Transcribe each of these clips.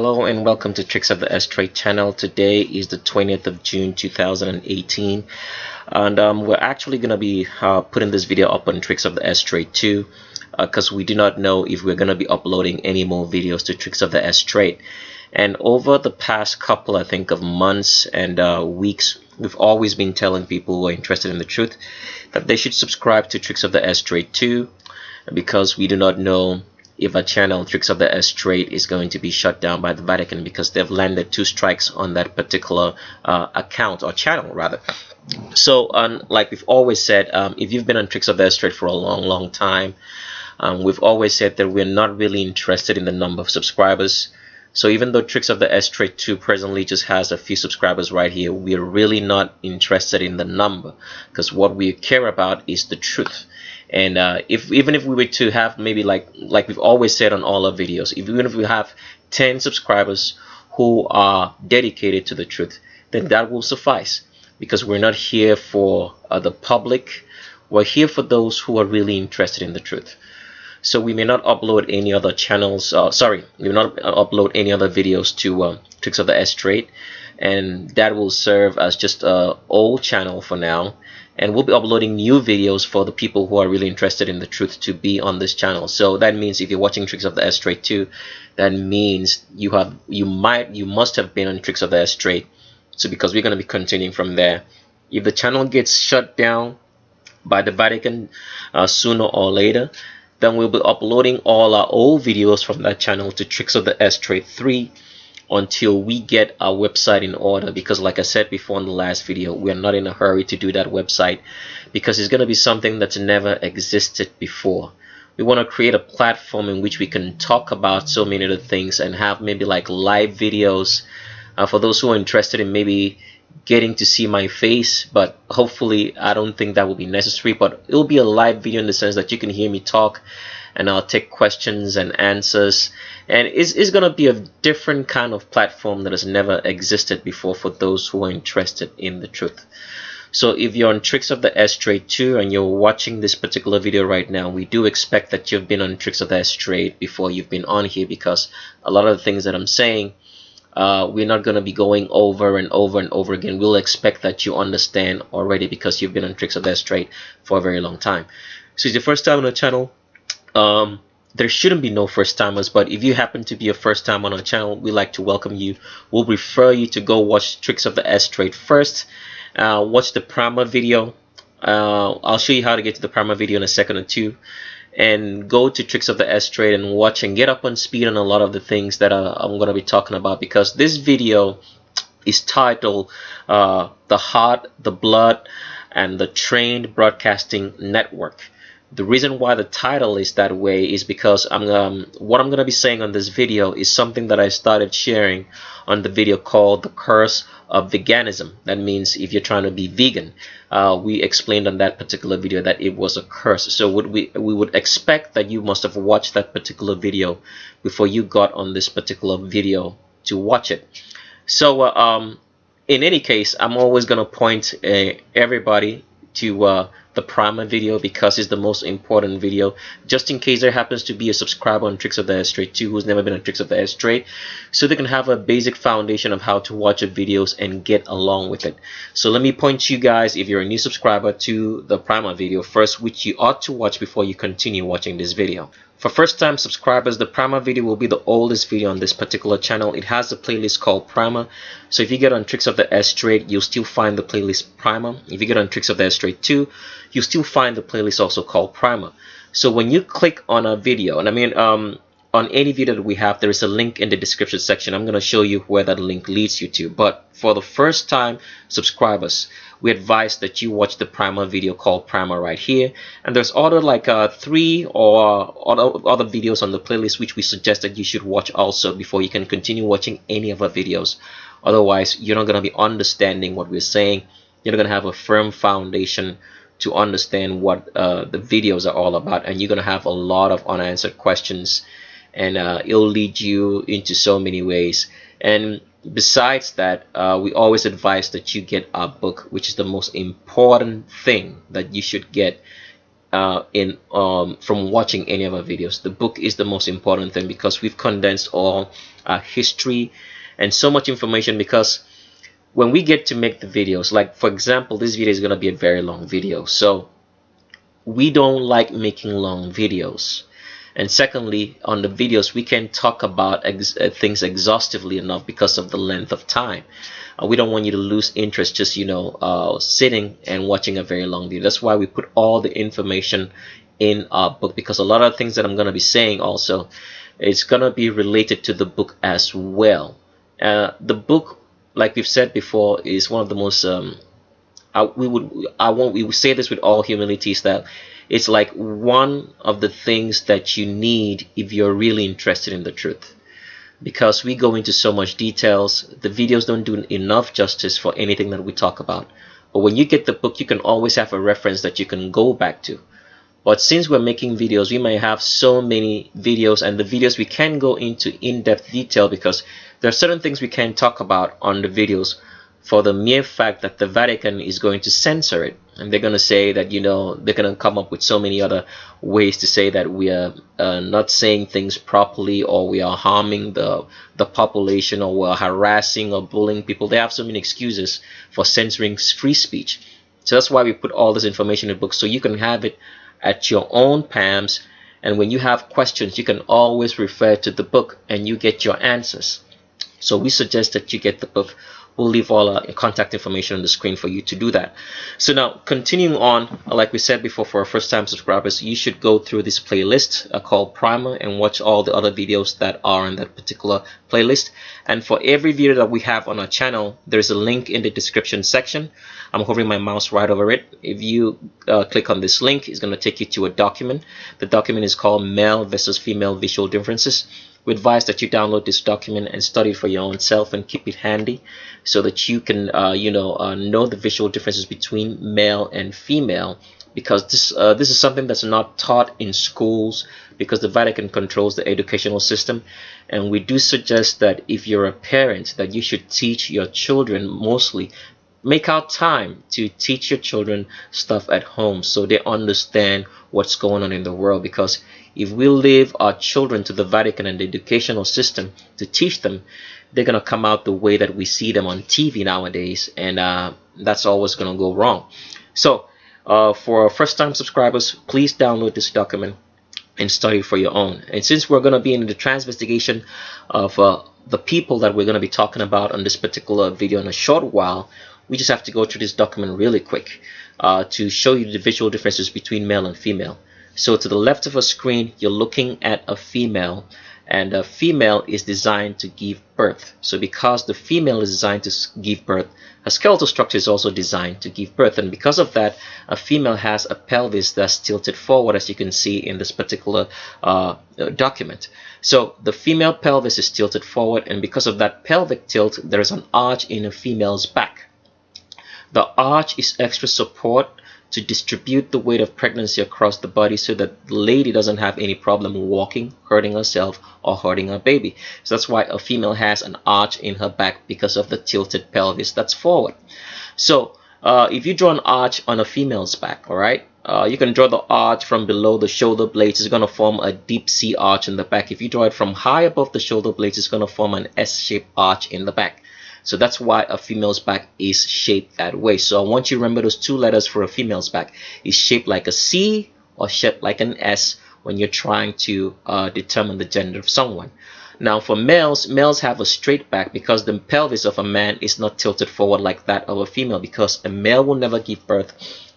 Hello and welcome to Tricks of the S-Trade channel. Today is the 20th of June 2018, and we're actually going to be putting this video up on Tricks of the S-Trade 2 because we do not know if we're going to be uploading any more videos to Tricks of the S-Trade. And over the past couple, I think, of months and weeks, we've always been telling people who are interested in the truth that they should subscribe to Tricks of the S-Trade 2 because we do not know if a channel, Tricks of the S-Trade, is going to be shut down by the Vatican because they've landed 2 strikes on that particular account or channel rather. So like we've always said, if you've been on Tricks of the S-Trade for a long time, we've always said that we're not really interested in the number of subscribers. So even though Tricks of the S-Trade 2 presently just has a few subscribers right here, we're really not interested in the number because what we care about is the truth. And even if we were to have maybe like we've always said on all our videos, even if we have 10 subscribers who are dedicated to the truth, then that will suffice, because we're not here for the public. We're here for those who are really interested in the truth. So we may not upload any other channels, we will not upload any other videos to Tricks of the S-Trade, and that will serve as just an old channel for now. And we'll be uploading new videos for the people who are really interested in the truth to be on this channel. So that means if you're watching Tricks of the S-Trade 2, that means you must have been on Tricks of the S-Trade. So because we're going to be continuing from there. If the channel gets shut down by the Vatican sooner or later, then we'll be uploading all our old videos from that channel to Tricks of the S-Trade 3 until we get our website in order, because like I said before in the last video, we're not in a hurry to do that website because it's going to be something that's never existed before. We want to create a platform in which we can talk about so many other things and have maybe like live videos for those who are interested in maybe getting to see my face, but hopefully I don't think that will be necessary. But it'll be a live video in the sense that you can hear me talk and I'll take questions and answers, and it's going to be a different kind of platform that has never existed before for those who are interested in the truth. So if you're on Tricks of the S-Trade 2 and you're watching this particular video right now, we do expect that you've been on Tricks of the S-Trade before you've been on here, because a lot of the things that I'm saying, we're not going to be going over and over and over again. We'll expect that you understand already because you've been on Tricks of the S-Trade for a very long time. So it's your first time on the channel. There shouldn't be no first timers, but if you happen to be a first time on our channel, we like to welcome you. We'll refer you to go watch Tricks of the S-Trade first. Watch the primer video. I'll show you how to get to the primer video in a second or two, and go to Tricks of the S-Trade and watch and get up on speed on a lot of the things that I'm going to be talking about, because this video is titled The Heart, the Blood, and the Trained Broadcasting Network. The reason why the title is that way is because what I'm going to be saying on this video is something that I started sharing on the video called The Curse of Veganism. That means if you're trying to be vegan, we explained on that particular video that it was a curse. So we would expect that you must have watched that particular video before you got on this particular video to watch it. So in any case, I'm always going to point everybody to the primer video because it's the most important video, just in case there happens to be a subscriber on Tricks of the S-Trade 2 who's never been on Tricks of the S-Trade, so they can have a basic foundation of how to watch your videos and get along with it. So let me point you guys, if you're a new subscriber, to the primer video first, which you ought to watch before you continue watching this video. For first-time subscribers, the primer video will be the oldest video on this particular channel. It has a playlist called Primer. So if you get on Tricks of the S-Trade, you'll still find the playlist Primer. If you get on Tricks of the S-Trade 2, you'll still find the playlist also called Primer. So when you click on a video, and I mean on any video that we have, there is a link in the description section. I'm going to show you where that link leads you to. But for the first-time subscribers, we advise that you watch the primer video called Primer right here, and there's other like 3 or other videos on the playlist which we suggest that you should watch also before you can continue watching any of our videos. Otherwise, you're not going to be understanding what we're saying. You're not going to have a firm foundation to understand what the videos are all about, and you're going to have a lot of unanswered questions, and it'll lead you into so many ways. And besides that, we always advise that you get our book, which is the most important thing that you should get in from watching any of our videos. The book is the most important thing because we've condensed all history and so much information. Because when we get to make the videos, like for example, this video is going to be a very long video, so we don't like making long videos. And secondly, on the videos we can talk about things exhaustively enough because of the length of time. We don't want you to lose interest just sitting and watching a very long video. That's why we put all the information in our book, because a lot of things that I'm going to be saying also, it's going to be related to the book as well. The book, like we've said before, is one of the most we would say this with all humility, is that it's like one of the things that you need if you're really interested in the truth, because we go into so much details. The videos don't do enough justice for anything that we talk about, but when you get the book, you can always have a reference that you can go back to. But since we're making videos, we may have so many videos, and the videos we can go into in-depth detail because there are certain things we can't talk about on the videos for the mere fact that the Vatican is going to censor it, and they're going to say that they're going to come up with so many other ways to say that we are not saying things properly, or we are harming the population, or we're harassing or bullying people. They have so many excuses for censoring free speech. So that's why we put all this information in the book, so you can have it at your own palms, and when you have questions you can always refer to the book and you get your answers. So we suggest that you get the book. We'll leave all our contact information on the screen for you to do that. So now, continuing on, like we said before, for our first time subscribers, you should go through this playlist called Primer and watch all the other videos that are in that particular playlist. And for every video that we have on our channel, there's a link in the description section. I'm hovering my mouse right over it. If you click on this link, it's going to take you to a document. The document is called Male versus Female Visual Differences. We advise that you download this document and study it for your own self and keep it handy, so that you can know the visual differences between male and female, because this is something that's not taught in schools, because the Vatican controls the educational system. And we do suggest that if you're a parent, that you should teach your children, mostly make out time to teach your children stuff at home so they understand what's going on in the world. Because if we leave our children to the Vatican and the educational system to teach them, they're going to come out the way that we see them on TV nowadays, and that's always going to go wrong. So for first-time subscribers, please download this document and study for your own. And since we're going to be in the transvestigation of the people that we're going to be talking about on this particular video in a short while, we just have to go through this document really quick to show you the visual differences between male and female. So to the left of a screen, you're looking at a female, and a female is designed to give birth. So because the female is designed to give birth, a skeletal structure is also designed to give birth, and because of that, a female has a pelvis that's tilted forward, as you can see in this particular document. So the female pelvis is tilted forward, and because of that pelvic tilt, there is an arch in a female's back. The arch is extra support to distribute the weight of pregnancy across the body, so that the lady doesn't have any problem walking, hurting herself, or hurting her baby. So that's why a female has an arch in her back, because of the tilted pelvis that's forward. So if you draw an arch on a female's back, all right, you can draw the arch from below the shoulder blades. It's going to form a deep C arch in the back. If you draw it from high above the shoulder blades, it's going to form an S-shaped arch in the back. So that's why a female's back is shaped that way. So I want you to remember those two letters for a female's back. It's shaped like a C or shaped like an S when you're trying to determine the gender of someone. Now for males, males have a straight back because the pelvis of a man is not tilted forward like that of a female, because a male will never give birth.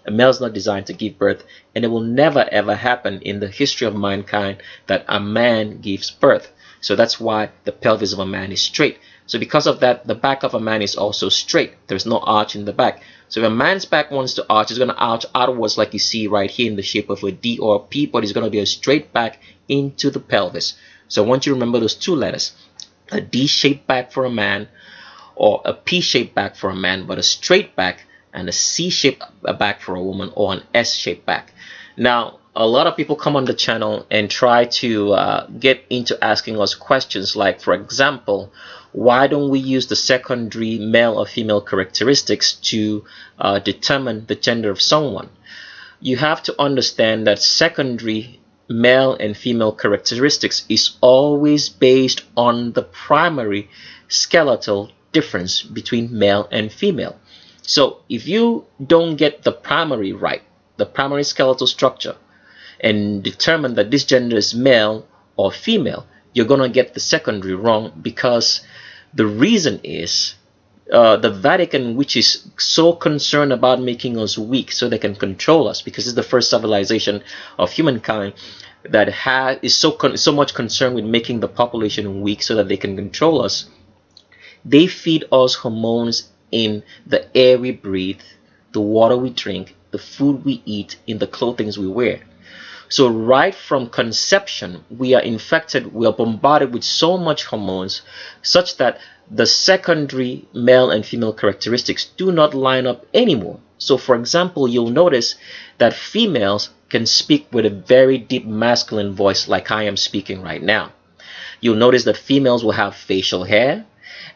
A male is not designed to give birth, and it will never ever happen in the history of mankind that a man gives birth. So that's why the pelvis of a man is straight. So because of that, the back of a man is also straight. There's no arch in the back. So if a man's back wants to arch, it's going to arch outwards like you see right here in the shape of a D or a P, but it's going to be a straight back into the pelvis. So I want you to remember those two letters. A D-shaped back for a man, or a P-shaped back for a man, but a straight back, and a C-shaped back for a woman, or an S-shaped back. Now, a lot of people come on the channel and try to get into asking us questions like, for example, why don't we use the secondary male or female characteristics to determine the gender of someone? you have to understand that secondary male and female characteristics is always based on the primary skeletal difference between male and female. So if you don't get the primary right, the primary skeletal structure, and determine that this gender is male or female, you're going to get the secondary wrong, because the reason is the Vatican, which is so concerned about making us weak so they can control us, because it's the first civilization of humankind that is so much concerned with making the population weak so that they can control us. They feed us hormones in the air we breathe, the water we drink, the food we eat, in the clothing we wear. So right from conception, we are bombarded with so much hormones, such that the secondary male and female characteristics do not line up anymore. So for example, you'll notice that females can speak with a very deep masculine voice, like I am speaking right now. You'll notice that females will have facial hair,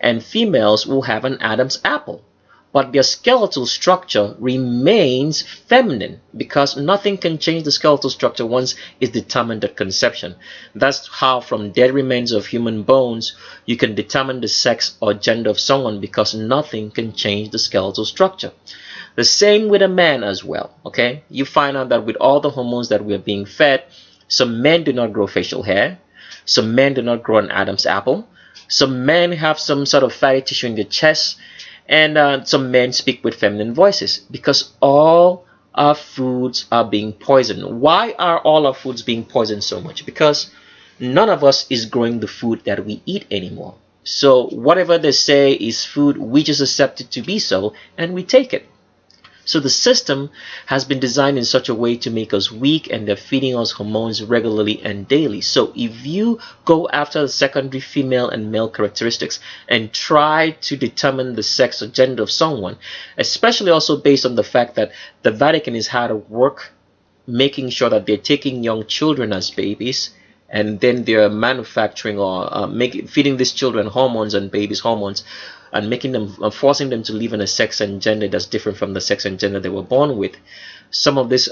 and females will have an Adam's apple, but their skeletal structure remains feminine, because nothing can change the skeletal structure once it's determined at conception. That's how from dead remains of human bones you can determine the sex or gender of someone, because nothing can change the skeletal structure. The same with a man as well. Okay, you find out that with all the hormones that we're being fed, some men do not grow facial hair, some men do not grow an Adam's apple, some men have some sort of fatty tissue in their chest, and some men speak with feminine voices, because all our foods are being poisoned. Why are all our foods being poisoned so much? Because none of us is growing the food that we eat anymore. So whatever they say is food, we just accept it to be so, and we take it. So the system has been designed in such a way to make us weak, and they're feeding us hormones regularly and daily. So if you go after the secondary female and male characteristics and try to determine the sex or gender of someone, especially also based on the fact that the Vatican is hard at work making sure that they're taking young children as babies, and then they're manufacturing or feeding these children hormones and babies hormones, and making them, forcing them to live in a sex and gender that's different from the sex and gender they were born with. Some of these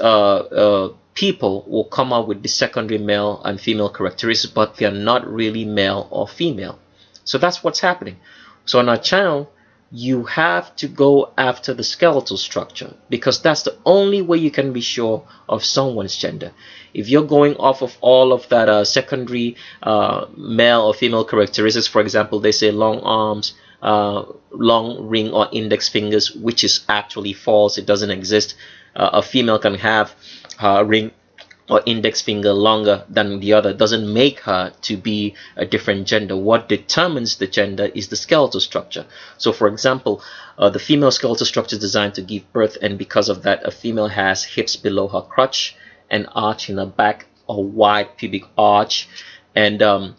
people will come out with the secondary male and female characteristics, but they are not really male or female. So that's what's happening. So on our channel, you have to go after the skeletal structure, because that's the only way you can be sure of someone's gender. If you're going off of all of that secondary male or female characteristics, for example, they say long arms, long ring or index fingers, which is actually false. It doesn't exist. A female can have a ring or index finger longer than the other. Doesn't make her to be a different gender. What determines the gender is the skeletal structure. So for example, the female skeletal structure is designed to give birth, and because of that, a female has hips below her crotch, an arch in her back, a wide pubic arch, and a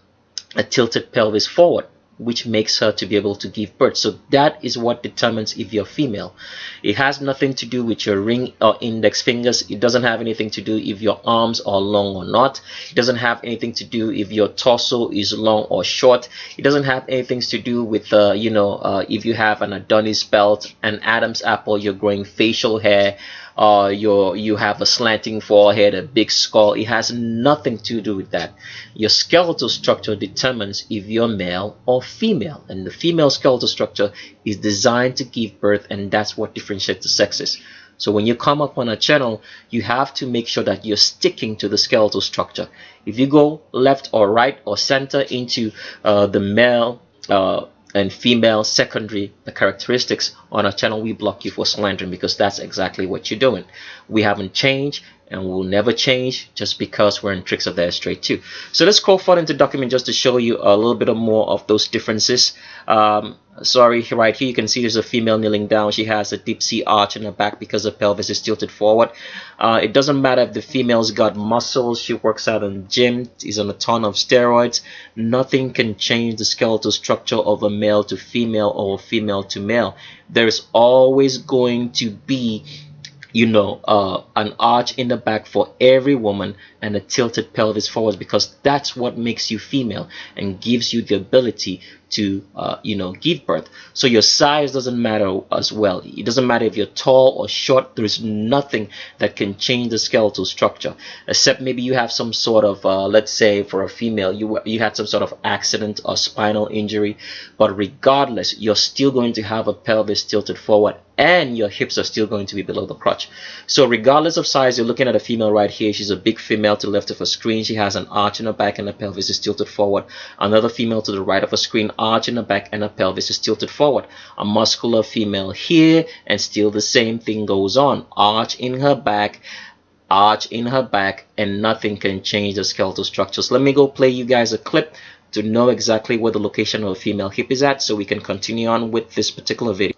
tilted pelvis forward, which makes her to be able to give birth. So that is what determines if you're female. It has nothing to do with your ring or index fingers. It doesn't have anything to do if your arms are long or not. It doesn't have anything to do if your torso is long or short. It doesn't have anything to do with if you have an Adonis belt, an Adam's apple, you're growing facial hair, you have a slanting forehead, a big skull. It has nothing to do with that. Your skeletal structure determines if you're male or female, and the female skeletal structure is designed to give birth, and that's what differentiates the sexes. So when you come up on a channel, you have to make sure that you're sticking to the skeletal structure. If you go left or right or center into the male and female secondary characteristics on our channel, we block you for slandering, because that's exactly what you're doing. We haven't changed, and we'll never change just because we're in Tricks of the S-Trade 2. So let's scroll forward into document just to show you a little bit more of those differences. Sorry, right here you can see there's a female kneeling down. She has a deep C arch in her back because the pelvis is tilted forward. It doesn't matter if the female's got muscles, she works out in the gym, is on a ton of steroids. Nothing can change the skeletal structure of a male to female or female to male. There's always going to be an arch in the back for every woman and a tilted pelvis forward, because that's what makes you female and gives you the ability to give birth. So your size doesn't matter as well. It doesn't matter if you're tall or short. There's nothing that can change the skeletal structure, except maybe you have some sort of let's say for a female, you had some sort of accident or spinal injury. But regardless, you're still going to have a pelvis tilted forward, and your hips are still going to be below the crotch. So regardless of size, you're looking at a female right here. She's a big female to the left of her screen. She has an arch in her back and her pelvis is tilted forward. Another female to the right of her screen, arch in her back and her pelvis is tilted forward. A muscular female here, and still the same thing goes on. Arch in her back, and nothing can change the skeletal structure. So let me go play you guys a clip to know exactly where the location of a female hip is at, so we can continue on with this particular video.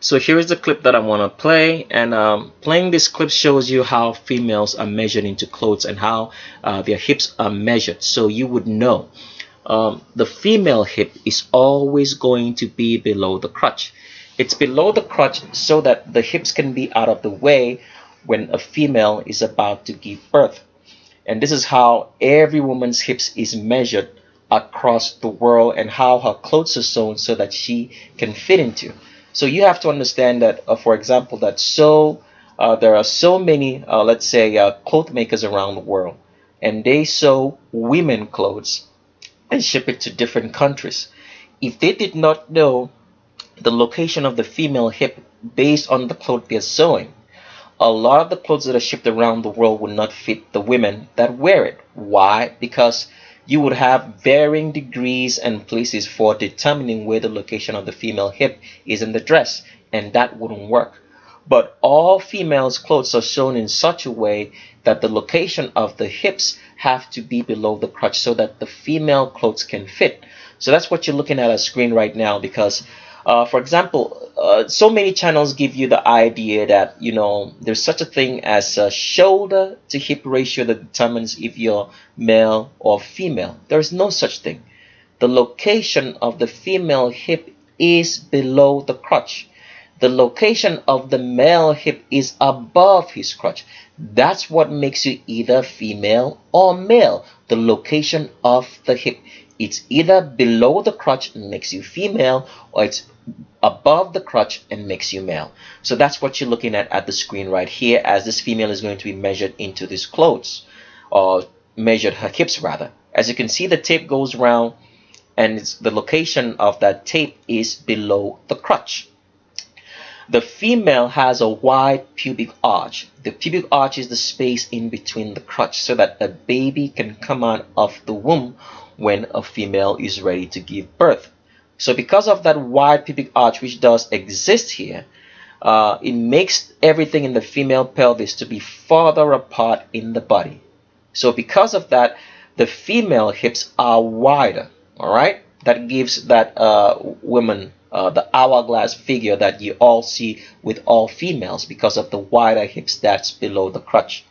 So here is the clip that I want to play, and playing this clip shows you how females are measured into clothes and how their hips are measured, so you would know. The female hip is always going to be below the crotch. It's below the crotch so that the hips can be out of the way when a female is about to give birth. And this is how every woman's hips is measured across the world, and how her clothes are sewn so that she can fit into. So you have to understand that, for example, that there are so many, let's say, cloth makers around the world, and they sew women clothes and ship it to different countries. If they did not know the location of the female hip based on the clothes they're sewing, a lot of the clothes that are shipped around the world would not fit the women that wear it. Why? Because you would have varying degrees and places for determining where the location of the female hip is in the dress, and that wouldn't work. But all females' clothes are sewn in such a way that the location of the hips have to be below the crotch so that the female clothes can fit. So that's what you're looking at screen right now, because for example, so many channels give you the idea that there's such a thing as a shoulder to hip ratio that determines if you're male or female. There's no such thing. The location of the female hip is below the crotch. The location of the male hip is above his crotch. That's what makes you either female or male. The location of the hip. It's either below the crotch and makes you female, or it's above the crotch and makes you male. So that's what you're looking at the screen right here, as this female is going to be measured into these clothes, or measured her hips rather. As you can see, the tape goes round, and the location of that tape is below the crotch. The female has a wide pubic arch. The pubic arch is the space in between the crotch so that a baby can come out of the womb when a female is ready to give birth. So because of that wide pubic arch, which does exist here, it makes everything in the female pelvis to be farther apart in the body. So because of that, the female hips are wider. All right, that gives that woman the hourglass figure that you all see with all females, because of the wider hips that's below the crotch.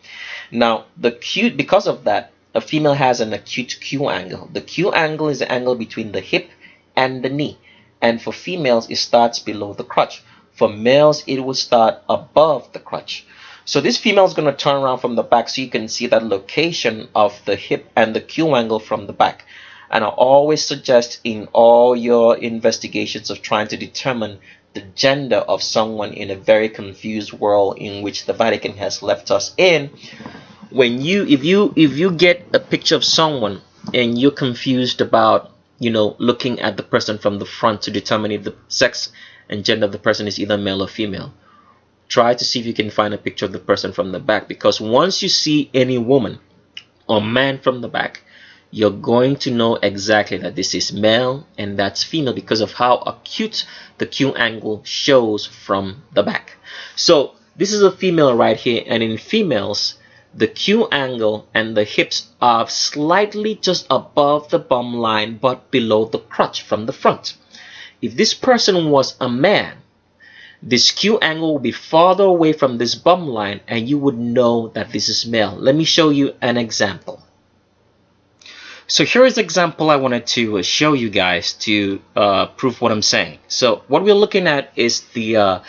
Now, because of that, a female has an acute Q angle. The Q angle is the angle between the hip and the knee, and for females it starts below the crotch. For males it will start above the crotch. So this female is going to turn around from the back so you can see that location of the hip and the Q angle from the back. And I always suggest, in all your investigations of trying to determine the gender of someone in a very confused world in which the Vatican has left us in, if you get a picture of someone and you're confused about looking at the person from the front to determine if the sex and gender of the person is either male or female, try to see if you can find a picture of the person from the back, because once you see any woman or man from the back, you're going to know exactly that this is male and that's female, because of how acute the Q angle shows from the back. So this is a female right here, and in females, the Q angle and the hips are slightly just above the bum line but below the crotch from the front. If this person was a man, this Q angle will be farther away from this bum line, and you would know that this is male. Let me show you an example. So here is the example I wanted to show you guys to prove what I'm saying. So what we're looking at is the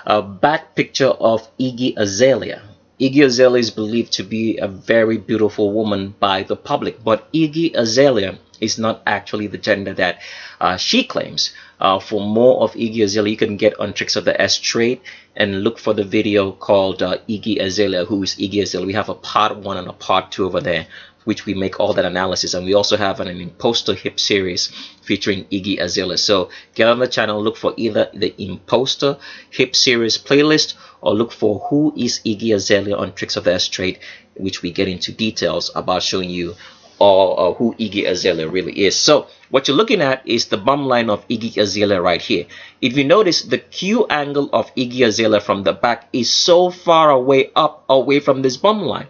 back picture of Iggy Azalea. Iggy Azalea is believed to be a very beautiful woman by the public, but Iggy Azalea is not actually the gender that she claims. For more of Iggy Azalea, you can get on Tricks of the S Trade and look for the video called Iggy Azalea. Who is Iggy Azalea? We have a part 1 and a part 2 over there, which we make all that analysis, and we also have an imposter hip series featuring Iggy Azalea. So get on the channel, look for either the imposter hip series playlist, or look for Who is Iggy Azalea on Tricks of the S Trade, which we get into details about showing you who Iggy Azalea really is. So what you're looking at is the bum line of Iggy Azalea right here. If you notice, the Q angle of Iggy Azalea from the back is so far away from this bum line.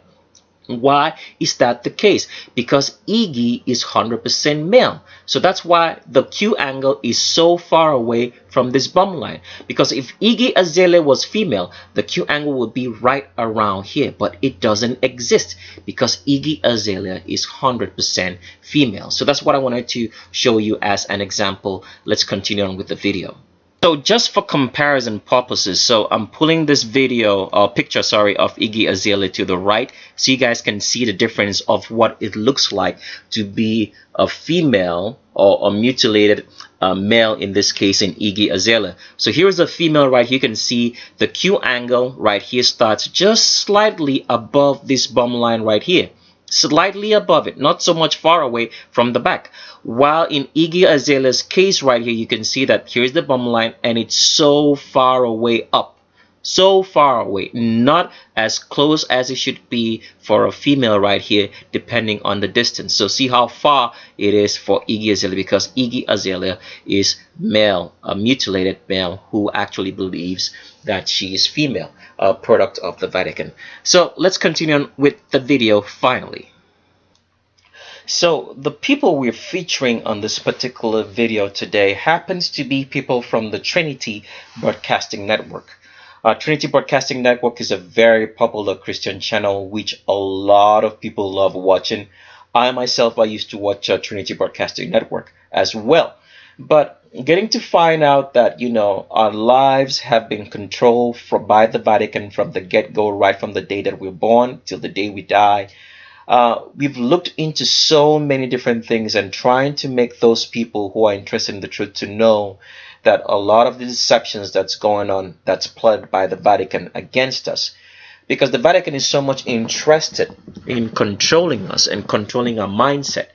Why is that the case? Because Iggy is 100% male. So that's why the Q angle is so far away from this bum line. Because if Iggy Azalea was female, the Q angle would be right around here. But it doesn't exist because Iggy Azalea is 100% female. So that's what I wanted to show you as an example. Let's continue on with the video. So just for comparison purposes, so I'm pulling this picture of Iggy Azalea to the right, so you guys can see the difference of what it looks like to be a female or a mutilated male, in this case in Iggy Azalea. So here's a female right here. You can see the Q angle right here starts just slightly above this bum line right here. Slightly above it, not so much far away from the back. While in Iggy Azalea's case right here, you can see that here's the bum line and it's so far away up. So far away, not as close as it should be for a female right here, depending on the distance. So see how far it is for Iggy Azalea, because Iggy Azalea is male, a mutilated male who actually believes that she is female, a product of the Vatican. So let's continue on with the video finally. So the people we're featuring on this particular video today happens to be people from the Trinity Broadcasting Network. Trinity Broadcasting Network is a very popular Christian channel which a lot of people love watching. I myself, I used to watch Trinity Broadcasting Network as well. But getting to find out that, our lives have been controlled by the Vatican from the get-go, right from the day that we're born till the day we die. We've looked into so many different things and trying to make those people who are interested in the truth to know that a lot of the deceptions that's going on, that's planned by the Vatican against us. Because the Vatican is so much interested in controlling us and controlling our mindset.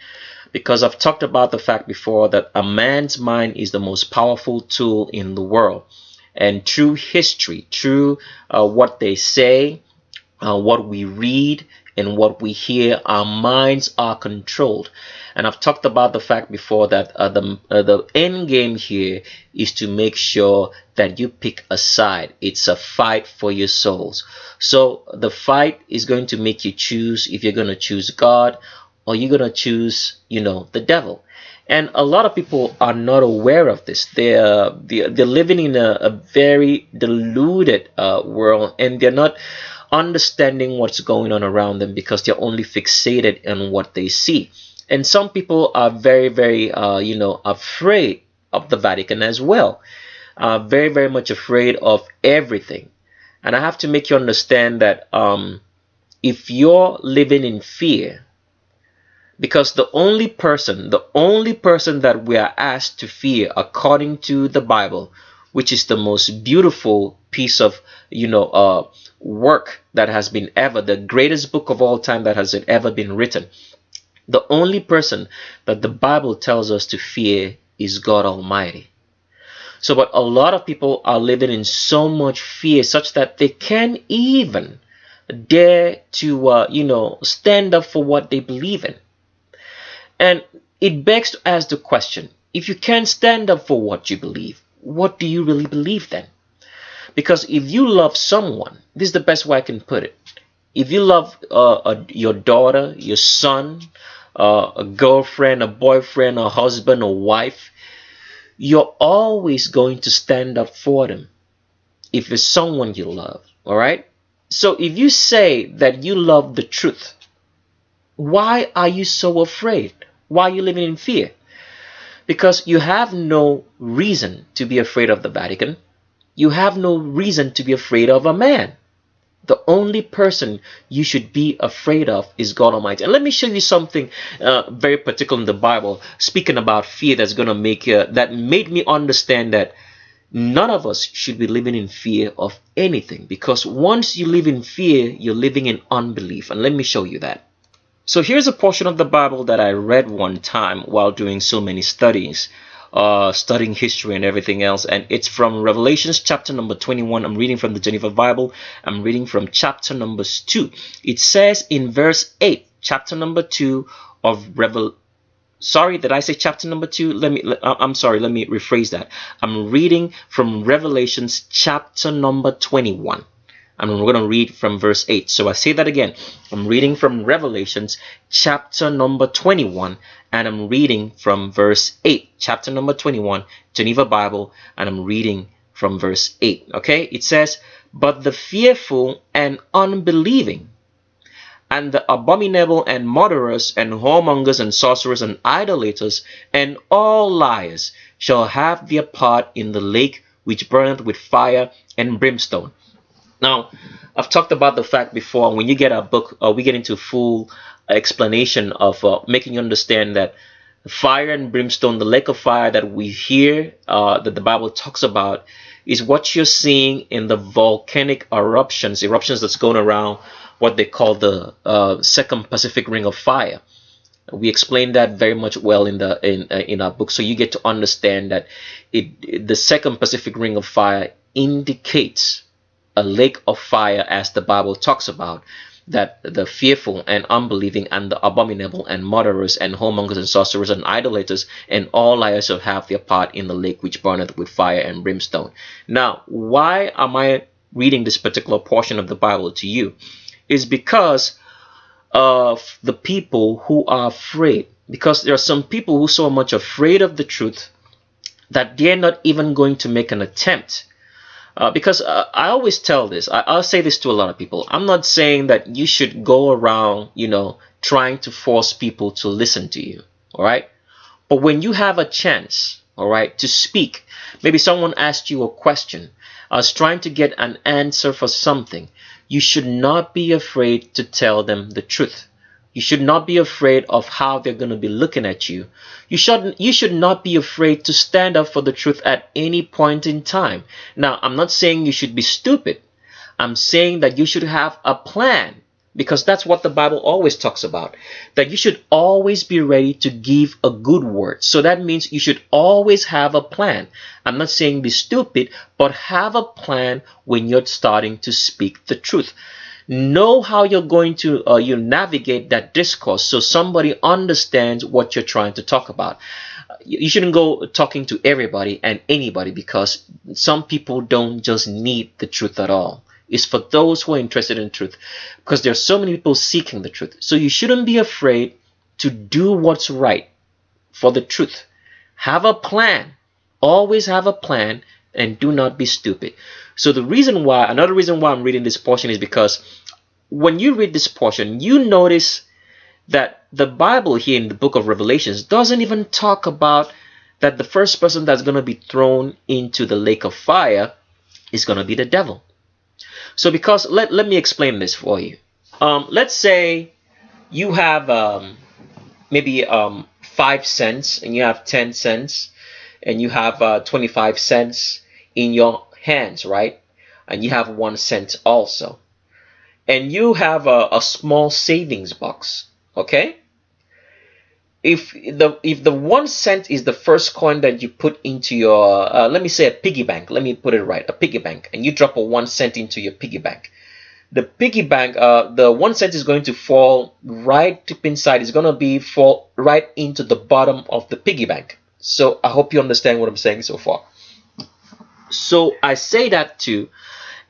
Because I've talked about the fact before that a man's mind is the most powerful tool in the world. And through history, through what they say, what we read, and what we hear, our minds are controlled. And I've talked about the fact before that the end game here is to make sure that you pick a side. It's a fight for your souls. So the fight is going to make you choose if you're going to choose God or you're going to choose, the devil. And a lot of people are not aware of this. They're living in a very deluded world, and they're not understanding what's going on around them because they're only fixated on what they see. And some people are very, very, afraid of the Vatican as well. Very, very much afraid of everything. And I have to make you understand that if you're living in fear, because the only person that we are asked to fear according to the Bible, which is the most beautiful piece of, work that has been ever, the greatest book of all time that has ever been written. The only person that the Bible tells us to fear is God Almighty. So, but a lot of people are living in so much fear such that they can't even dare to, stand up for what they believe in. And it begs to ask the question, if you can't stand up for what you believe, what do you really believe then? Because if you love someone, this is the best way I can put it. If you love your daughter, your son, a girlfriend, a boyfriend, a husband, a wife, you're always going to stand up for them if it's someone you love, all right? So if you say that you love the truth, why are you so afraid? Why are you living in fear? Because you have no reason to be afraid of the Vatican. You have no reason to be afraid of a man. The only person you should be afraid of is God Almighty. And let me show you something very particular in the Bible, speaking about fear, that's going to make that made me understand that none of us should be living in fear of anything, because once you live in fear, you're living in unbelief. And let me show you that. So here's a portion of the Bible that I read one time while doing so many studies, studying history and everything else. And it's from Revelations chapter number 21. I'm reading from the Geneva Bible. I'm reading from chapter number 2. It says in verse 8, chapter number 2 of Sorry, did I say chapter number 2? I'm sorry, let me rephrase that. I'm reading from Revelations chapter number 21. And we're going to read from verse 8. So I say that again. I'm reading from Revelations chapter number 21. And I'm reading from verse 8. Chapter number 21, Geneva Bible. And I'm reading from verse 8. Okay? It says, "But the fearful and unbelieving, and the abominable and murderers and whoremongers and sorcerers and idolaters and all liars shall have their part in the lake which burneth with fire and brimstone." Now, I've talked about the fact before, when you get a book, we get into full explanation of making you understand that fire and brimstone, the lake of fire that we hear, that the Bible talks about, is what you're seeing in the volcanic eruptions that's going around what they call the second Pacific Ring of Fire. We explain that very much well in our book, so you get to understand that the second Pacific Ring of Fire indicates a lake of fire, as the Bible talks about, that the fearful and unbelieving and the abominable and murderers and whoremongers and sorcerers and idolaters and all liars shall have their part in the lake which burneth with fire and brimstone. Now, why am I reading this particular portion of the Bible to you? Is because of the people who are afraid. Because there are some people who are so much afraid of the truth that they're not even going to make an attempt. Because I always tell this, I'll say this to a lot of people. I'm not saying that you should go around, trying to force people to listen to you. All right. But when you have a chance, all right, to speak, maybe someone asked you a question, is trying to get an answer for something, you should not be afraid to tell them the truth. You should not be afraid of how they're going to be looking at you. You should not be afraid to stand up for the truth at any point in time. Now, I'm not saying you should be stupid. I'm saying that you should have a plan, because that's what the Bible always talks about, that you should always be ready to give a good word. So that means you should always have a plan. I'm not saying be stupid, but have a plan when you're starting to speak the truth. Know how you're going to you navigate that discourse so somebody understands what you're trying to talk about. You shouldn't go talking to everybody and anybody, because some people don't just need the truth at all. It's for those who are interested in truth, because there are so many people seeking the truth. So you shouldn't be afraid to do what's right for the truth. Have a plan. Always have a plan, and do not be stupid. So another reason why I'm reading this portion is because when you read this portion, you notice that the Bible here in the book of Revelations doesn't even talk about that the first person that's going to be thrown into the lake of fire is going to be the devil. So because let me explain this for you. Let's say you have maybe 5 cents and you have 10 cents and you have 25 cents in your hands, right? And you have 1 cent also. And you have a small savings box, okay? If the 1 cent is the first coin that you put into your, let me say a piggy bank. Let me put it right, a piggy bank. And you drop a 1 cent into your piggy bank. The piggy bank, the 1 cent is going to fall right deep inside. It's going to fall right into the bottom of the piggy bank. So I hope you understand what I'm saying so far. So I say that to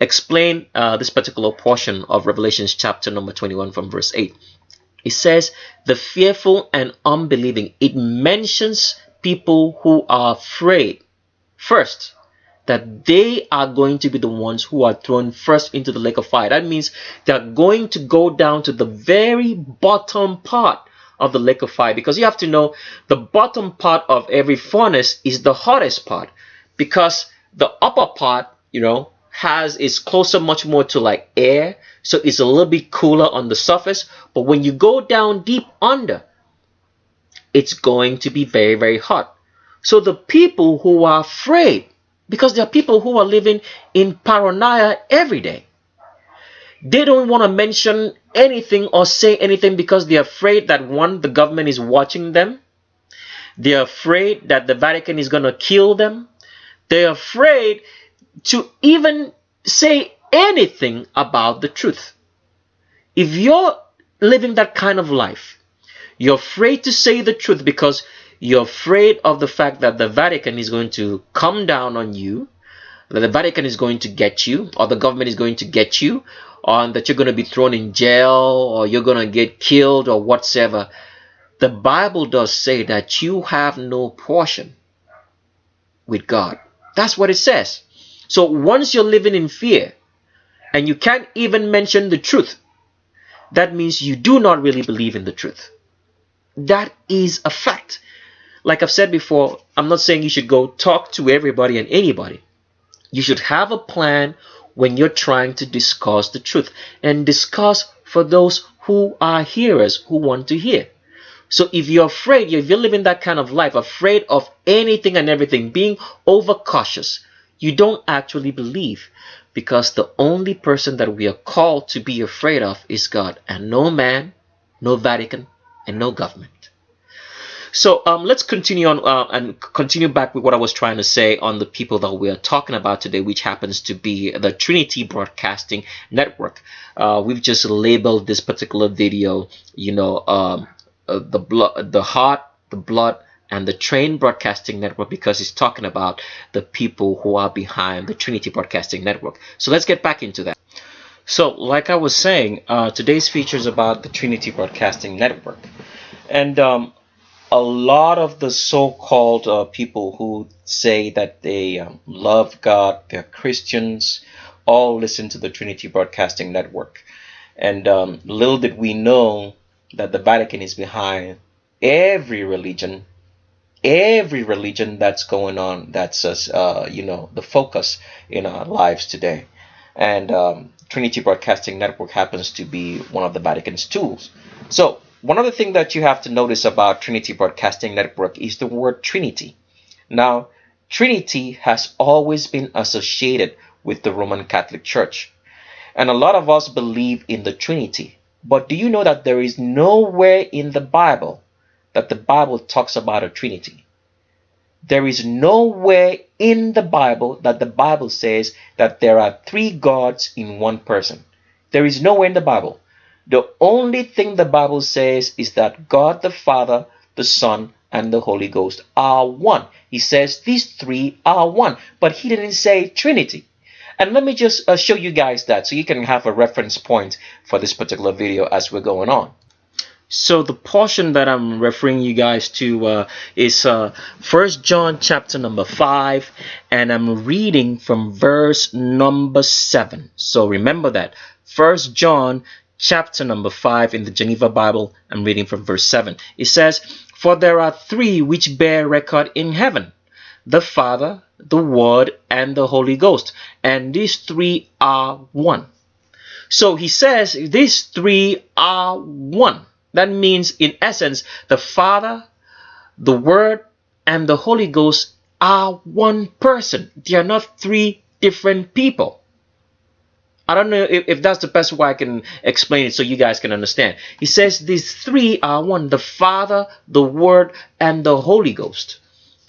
explain this particular portion of Revelations chapter number 21 from verse 8. It says, the fearful and unbelieving. It mentions people who are afraid first, that they are going to be the ones who are thrown first into the lake of fire. That means they're going to go down to the very bottom part of the lake of fire, because you have to know the bottom part of every furnace is the hottest part, because the upper part, is closer much more to like air, so it's a little bit cooler on the surface, but when you go down deep under, it's going to be very, very hot. So the people who are afraid, because there are people who are living in paranoia every day, they don't want to mention anything or say anything because they're afraid that, one, the government is watching them. They're afraid that the Vatican is going to kill them. They're afraid to even say anything about the truth. If you're living that kind of life, you're afraid to say the truth because you're afraid of the fact that the Vatican is going to come down on you, that the Vatican is going to get you, or the government is going to get you, or that you're going to be thrown in jail, or you're going to get killed, or whatsoever. The Bible does say that you have no portion with God. That's what it says. So once you're living in fear and you can't even mention the truth, that means you do not really believe in the truth. That is a fact. Like I've said before, I'm not saying you should go talk to everybody and anybody. You should have a plan when you're trying to discuss the truth, and discuss for those who are hearers, who want to hear. So if you're afraid, if you're living that kind of life, afraid of anything and everything, being overcautious, you don't actually believe, because the only person that we are called to be afraid of is God, and no man, no Vatican, and no government. So let's continue on and continue back with what I was trying to say on the people that we are talking about today, which happens to be the Trinity Broadcasting Network. We've just labeled this particular video, the heart, the blood, and the Train Broadcasting Network, because it's talking about the people who are behind the Trinity Broadcasting Network. So let's get back into that. So like I was saying, today's feature is about the Trinity Broadcasting Network. And a lot of the so-called people who say that they love God, they're Christians, all listen to the Trinity Broadcasting Network. And little did we know that the Vatican is behind every religion that's going on, that's the focus in our lives today. And Trinity Broadcasting Network happens to be one of the Vatican's tools. So one of the things that you have to notice about Trinity Broadcasting Network is the word Trinity. Now, Trinity has always been associated with the Roman Catholic Church, and a lot of us believe in the Trinity. But do you know that there is nowhere in the Bible that the Bible talks about a Trinity? There is nowhere in the Bible that the Bible says that there are three gods in one person. There is nowhere in the Bible. The only thing the Bible says is that God the Father, the Son, and the Holy Ghost are one. He says these three are one, but he didn't say Trinity. And let me just show you guys that so you can have a reference point for this particular video as we're going on. So the portion that I'm referring you guys to is 1 John chapter number 5, and I'm reading from verse number 7. So remember that 1 John chapter number 5 in the Geneva Bible, I'm reading from verse 7. It says, "For there are three which bear record in heaven, the Father, the Word, and the Holy Ghost, and these three are one." So he says these three are one. That means, in essence, the Father, the Word, and the Holy Ghost are one person. They are not three different people. I don't know if that's the best way I can explain it so you guys can understand. He says these three are one: the Father, the Word, and the Holy Ghost.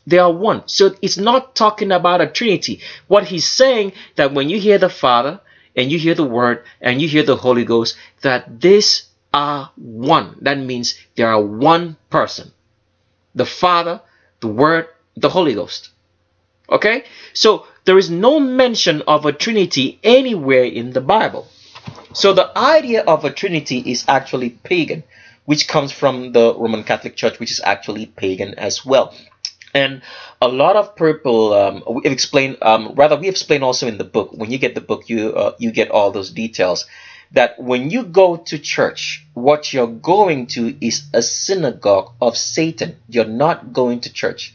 They are one. So it's not talking about a Trinity. What he's saying, that when you hear the Father and you hear the Word and you hear the Holy Ghost, that these are one. That means they are one person: the Father, the Word, the Holy Ghost. Okay? So there is no mention of a Trinity anywhere in the Bible. So the idea of a Trinity is actually pagan, which comes from the Roman Catholic Church, which is actually pagan as well. And a lot of people, we explain also in the book. When you get the book, you get all those details. That when you go to church, what you're going to is a synagogue of Satan. You're not going to church.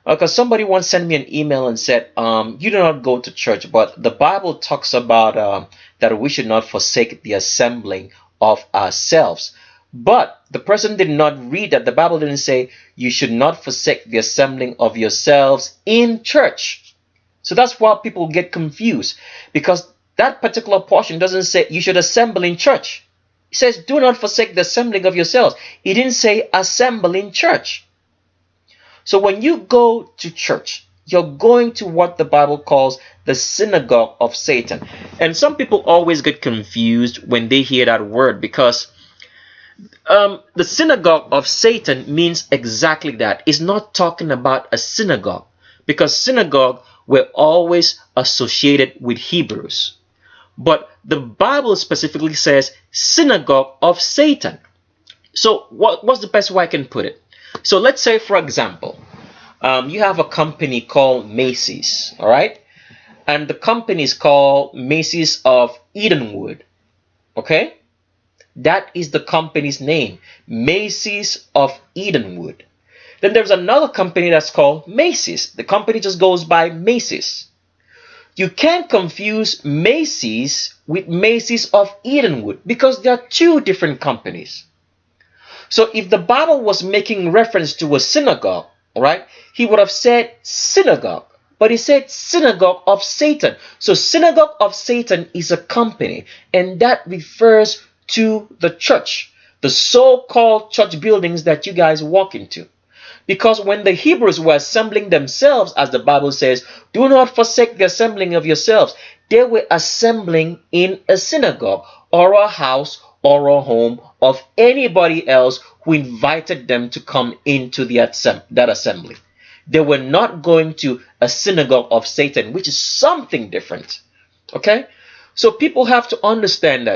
Because somebody once sent me an email and said, you do not go to church, but the Bible talks about that we should not forsake the assembling of ourselves. But the person did not read that. The Bible didn't say you should not forsake the assembling of yourselves in church. So that's why people get confused, because that particular portion doesn't say you should assemble in church. It says do not forsake the assembling of yourselves. It didn't say assemble in church. So when you go to church, you're going to what the Bible calls the synagogue of Satan. And some people always get confused when they hear that word, because the synagogue of Satan means exactly that. It's not talking about a synagogue, because synagogue were always associated with Hebrews. But the Bible specifically says synagogue of Satan. So what's the best way I can put it? So let's say, for example, you have a company called Macy's, all right? And the company is called Macy's of Edenwood, okay? That is the company's name, Macy's of Edenwood. Then there's another company that's called Macy's. The company just goes by Macy's. You can't confuse Macy's with Macy's of Edenwood, because they are two different companies. So if the Bible was making reference to a synagogue, right, he would have said synagogue, but he said synagogue of Satan. So synagogue of Satan is a company, and that refers to the church, the so-called church buildings that you guys walk into. Because when the Hebrews were assembling themselves, as the Bible says, do not forsake the assembling of yourselves, they were assembling in a synagogue or a house or a home of anybody else who invited them to come into that assembly. They were not going to a synagogue of Satan, which is something different. Okay? So people have to understand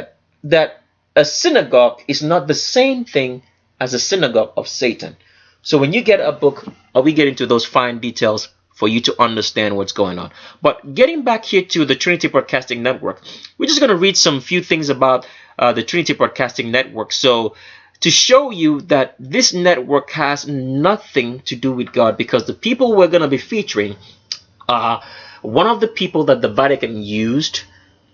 that a synagogue is not the same thing as a synagogue of Satan. So when you get a book, we get into those fine details for you to understand what's going on. But getting back here to the Trinity Broadcasting Network, we're just going to read some few things about the Trinity Broadcasting Network. So to show you that this network has nothing to do with God, because the people we're going to be featuring are one of the people that the Vatican used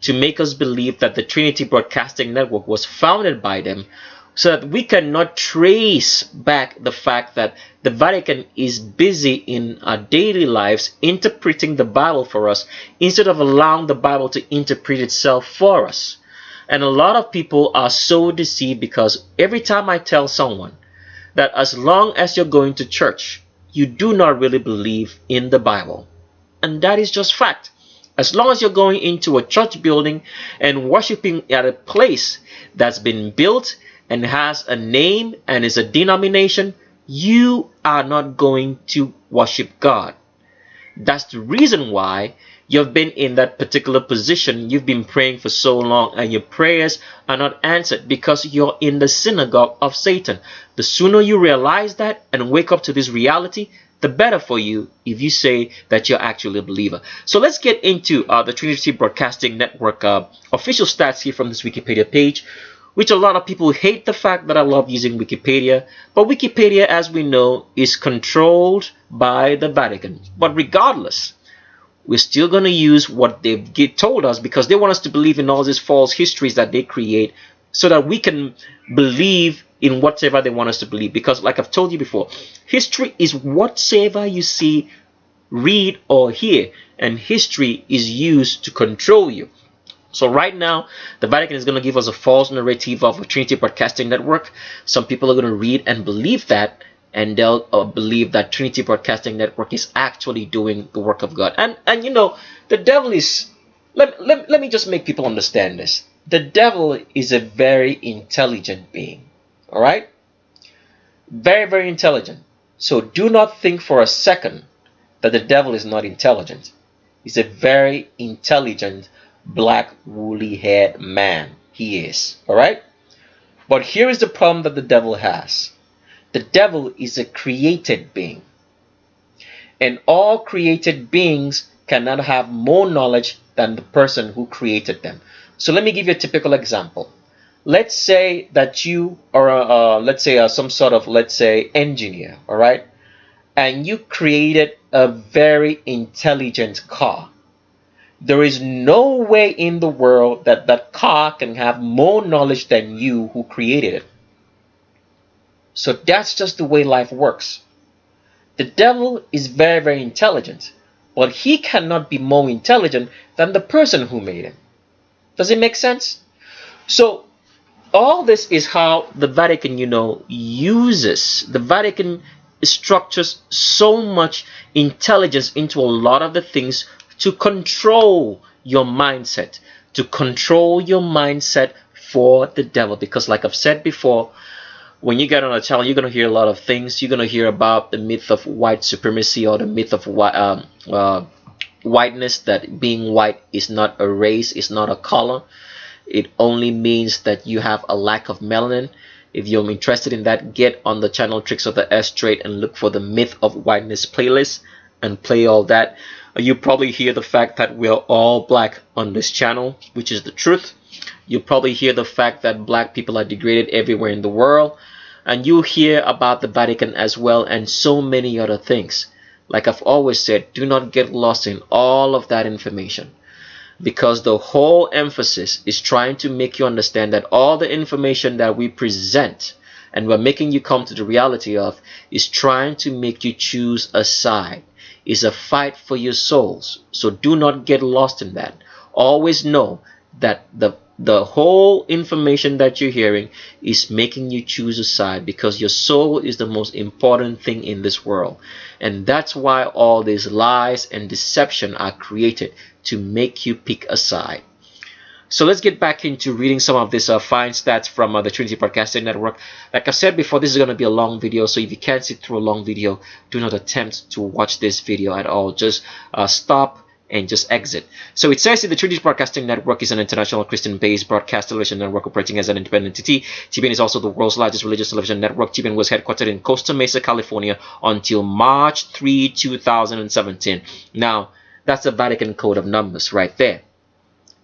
to make us believe that the Trinity Broadcasting Network was founded by them, so that we cannot trace back the fact that the Vatican is busy in our daily lives interpreting the Bible for us, instead of allowing the Bible to interpret itself for us. And a lot of people are so deceived, because every time I tell someone that as long as you're going to church, you do not really believe in the Bible. And that is just fact. As long as you're going into a church building and worshiping at a place that's been built and has a name and is a denomination, you are not going to worship God. That's the reason why you've been in that particular position. You've been praying for so long and your prayers are not answered, because you're in the synagogue of Satan. The sooner you realize that and wake up to this reality, the better for you if you say that you're actually a believer. So let's get into the Trinity Broadcasting Network official stats here from this Wikipedia page, which a lot of people hate the fact that I love using Wikipedia. But Wikipedia, as we know, is controlled by the Vatican. But regardless, we're still going to use what they've told us, because they want us to believe in all these false histories that they create, so that we can believe in whatever they want us to believe. Because like I've told you before, history is whatsoever you see, read, or hear, and history is used to control you. So right now, the Vatican is going to give us a false narrative of a Trinity Broadcasting Network. Some people are going to read and believe that, and they'll believe that Trinity Broadcasting Network is actually doing the work of God. And you know, the devil is, let me just make people understand this. The devil is a very intelligent being. All right? Very, very intelligent. So do not think for a second that the devil is not intelligent. He's a very intelligent, black, woolly-haired man. He is. All right? But here is the problem that the devil has. The devil is a created being. And all created beings cannot have more knowledge than the person who created them. So let me give you a typical example. Let's say that you are, some sort of, engineer, all right? And you created a very intelligent car. There is no way in the world that that car can have more knowledge than you who created it. So that's just the way life works. The devil is very, very intelligent, but he cannot be more intelligent than the person who made him. Does it make sense? So all this is how the Vatican, uses. The Vatican structures so much intelligence into a lot of the things to control your mindset, for the devil. Because like I've said before, when you get on a channel, you're going to hear a lot of things. You're going to hear about the myth of white supremacy, or the myth of whiteness, that being white is not a race, is not a color. It only means that you have a lack of melanin. If you're interested in that, get on the channel Tricks of the S Straight and look for the Myth of Whiteness playlist and play all that. You probably hear the fact that we're all black on this channel, which is the truth. You'll probably hear the fact that black people are degraded everywhere in the world. And you hear about the Vatican as well, and so many other things. Like I've always said, do not get lost in all of that information, because the whole emphasis is trying to make you understand that all the information that we present and we're making you come to the reality of is trying to make you choose a side. Is a fight for your souls. So do not get lost in that. Always know that the whole information that you're hearing is making you choose a side, because your soul is the most important thing in this world. And that's why all these lies and deception are created, to make you pick a side. So let's get back into reading some of these fine stats from the Trinity Broadcasting Network. Like I said before, this is going to be a long video, so if you can't sit through a long video, do not attempt to watch this video at all. Just stop and just exit. So it says that the Trinity Broadcasting Network is an international Christian-based broadcast television network operating as an independent entity. TBN is also the world's largest religious television network. TBN was headquartered in Costa Mesa, California until March 3, 2017. Now, that's the Vatican Code of Numbers right there.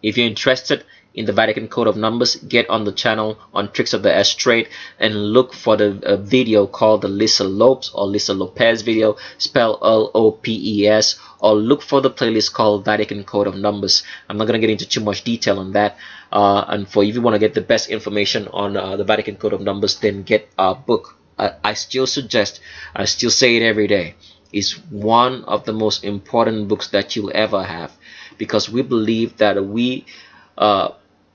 If you're interested in the Vatican Code of Numbers, get on the channel on Tricks of the S Straight and look for the video called the Lisa Lopes or Lisa Lopez video, spell L-O-P-E-S, or look for the playlist called Vatican Code of Numbers. I'm not going to get into too much detail on that. And if you want to get the best information on the Vatican Code of Numbers, then get a book. I still suggest, I still say it every day, is one of the most important books that you'll ever have. Because we believe that we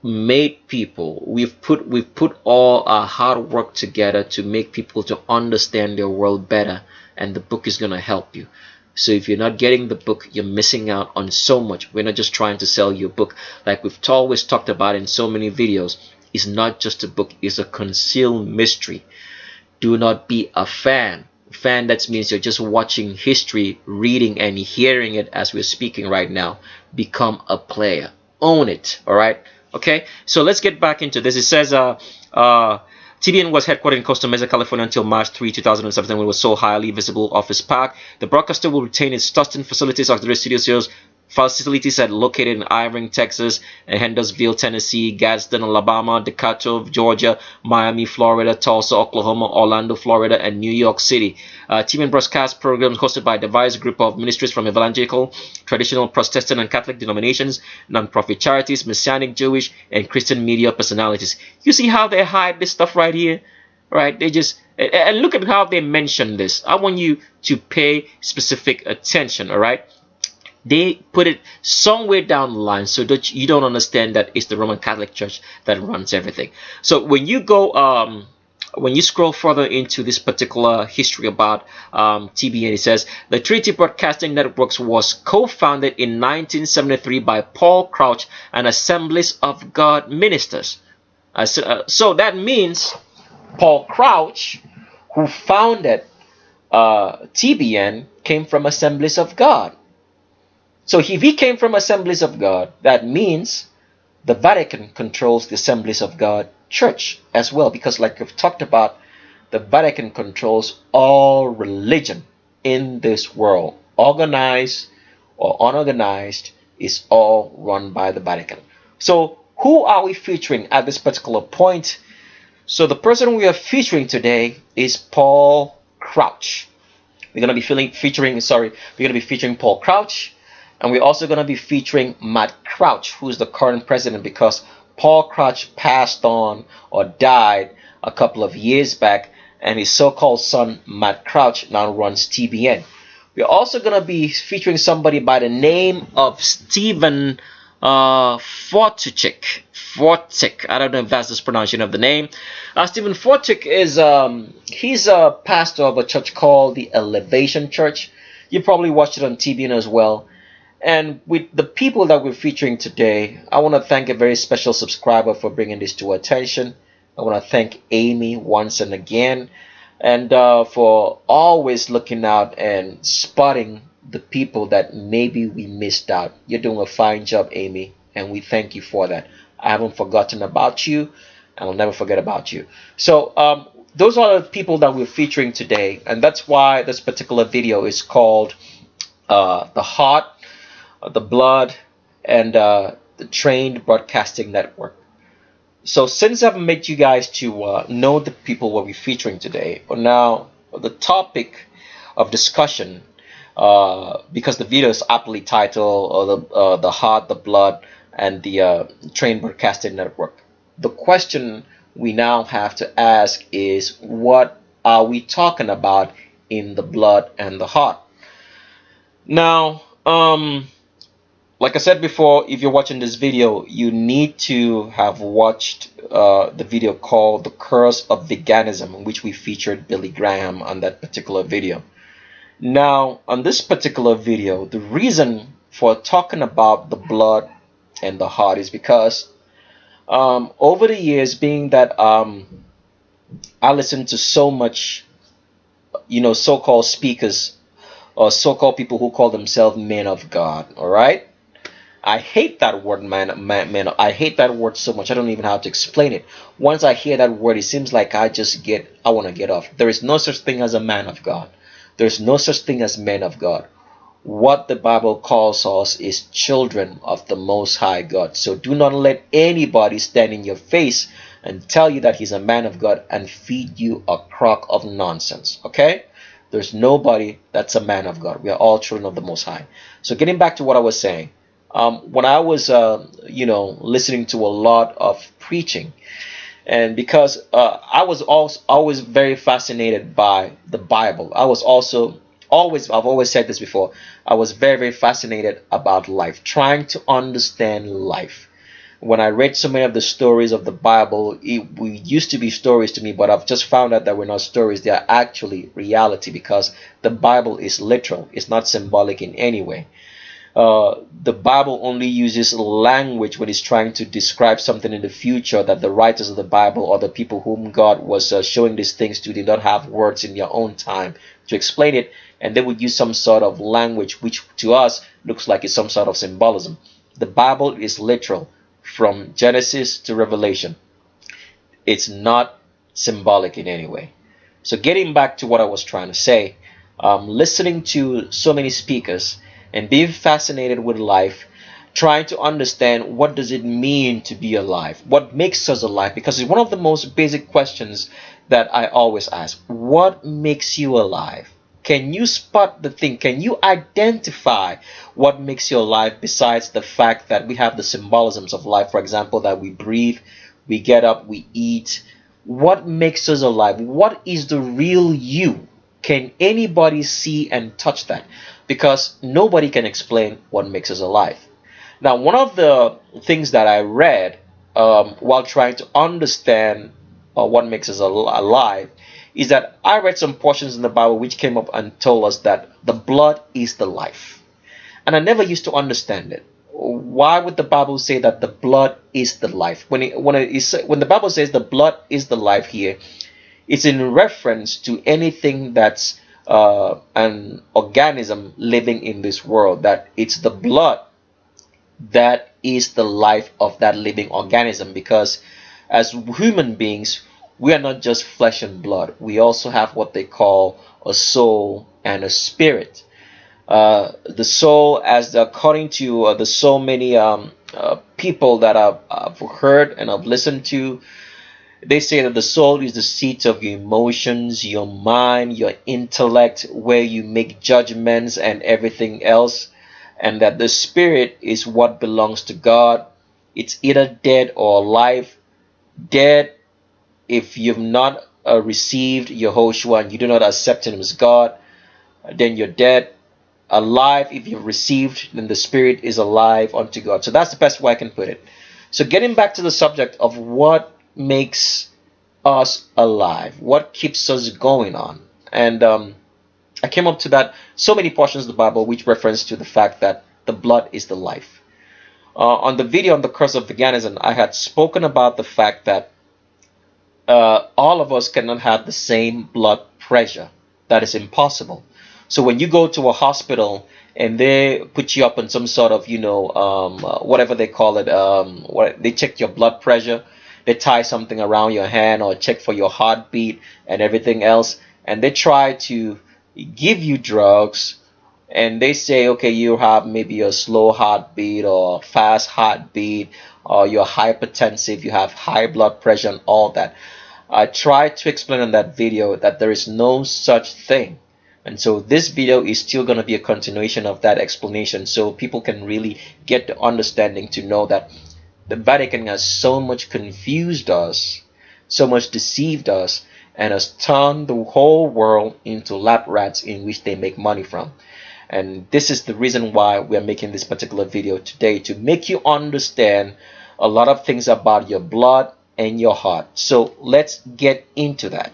made people, we've put all our hard work together to make people to understand their world better, and the book is going to help you. So if you're not getting the book, you're missing out on so much. We're not just trying to sell you a book. Like we've always talked about in so many videos, it's not just a book, it's a concealed mystery. Do not be a fan. That means you're just watching history, reading and hearing it as we're speaking right now. Become a player. Own it. All right. Okay. So let's get back into this. It says TBN was headquartered in Costa Mesa, California until March 3, 2017, when it was so highly visible Office Park. The broadcaster will retain its Tustin facilities, auxiliary studios, facilities are located in Irving, Texas, Hendersonville, Tennessee, Gadsden, Alabama, Decatur, Georgia, Miami, Florida, Tulsa, Oklahoma, Orlando, Florida, and New York City. TBN broadcast programs hosted by a diverse group of ministries from evangelical, traditional, Protestant, and Catholic denominations, nonprofit charities, Messianic, Jewish, and Christian media personalities. You see how they hide this stuff right here? Right? They just, and look at how they mention this. I want you to pay specific attention, all right? They put it somewhere down the line so that you don't understand that it's the Roman Catholic Church that runs everything. So when you go, when you scroll further into this particular history about TBN, it says the Trinity Broadcasting Networks was co-founded in 1973 by Paul Crouch and Assemblies of God ministers. So that means Paul Crouch, who founded TBN, came from Assemblies of God. So if he came from Assemblies of God, that means the Vatican controls the Assemblies of God Church as well. Because like we've talked about, the Vatican controls all religion in this world. Organized or unorganized is all run by the Vatican. So who are we featuring at this particular point? So the person we are featuring today is Paul Crouch. We're gonna be featuring Paul Crouch, and we're also gonna be featuring Matt Crouch, who's the current president, because Paul Crouch passed on or died a couple of years back, and his so-called son Matt Crouch now runs TBN. We're also gonna be featuring somebody by the name of Stephen Fortichik. I don't know if that's the pronunciation of the name. Stephen Fortick is he's a pastor of a church called the Elevation Church. You probably watched it on TBN as well. And with the people that we're featuring today, I want to thank a very special subscriber for bringing this to our attention. I want to thank Amy once and again, and for always looking out and spotting the people that maybe we missed out. You're doing a fine job, Amy, and we thank you for that. I haven't forgotten about you, and I'll never forget about you. So those are the people that we're featuring today, and that's why this particular video is called The Heart, the Blood, and the Trained Broadcasting Network. So since I've made you guys to know the people we'll be featuring today, now the topic of discussion, because the video is aptly titled the Heart, the Blood, and the Trained Broadcasting Network. The question we now have to ask is, what are we talking about in the blood and the heart? Now, like I said before, if you're watching this video, you need to have watched the video called The Curse of Veganism, in which we featured Billy Graham on that particular video. Now, on this particular video, the reason for talking about the blood and the heart is because over the years, being that I listened to so much, so-called speakers or so-called people who call themselves men of God, all right? I hate that word, man. I hate that word so much. I don't even know how to explain it. Once I hear that word, it seems like I want to get off. There is no such thing as a man of God. There's no such thing as men of God. What the Bible calls us is children of the Most High God. So do not let anybody stand in your face and tell you that he's a man of God and feed you a crock of nonsense. Okay? There's nobody that's a man of God. We are all children of the Most High. So getting back to what I was saying, when I was, listening to a lot of preaching, and because I was always very fascinated by the Bible, I was also I've always said this before, I was very, very fascinated about life, trying to understand life. When I read so many of the stories of the Bible, we used to be stories to me, but I've just found out that we're not stories. They are actually reality, because the Bible is literal. It's not symbolic in any way. The Bible only uses language when it's trying to describe something in the future that the writers of the Bible or the people whom God was showing these things to did not have words in their own time to explain it, and they would use some sort of language which to us looks like it's some sort of symbolism. The Bible is literal from Genesis to Revelation. It's not symbolic in any way. So getting back to what I was trying to say, listening to so many speakers and being fascinated with life, trying to understand what does it mean to be alive, what makes us alive, because it's one of the most basic questions that I always ask. What makes you alive? Can you spot the thing? Can you identify what makes you alive, besides the fact that we have the symbolisms of life? For example, that we breathe, we get up, we eat. What makes us alive? What is the real you? Can anybody see and touch that? Because nobody can explain what makes us alive. Now, one of the things that I read while trying to understand what makes us alive is that I read some portions in the Bible which came up and told us that the blood is the life. And I never used to understand it. Why would the Bible say that the blood is the life? When the Bible says the blood is the life here, it's in reference to anything that's an organism living in this world, that it's the blood that is the life of that living organism. Because as human beings, we are not just flesh and blood. We also have what they call a soul and a spirit. The soul, as according to the so many people that I've heard and I've listened to, They say that the soul is the seat of your emotions, your mind, your intellect, where you make judgments and everything else, and that the spirit is what belongs to God. It's either dead or alive. Dead if you've not received Yehoshua and you do not accept him as God, then you're dead. Alive if you've received, then the spirit is alive unto God. So that's the best way I can put it. So getting back to the subject of what makes us alive, what keeps us going on, and I came up to that so many portions of the Bible which reference to the fact that the blood is the life. On the video on the curse of veganism, I had spoken about the fact that all of us cannot have the same blood pressure. That is impossible. So when you go to a hospital and they put you up on some sort of, whatever they call it, they check your blood pressure, they tie something around your hand or check for your heartbeat and everything else, and they try to give you drugs, and they say, okay, you have maybe a slow heartbeat or fast heartbeat, or you're hypertensive, you have high blood pressure and all that. I tried to explain in that video that there is no such thing. And so this video is still going to be a continuation of that explanation, so people can really get the understanding to know that the Vatican has so much confused us, so much deceived us, and has turned the whole world into lab rats in which they make money from. And this is the reason why we are making this particular video today, to make you understand a lot of things about your blood and your heart. So let's get into that.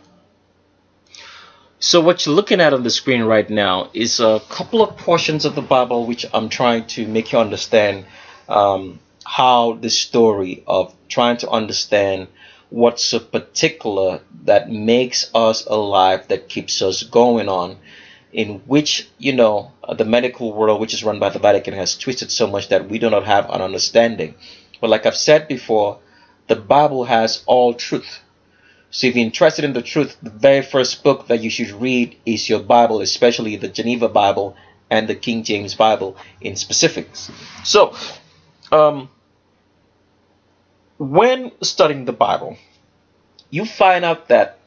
So what you're looking at on the screen right now is a couple of portions of the Bible which I'm trying to make you understand how the story of trying to understand what's so particular that makes us alive, that keeps us going on, in which, the medical world, which is run by the Vatican, has twisted so much that we do not have an understanding. But like I've said before, the Bible has all truth. So if you're interested in the truth, the very first book that you should read is your Bible, especially the Geneva Bible and the King James Bible in specifics. So when studying the Bible, you find out that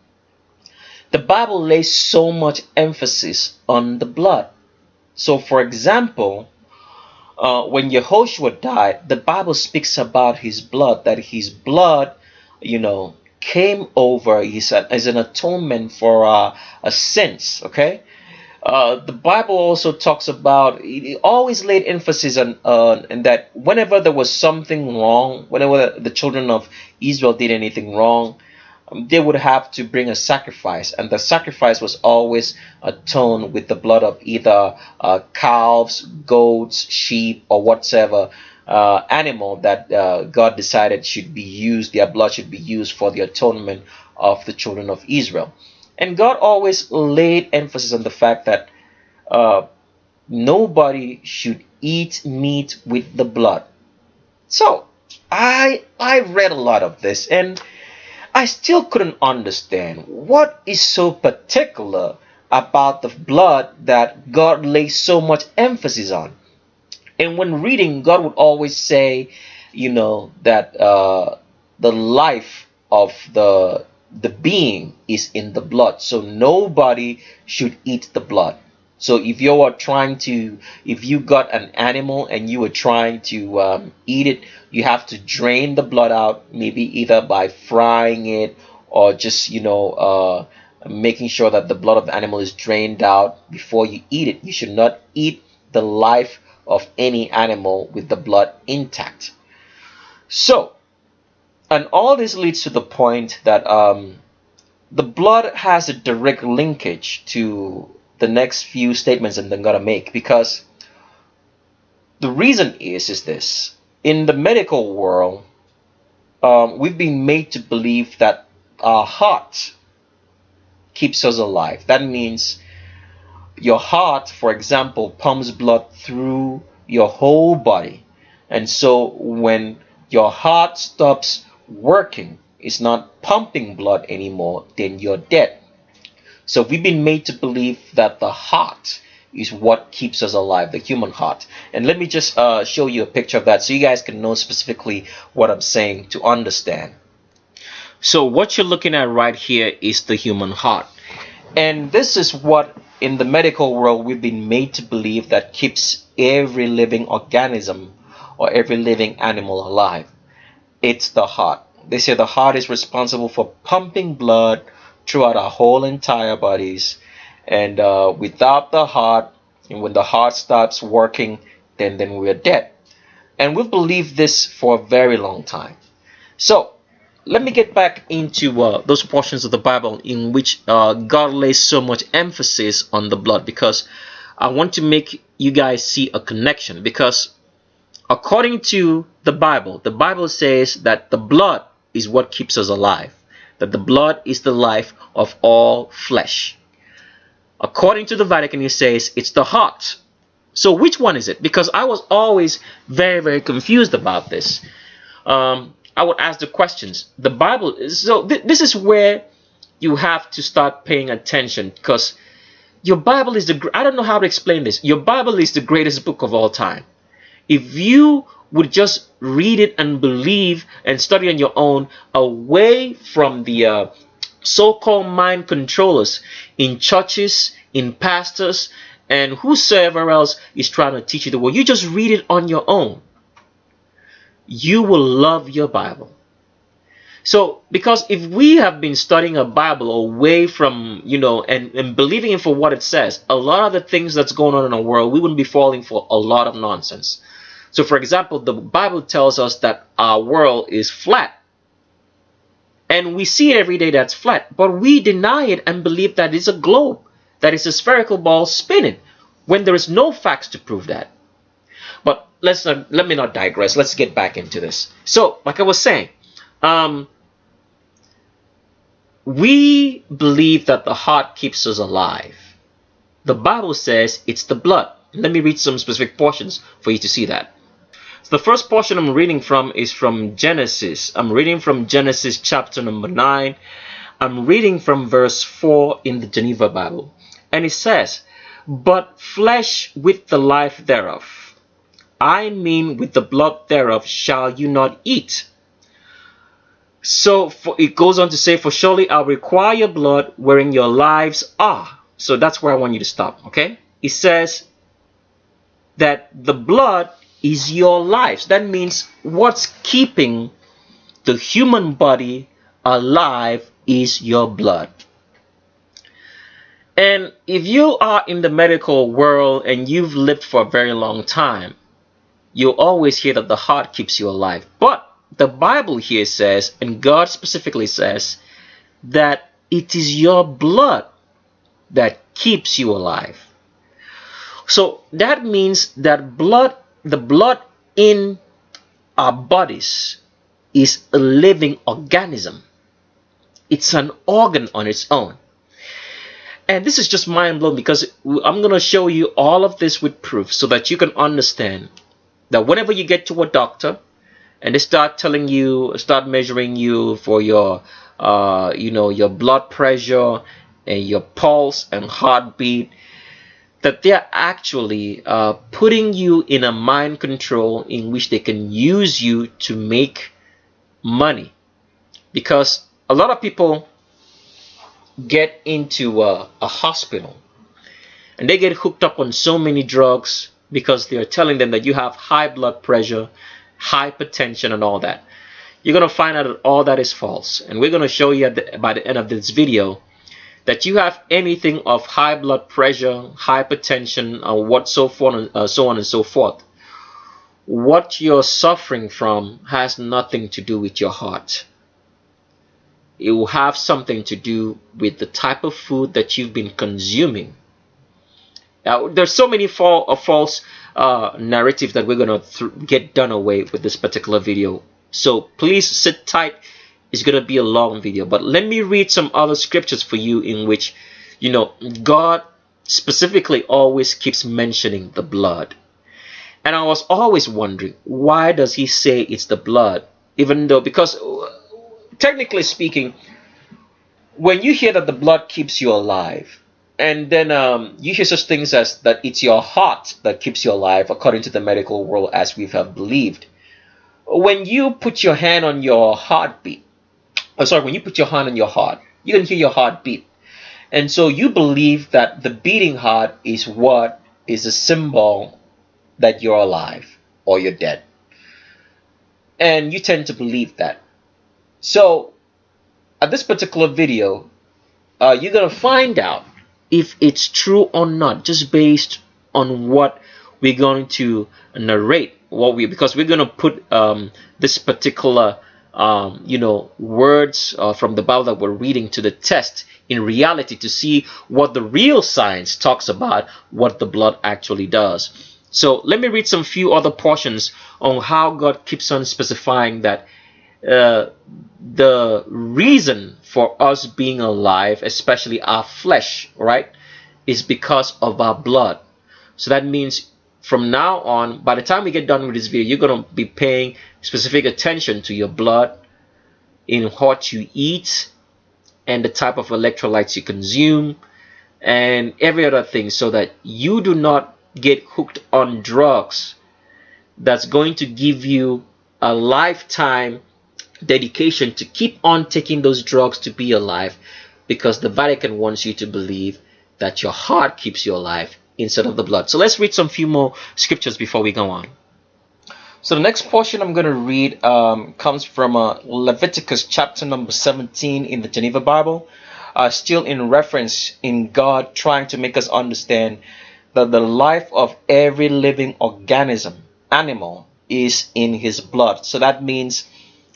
the Bible lays so much emphasis on the blood. So for example, when Yehoshua died, the Bible speaks about his blood, that his blood, came over as an atonement for our sins. Okay, the Bible also talks about, it always laid emphasis on that whenever there was something wrong, whenever the children of Israel did anything wrong, they would have to bring a sacrifice, and the sacrifice was always atoned with the blood of either calves, goats, sheep, or whatsoever animal that God decided should be used. Their blood should be used for the atonement of the children of Israel. And God always laid emphasis on the fact that nobody should eat meat with the blood. So I read a lot of this, and I still couldn't understand what is so particular about the blood that God lays so much emphasis on. And when reading, God would always say, that the life of the being is in the blood. So nobody should eat the blood. So if you got an animal and you were trying to eat it, you have to drain the blood out, maybe either by frying it or just, making sure that the blood of the animal is drained out before you eat it. You should not eat the life of any animal with the blood intact. So, and all this leads to the point that the blood has a direct linkage to the next few statements I'm going to make, because the reason is this: in the medical world, we've been made to believe that our heart keeps us alive. That means your heart, for example, pumps blood through your whole body, and so when your heart stops working, it's not pumping blood anymore, then you're dead. So we've been made to believe that the heart is what keeps us alive, the human heart. And let me just show you a picture of that so you guys can know specifically what I'm saying to understand. So what you're looking at right here is the human heart. And this is what in the medical world we've been made to believe that keeps every living organism or every living animal alive. It's the heart. They say the heart is responsible for pumping blood throughout our whole entire bodies. And without the heart, and when the heart stops working, then we're dead. And we've believed this for a very long time. So let me get back into those portions of the Bible in which God lays so much emphasis on the blood, because I want to make you guys see a connection. Because according to the Bible says that the blood is what keeps us alive, that the blood is the life of all flesh. According to the Vatican, it says it's the heart. So which one is it? Because I was always very, very confused about this. I would ask the questions. The Bible is this is where you have to start paying attention, because your Bible is I don't know how to explain this. Your Bible is the greatest book of all time. If you would just read it and believe and study on your own, away from the so-called mind controllers in churches, in pastors, and whosoever else is trying to teach you the word, you just read it on your own, you will love your Bible. So, because if we have been studying a Bible away from, and believing it for what it says, a lot of the things that's going on in the world, we wouldn't be falling for a lot of nonsense. So, for example, the Bible tells us that our world is flat. And we see it every day that's flat. But we deny it and believe that it's a globe, that it's a spherical ball spinning, when there is no facts to prove that. But let me not digress. Let's get back into this. So, like I was saying, we believe that the heart keeps us alive. The Bible says it's the blood. Let me read some specific portions for you to see that. So the first portion I'm reading from is from Genesis. I'm reading from Genesis chapter number 9. I'm reading from verse 4 in the Geneva Bible. And it says, "But flesh with the life thereof, I mean with the blood thereof, shall you not eat." So it goes on to say, "For surely I'll require your blood wherein your lives are." So that's where I want you to stop, okay? It says that the blood is your lives. That means what's keeping the human body alive is your blood. And if you are in the medical world and you've lived for a very long time, you'll always hear that the heart keeps you alive. But the Bible here says, and God specifically says, that it is your blood that keeps you alive. So that means that the blood in our bodies is a living organism. It's an organ on its own. And this is just mind-blowing, because I'm going to show you all of this with proof so that you can understand that whenever you get to a doctor and they start measuring you for your your blood pressure and your pulse and heartbeat, that they're actually putting you in a mind control in which they can use you to make money. Because a lot of people get into a hospital and they get hooked up on so many drugs because they're telling them that you have high blood pressure, hypertension, and all that. You're going to find out that all that is false. And we're going to show you by the end of this video that you have anything of high blood pressure, hypertension, or so on and so forth. What you're suffering from has nothing to do with your heart. It will have something to do with the type of food that you've been consuming. Now, there's so many false narratives that we're going to get done away with this particular video. So please sit tight. It's going to be a long video. But let me read some other scriptures for you in which, God specifically always keeps mentioning the blood. And I was always wondering, why does he say it's the blood? Because technically speaking, when you hear that the blood keeps you alive, and then you hear such things as that it's your heart that keeps you alive, according to the medical world, as we have believed. When you put your hand on your heartbeat, sorry, when you put your hand on your heart, you can hear your heart beat. And so you believe that the beating heart is what is a symbol that you're alive or you're dead. And you tend to believe that. So at this particular video, you're going to find out if it's true or not, just based on what we're going to narrate, because we're going to put this particular words from the Bible that we're reading to the test in reality, to see what the real science talks about what the blood actually does. So let me read some few other portions on how God keeps on specifying that the reason for us being alive, especially our flesh, right, is because of our blood. So that means from now on, by the time we get done with this video, you're going to be paying specific attention to your blood, in what you eat, and the type of electrolytes you consume, and every other thing, so that you do not get hooked on drugs that's going to give you a lifetime dedication to keep on taking those drugs to be alive, because the Vatican wants you to believe that your heart keeps you alive instead of the blood. So let's read some few more scriptures before we go on. So the next portion I'm going to read comes from Leviticus chapter number 17 in the Geneva Bible, still in reference in God trying to make us understand that the life of every living animal is in his blood. So that means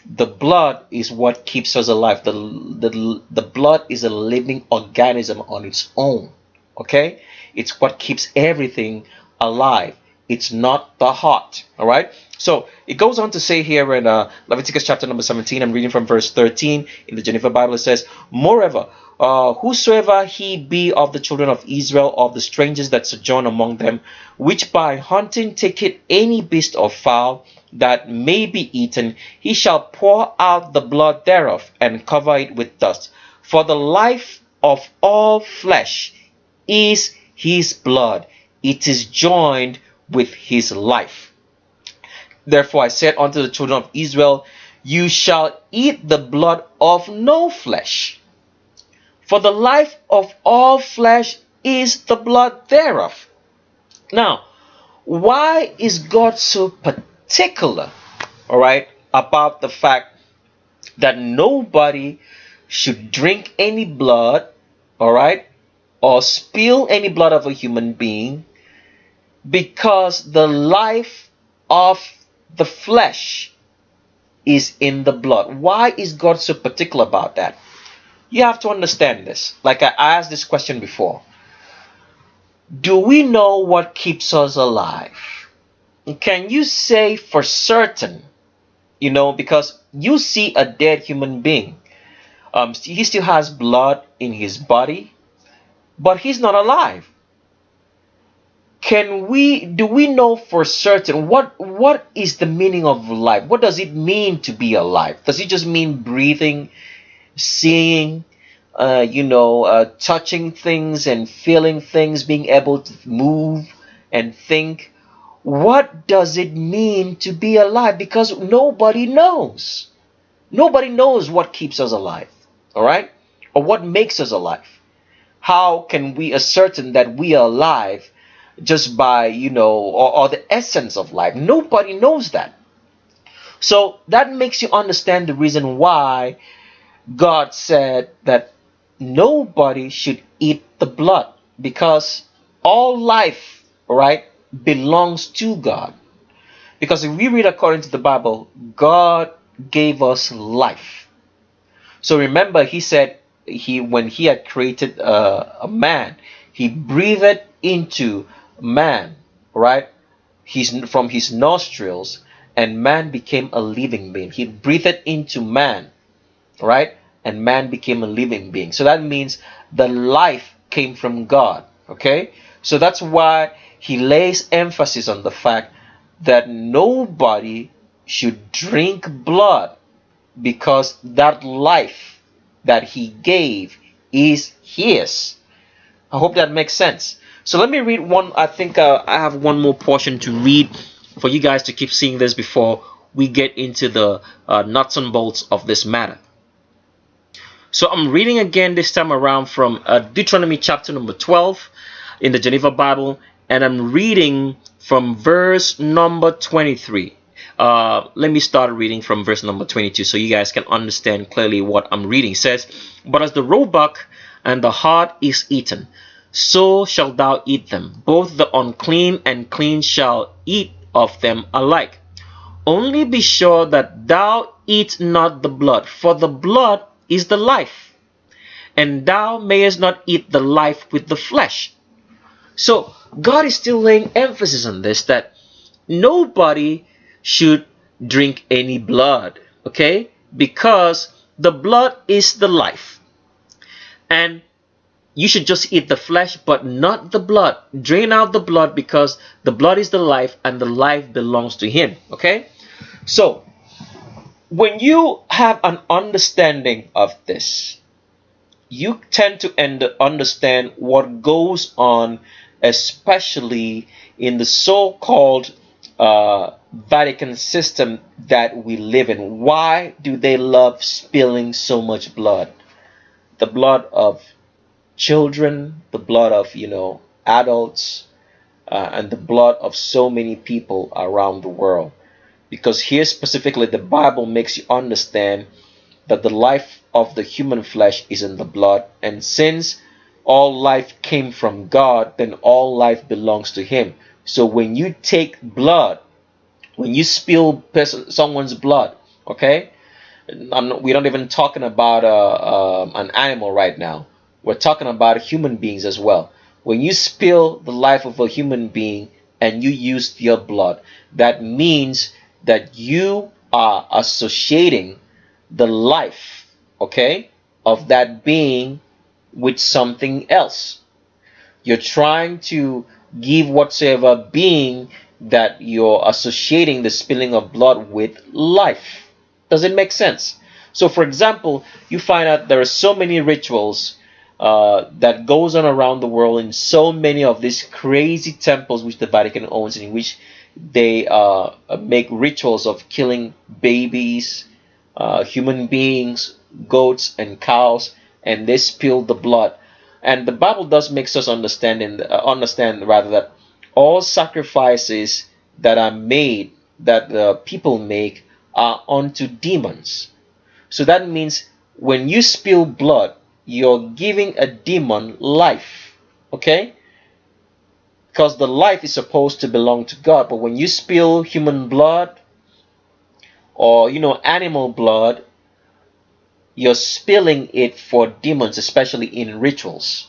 the blood is what keeps us alive. The blood is a living organism on its own. Okay? It's what keeps everything alive. It's not the heart. All right? So it goes on to say here in Leviticus chapter number 17, I'm reading from verse 13 in the Geneva Bible. It says, "Moreover, whosoever he be of the children of Israel, of the strangers that sojourn among them, which by hunting taketh any beast or fowl that may be eaten, he shall pour out the blood thereof, and cover it with dust. For the life of all flesh is his blood. It is joined with his life. Therefore I said unto the children of Israel, you shall eat the blood of no flesh. For the life of all flesh is the blood thereof." Now, why is God so particular, all right, about the fact that nobody should drink any blood, all right, or spill any blood of a human being? Because the life of the flesh is in the blood. Why is God so particular about that? You have to understand this. Like I asked this question before. Do we know what keeps us alive? Can you say for certain, because you see a dead human being, he still has blood in his body, but he's not alive. Do we know for certain what is the meaning of life? What does it mean to be alive? Does it just mean breathing, seeing, touching things and feeling things, being able to move and think? What does it mean to be alive? Because nobody knows. Nobody knows what keeps us alive, all right? Or what makes us alive. How can we ascertain that we are alive just by, or the essence of life? Nobody knows that. So that makes you understand the reason why God said that nobody should eat the blood, because all life, right, belongs to God. Because if we read according to the Bible, God gave us life. So remember, he said when he had created a man, he breathed into man, right, from his nostrils, and man became a living being. He breathed into man, right, and man became a living being. So that means the life came from God. Okay, so that's why he lays emphasis on the fact that nobody should drink blood, because that life that he gave is his. I hope that makes sense. So let me read one. I think I have one more portion to read for you guys to keep seeing this before we get into the nuts and bolts of this matter. So I'm reading again this time around from Deuteronomy chapter number 12 in the Geneva Bible, and I'm reading from verse number 23. Let me start reading from verse number 22 so you guys can understand clearly what I'm reading. It says, "But as the roebuck and the hart is eaten, so shalt thou eat them. Both the unclean and clean shall eat of them alike. Only be sure that thou eat not the blood, for the blood is the life, and thou mayest not eat the life with the flesh." So God is still laying emphasis on this, that nobody should drink any blood, okay? Because the blood is the life. And you should just eat the flesh, but not the blood. Drain out the blood, because the blood is the life, and the life belongs to Him, okay? So when you have an understanding of this, you tend to understand what goes on, especially in the so-called Vatican system that we live in. Why do they love spilling so much blood? The blood of children, the blood of adults, and the blood of so many people around the world. Because here specifically, the Bible makes you understand that the life of the human flesh is in the blood, and since all life came from God, then all life belongs to Him. So when you take blood, when you spill someone's blood, okay, we're not even talking about an animal right now. We're talking about human beings as well. When you spill the life of a human being and you use their blood, that means that you are associating the life, okay, of that being with something else. You're trying to give whatsoever being that you're associating the spilling of blood with life. Does it make sense? So for example, you find out there are so many rituals that goes on around the world in so many of these crazy temples which the Vatican owns, in which they make rituals of killing babies, human beings, goats and cows, and they spill the blood. And the Bible does makes us understand rather that all sacrifices that are made, that the people make, are unto demons. So that means when you spill blood, you're giving a demon life, okay? Because the life is supposed to belong to God. But when you spill human blood or animal blood, you're spilling it for demons, especially in rituals.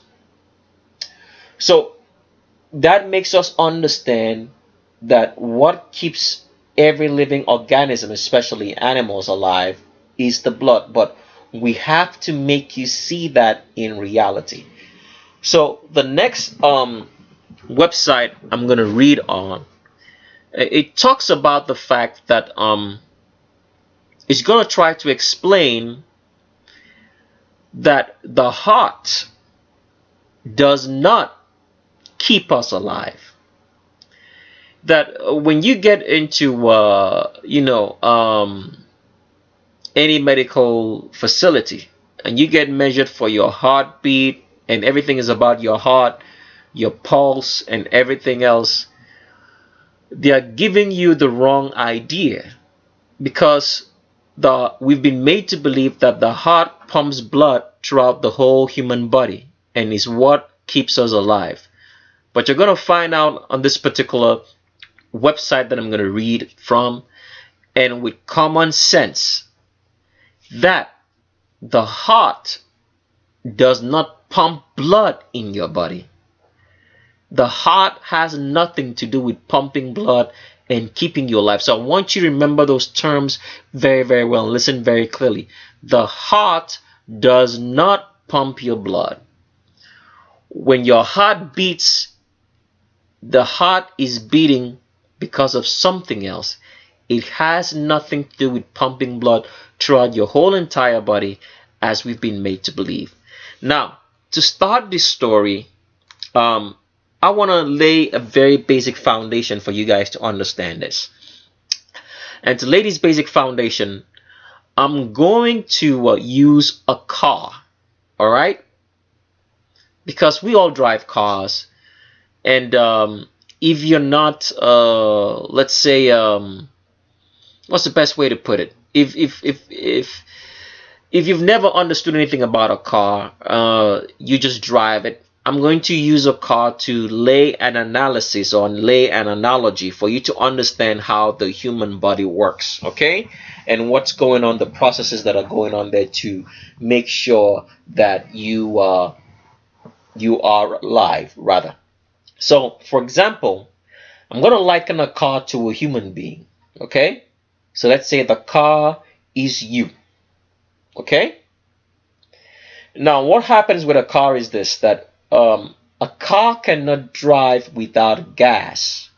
So that makes us understand that what keeps every living organism, especially animals, alive is the blood. But we have to make you see that in reality. So the next website I'm going to read on, it talks about the fact that it's going to try to explain that the heart does not keep us alive. That when you get into any medical facility and you get measured for your heartbeat and everything is about your heart, your pulse and everything else, they are giving you the wrong idea, because we've been made to believe that the heart pumps blood throughout the whole human body and is what keeps us alive. But you're going to find out on this particular website that I'm going to read from, and with common sense, that the heart does not pump blood in your body. The heart has nothing to do with pumping blood and keeping you alive. So I want you to remember those terms very, very well. Listen very clearly. The heart does not pump your blood. When your heart beats, the heart is beating because of something else. It has nothing to do with pumping blood throughout your whole entire body, as we've been made to believe. Now, to start this story, I want to lay a very basic foundation for you guys to understand this. And to lay this basic foundation, I'm going to use a car, all right? Because we all drive cars, and if you're not, let's say, what's the best way to put it? If you've never understood anything about a car, you just drive it. I'm going to use a car to lay an analysis or lay an analogy for you to understand how the human body works, okay? And what's going on, the processes that are going on there to make sure that you are alive, rather. So, for example, I'm going to liken a car to a human being, okay? So let's say the car is you, okay? Now, what happens with a car is this, that a car cannot drive without gas,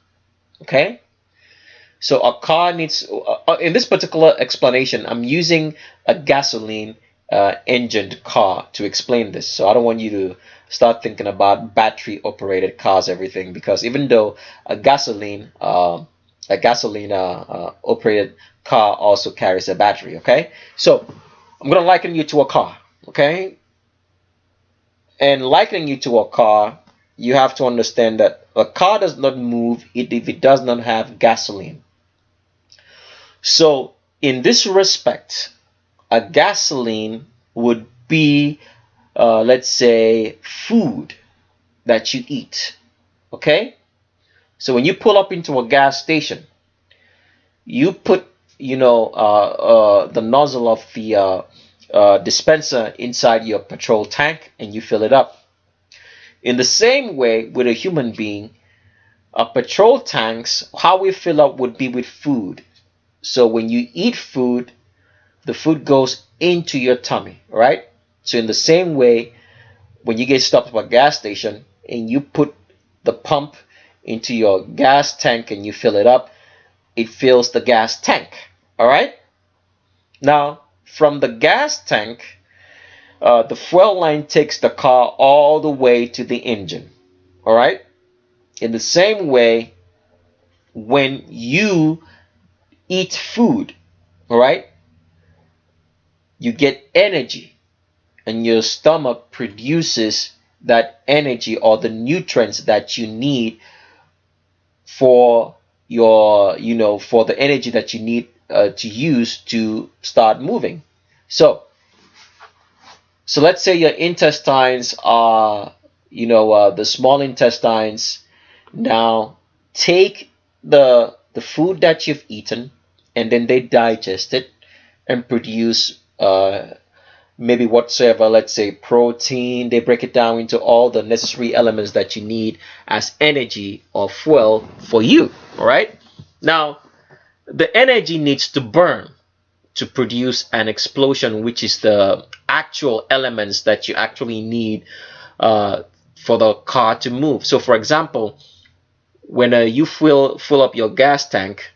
okay? So a car needs, in this particular explanation, I'm using a gasoline engined car to explain this. So I don't want you to start thinking about battery operated cars, everything, because even though a gasoline operated car also carries a battery, okay? So I'm going to liken you to a car, okay? And likening you to a car, you have to understand that a car does not move if it does not have gasoline. So in this respect, a gasoline would be, let's say, food that you eat, okay? So when you pull up into a gas station, you put, the nozzle of the dispenser inside your petrol tank and you fill it up. In the same way with a human being, petrol tanks, how we fill up would be with food. So when you eat food, the food goes into your tummy, right? So in the same way, when you get stopped at a gas station and you put the pump into your gas tank and you fill it up, it fills the gas tank, all right? Now, from the gas tank, the fuel line takes the car all the way to the engine, all right? In the same way, when you eat food, all right, you get energy, and your stomach produces that energy or the nutrients that you need for your, for the energy that you need to use to start moving. So let's say your intestines are, the small intestines now take the food that you've eaten, and then they digest it and produce maybe whatsoever, let's say protein. They break it down into all the necessary elements that you need as energy or fuel for you, all right? Now, the energy needs to burn to produce an explosion, which is the actual elements that you actually need for the car to move. So for example, when you fill up your gas tank,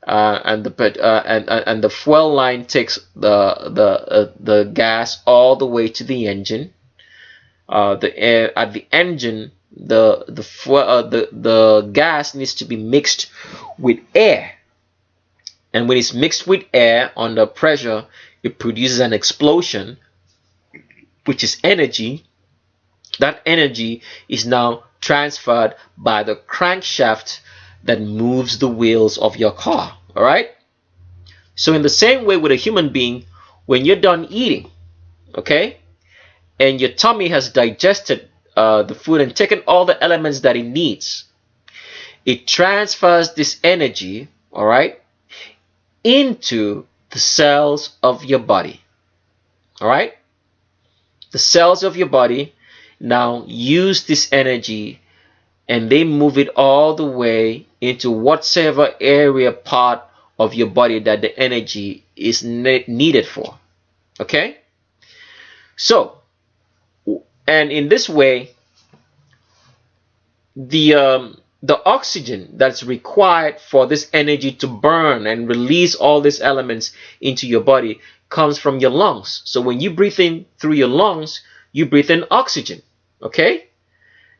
and the fuel line takes the gas all the way to the engine. At the engine, the gas needs to be mixed with air, and when it's mixed with air under pressure, it produces an explosion, which is energy. That energy is now transferred by the crankshaft that moves the wheels of your car, all right? So in the same way with a human being, when you're done eating, okay, and your tummy has digested the food and taken all the elements that it needs, it transfers this energy, all right, into the cells of your body, all right? The cells of your body now use this energy, and they move it all the way into whatsoever area, part of your body that the energy is needed for, okay? So, and in this way, the oxygen that's required for this energy to burn and release all these elements into your body comes from your lungs. So when you breathe in through your lungs, you breathe in oxygen, okay?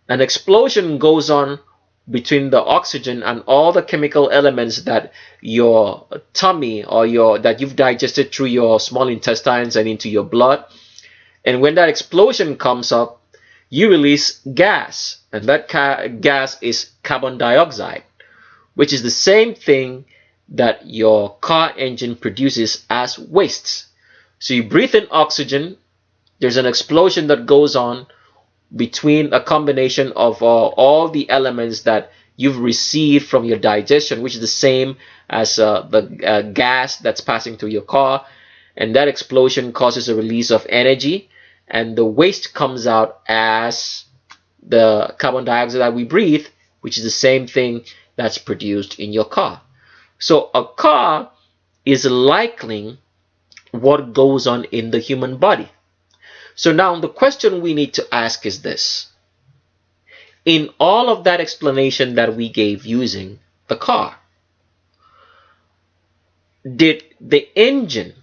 An explosion goes on between the oxygen and all the chemical elements that your tummy or that you've digested through your small intestines and into your blood. And when that explosion comes up, you release gas, and that gas is carbon dioxide, which is the same thing that your car engine produces as wastes. So you breathe in oxygen, there's an explosion that goes on between a combination of all the elements that you've received from your digestion, which is the same as the gas that's passing through your car, and that explosion causes a release of energy, and the waste comes out as the carbon dioxide that we breathe, which is the same thing that's produced in your car. So a car is likening what goes on in the human body. So now the question we need to ask is this. In all of that explanation that we gave using the car, did the engine,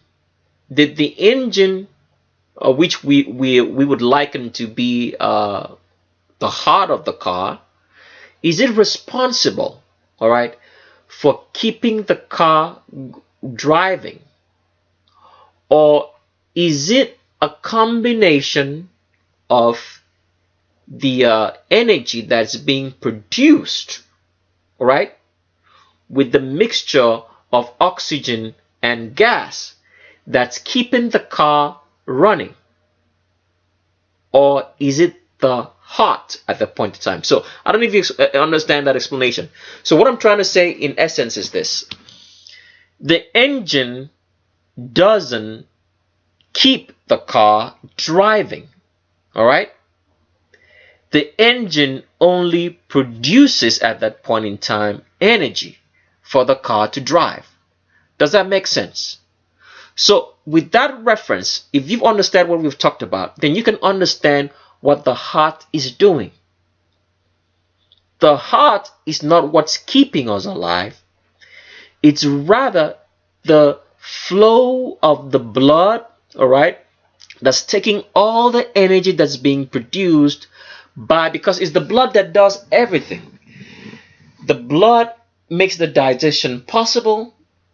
which we would liken to be the heart of the car, is it responsible, all right, for keeping the car driving? Or is it a combination of the energy that's being produced, right, with the mixture of oxygen and gas that's keeping the car running? Or is it the heart at that point in time? So I don't know if you understand that explanation. So what I'm trying to say in essence is this. The engine doesn't keep the car driving, all right? The engine only produces at that point in time energy for the car to drive. Does that make sense? So with that reference, if you understand what we've talked about, then you can understand what the heart is doing. The heart is not what's keeping us alive. It's rather the flow of the blood, all right, that's taking all the energy that's being produced because it's the blood that does everything. The blood makes the digestion possible.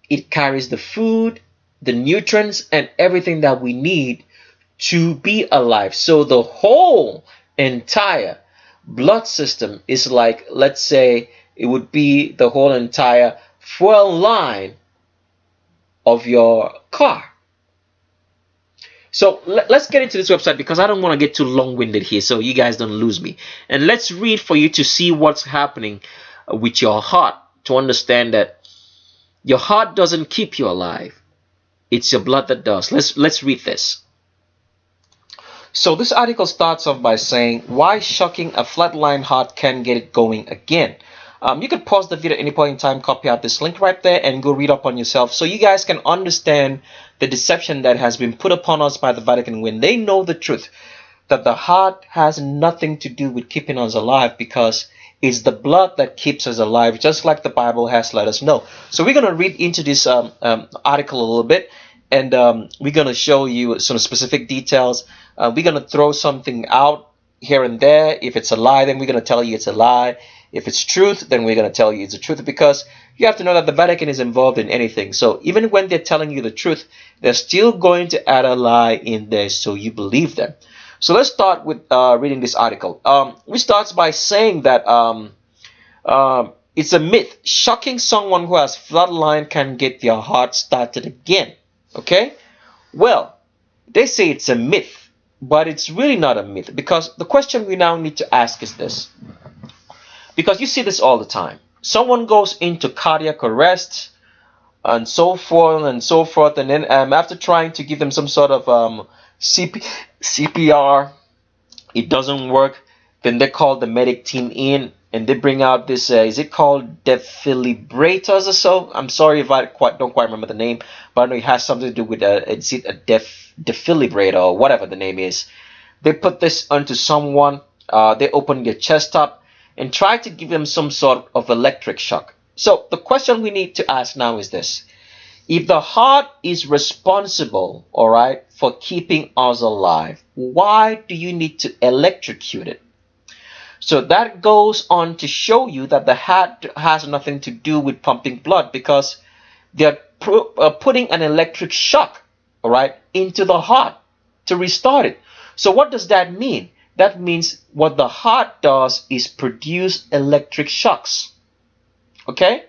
It carries the food, the nutrients, and everything that we need to be alive. So the whole entire blood system is like, let's say, it would be the whole entire fuel line of your car. So let's get into this website because I don't want to get too long-winded here so you guys don't lose me. And let's read for you to see what's happening with your heart, to understand that your heart doesn't keep you alive. It's your blood that does. Let's read this. So this article starts off by saying, why shocking a flatline heart can get it going again. You could pause the video at any point in time, copy out this link right there, and go read up on yourself so you guys can understand the deception that has been put upon us by the Vatican when they know the truth, that the heart has nothing to do with keeping us alive, because it's the blood that keeps us alive, just like the Bible has let us know. So we're going to read into this article a little bit, and we're going to show you some specific details. We're going to throw something out here and there. If it's a lie, then we're going to tell you it's a lie. If it's truth, then we're going to tell you it's the truth, because you have to know that the Vatican is involved in anything. So even when they're telling you the truth, they're still going to add a lie in there so you believe them. So let's start with reading this article. Which starts by saying that it's a myth. Shocking someone who has flatline can get their heart started again. Okay? Well, they say it's a myth, but it's really not a myth, because the question we now need to ask is this. Because you see this all the time. Someone goes into cardiac arrest and so forth, and then after trying to give them some sort of CPR, it doesn't work. Then they call the medic team in, and they bring out this, is it called defibrillators or so? I'm sorry if I don't quite remember the name, but I know it has something to do with is it a defibrillator or whatever the name is. They put this onto someone, they open their chest up, and try to give them some sort of electric shock. So the question we need to ask now is this. If the heart is responsible, all right, for keeping us alive, why do you need to electrocute it? So that goes on to show you that the heart has nothing to do with pumping blood, because they're putting an electric shock, all right, into the heart to restart it. So what does that mean? That means what the heart does is produce electric shocks. Okay?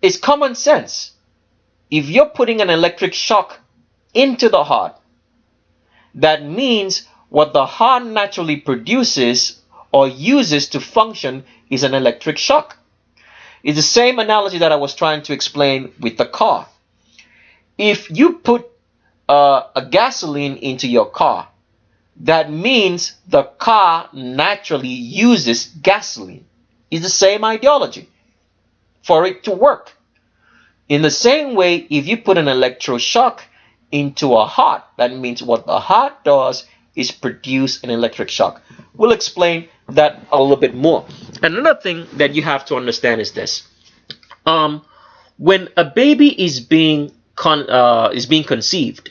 It's common sense. If you're putting an electric shock into the heart, that means what the heart naturally produces or uses to function is an electric shock. It's the same analogy that I was trying to explain with the car. If you put a gasoline into your car, that means the car naturally uses gasoline. It's the same ideology for it to work. In the same way, if you put an electroshock into a heart, that means what the heart does is produce an electric shock. We'll explain that a little bit more. Another thing that you have to understand is this. When a baby is being conceived,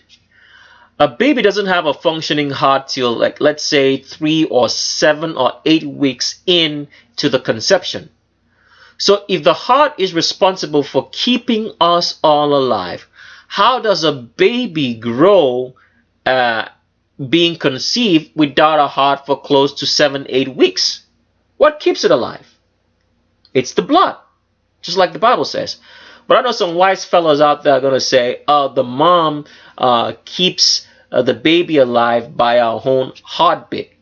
a baby doesn't have a functioning heart till, like, let's say 3 or 7 or 8 weeks into the conception. So if the heart is responsible for keeping us all alive, how does a baby grow being conceived without a heart for close to 7-8 weeks? What keeps it alive? It's the blood, just like the Bible says. But I know some wise fellows out there are going to say, oh, the mom keeps the baby alive by our own heartbeat.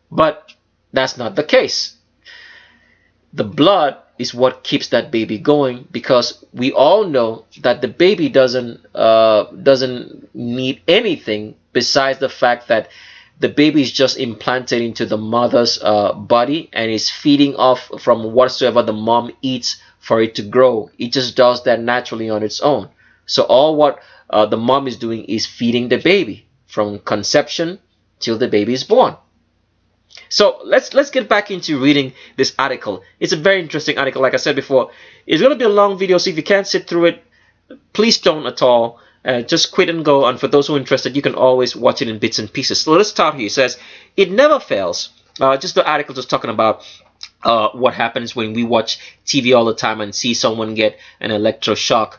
But that's not the case. The blood is what keeps that baby going, because we all know that the baby doesn't need anything besides the fact that the baby is just implanted into the mother's body and is feeding off from whatsoever the mom eats for it to grow. It just does that naturally on its own. So all what the mom is doing is feeding the baby from conception till the baby is born. So let's get back into reading this article. It's a very interesting article. Like I said before, it's going to be a long video, so if you can't sit through it, please don't at all. Just quit and go. And for those who are interested, you can always watch it in bits and pieces. So let's start here. It says, it never fails. Just the article just talking about what happens when we watch TV all the time and see someone get an electroshock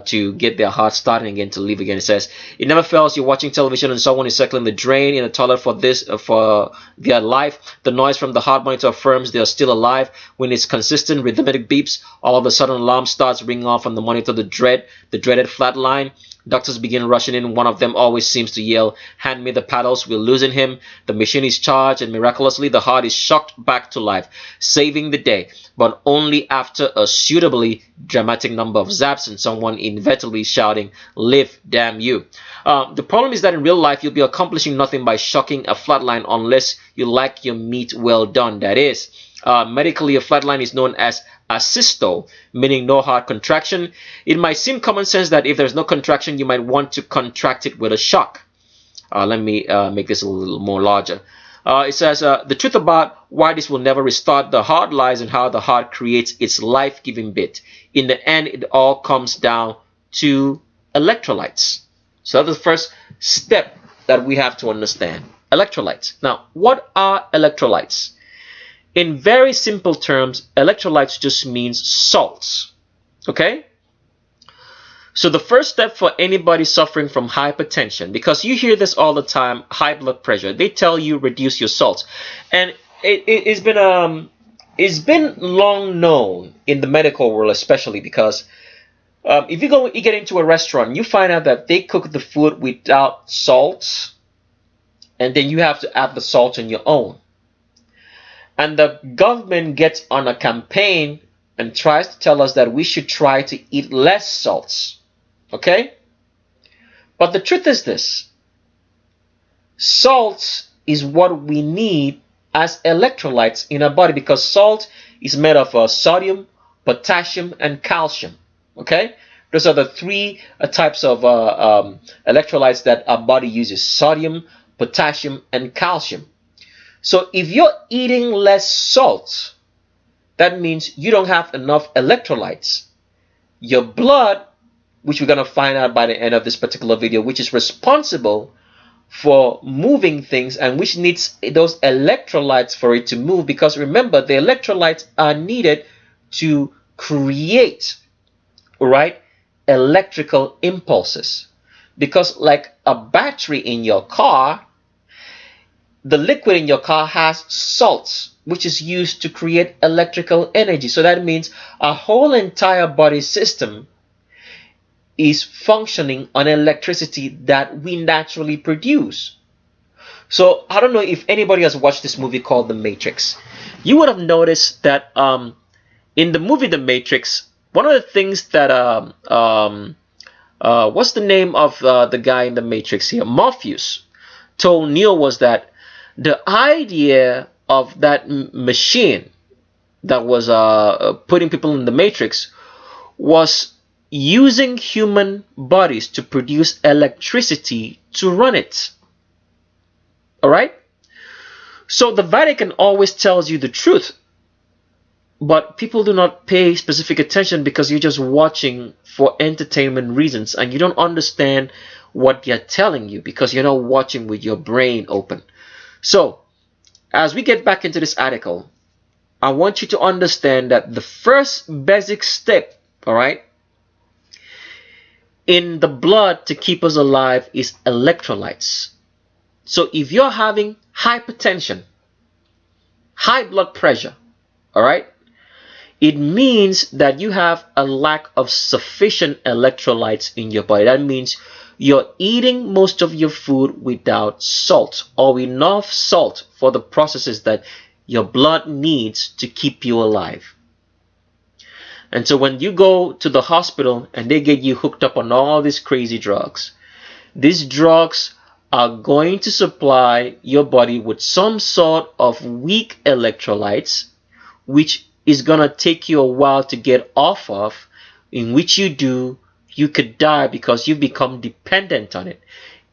to get their heart starting again, to live again. It says, it never fails. You're watching television and someone is circling the drain in a toilet for their life. The noise from the heart monitor affirms they are still alive. When it's consistent rhythmic beeps, all of a sudden alarm starts ringing off on the monitor. The dreaded flat line. Doctors begin rushing in. One of them always seems to yell, hand me the paddles, we're losing him. The machine is charged and miraculously the heart is shocked back to life, saving the day, but only after a suitably dramatic number of zaps and someone inevitably shouting, live, damn you. The problem is that in real life you'll be accomplishing nothing by shocking a flatline unless you like your meat well done. That is, medically a flatline is known as asystole, meaning no heart contraction. It might seem common sense that if there's no contraction, you might want to contract it with a shock. Let me make this a little more larger. It says, the truth about why this will never restart the heart lies in how the heart creates its life-giving bit. In the end, it all comes down to electrolytes. So that's the first step that we have to understand. Electrolytes. Now, what are electrolytes? In very simple terms, electrolytes just means salts. Okay? So the first step for anybody suffering from hypertension, because you hear this all the time, high blood pressure, they tell you reduce your salts. And it's been long known in the medical world, especially because if you get into a restaurant, you find out that they cook the food without salts, and then you have to add the salt on your own. And the government gets on a campaign and tries to tell us that we should try to eat less salts. Okay? But the truth is this. Salts is what we need as electrolytes in our body, because salt is made of sodium, potassium, and calcium. Okay? Those are the three types of electrolytes that our body uses: sodium, potassium, and calcium. So if you're eating less salt, that means you don't have enough electrolytes. Your blood, which we're going to find out by the end of this particular video, which is responsible for moving things and which needs those electrolytes for it to move, because remember, the electrolytes are needed to create, right, electrical impulses. Because like a battery in your car, the liquid in your car has salts, which is used to create electrical energy. So that means a whole entire body system is functioning on electricity that we naturally produce. So I don't know if anybody has watched this movie called The Matrix. You would have noticed that in the movie The Matrix, one of the things that what's the name of the guy in The Matrix here, Morpheus, told Neo was that the idea of that machine that was putting people in the Matrix was using human bodies to produce electricity to run it. All right? So the Vatican always tells you the truth, but people do not pay specific attention because you're just watching for entertainment reasons and you don't understand what they're telling you because you're not watching with your brain open. So as we get back into this article, I want you to understand that the first basic step, all right, in the blood to keep us alive is electrolytes. So if you're having hypertension, high blood pressure, all right, it means that you have a lack of sufficient electrolytes in your body. That means you're eating most of your food without salt or enough salt for the processes that your blood needs to keep you alive. And so when you go to the hospital and they get you hooked up on all these crazy drugs, these drugs are going to supply your body with some sort of weak electrolytes, which is going to take you a while to get off of, in which you could die because you become dependent on it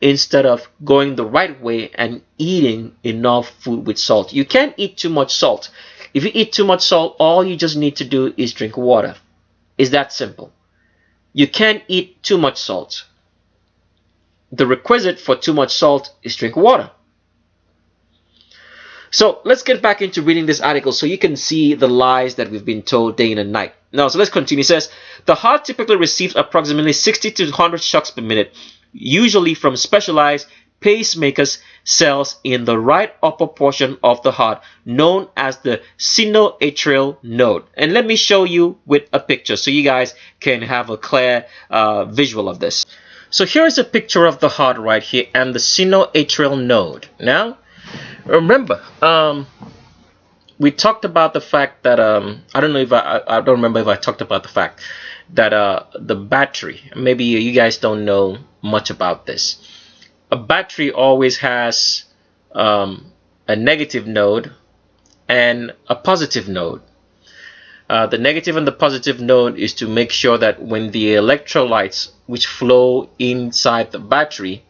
instead of going the right way and eating enough food with salt. You can't eat too much salt. If you eat too much salt, all you just need to do is drink water. It's that simple. You can't eat too much salt. The requisite for too much salt is drink water. So let's get back into reading this article so you can see the lies that we've been told day and night. Now, so let's continue. It says, the heart typically receives approximately 60 to 100 shocks per minute, usually from specialized pacemakers cells in the right upper portion of the heart, known as the sinoatrial node. And let me show you with a picture so you guys can have a clear visual of this. So here is a picture of the heart right here and the sinoatrial node. Now, remember, we talked about the fact that I don't know if I don't remember if I talked about the fact that the battery, maybe you guys don't know much about this. A battery always has a negative node and a positive node. The negative and the positive node is to make sure that when the electrolytes which flow inside the battery,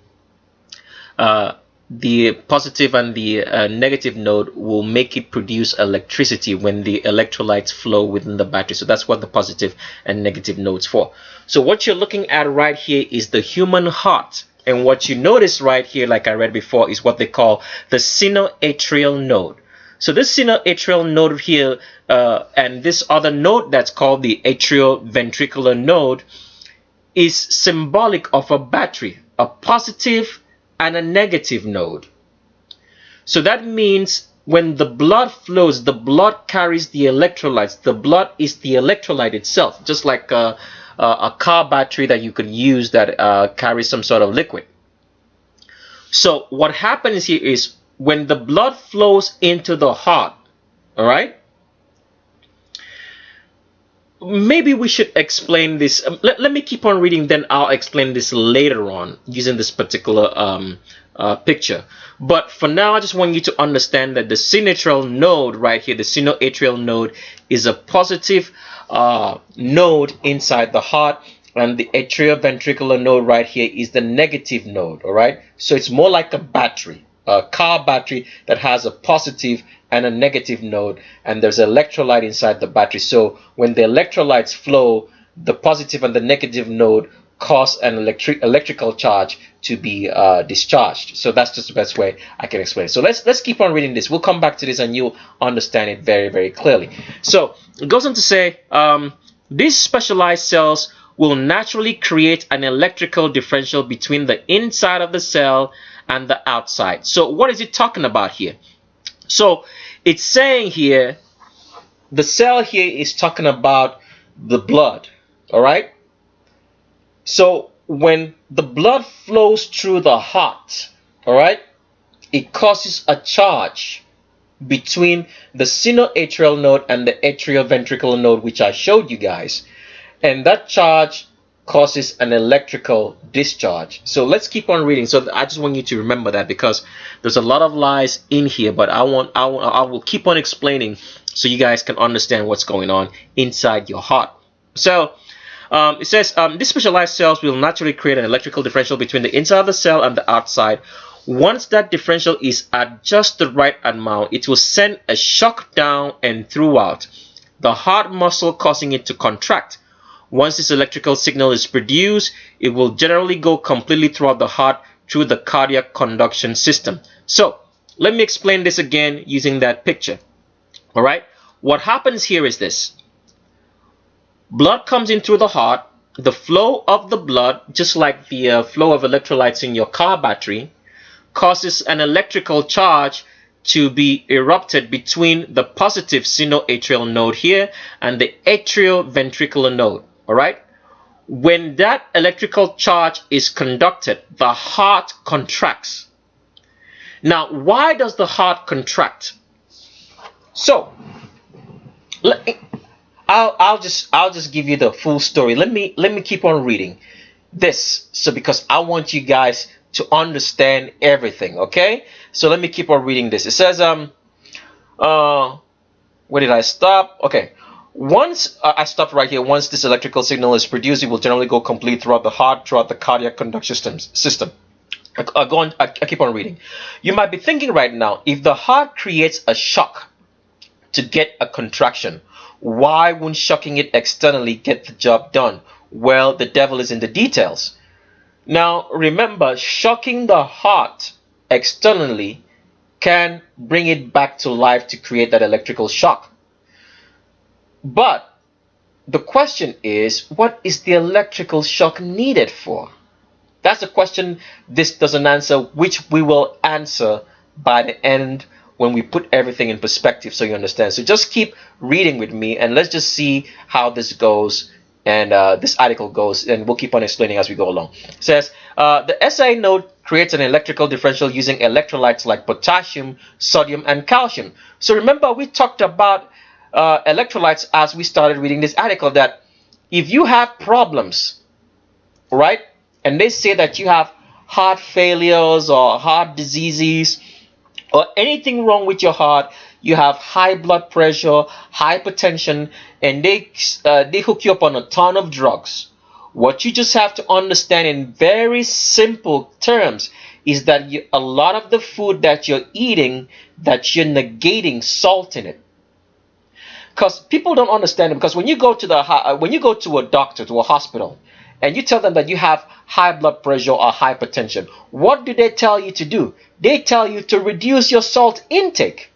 the positive and the negative node will make it produce electricity when the electrolytes flow within the battery. So that's what the positive and negative nodes for. So what you're looking at right here is the human heart. And what you notice right here, like I read before, is what they call the sinoatrial node. So this sinoatrial node here and this other node that's called the atrioventricular node is symbolic of a battery, a positive and a negative node. So that means when the blood flows, the blood carries the electrolytes. The blood is the electrolyte itself, just like a car battery that you could use that carries some sort of liquid. So what happens here is when the blood flows into the heart, all right, maybe we should explain this. Let me keep on reading, then I'll explain this later on using this particular picture. But for now, I just want you to understand that the sinoatrial node right here, the sinoatrial node, is a positive node inside the heart, and the atrioventricular node right here is the negative node. All right, so it's more like a battery, a car battery that has a positive and a negative node, and there's an electrolyte inside the battery. So when the electrolytes flow, the positive and the negative node cause an electrical charge to be discharged. So that's just the best way I can explain it. So let's keep on reading this. We'll come back to this and you'll understand it very, very clearly. So it goes on to say, these specialized cells will naturally create an electrical differential between the inside of the cell and the outside. So what is it talking about here? So it's saying here, the cell here is talking about the blood, all right? So when the blood flows through the heart, all right, it causes a charge between the sinoatrial node and the atrioventricular node, which I showed you guys. And that charge causes an electrical discharge. So let's keep on reading. So I just want you to remember that, because there's a lot of lies in here, but I will keep on explaining so you guys can understand what's going on inside your heart. So it says these specialized cells will naturally create an electrical differential between the inside of the cell and the outside. Once that differential is at just the right amount, it will send a shock down and throughout the heart muscle, causing it to contract. Once this electrical signal is produced, it will generally go completely throughout the heart through the cardiac conduction system. So let me explain this again using that picture. All right, what happens here is this. Blood comes in through the heart. The flow of the blood, just like the flow of electrolytes in your car battery, causes an electrical charge to be erupted between the positive sinoatrial node here and the atrioventricular node. All right, when that electrical charge is conducted, the heart contracts. Now, why does the heart contract? So I'll just give you the full story. Let me keep on reading this, so because I want you guys to understand everything. Okay, so let me keep on reading this. It says where did I stop? Okay, once I stopped right here. Once this electrical signal is produced, it will generally go complete throughout the heart, throughout the cardiac conduction system. I keep on reading. You might be thinking right now, if the heart creates a shock to get a contraction, why wouldn't shocking it externally get the job done? Well, the devil is in the details. Now remember, shocking the heart externally can bring it back to life to create that electrical shock. But the question is, what is the electrical shock needed for? That's a question this doesn't answer, which we will answer by the end when we put everything in perspective, so you understand. So just keep reading with me and let's just see how this goes and this article goes, and we'll keep on explaining as we go along. It says the SA node creates an electrical differential using electrolytes like potassium, sodium, and calcium. So remember, we talked about electrolytes as we started reading this article, that if you have problems, right, and they say that you have heart failures or heart diseases or anything wrong with your heart, you have high blood pressure, hypertension, and they hook you up on a ton of drugs. What you just have to understand in very simple terms is that a lot of the food that you're eating, that you're negating salt in it. Because people don't understand it. Because when you go to a doctor, to a hospital, and you tell them that you have high blood pressure or hypertension, what do they tell you to do? They tell you to reduce your salt intake.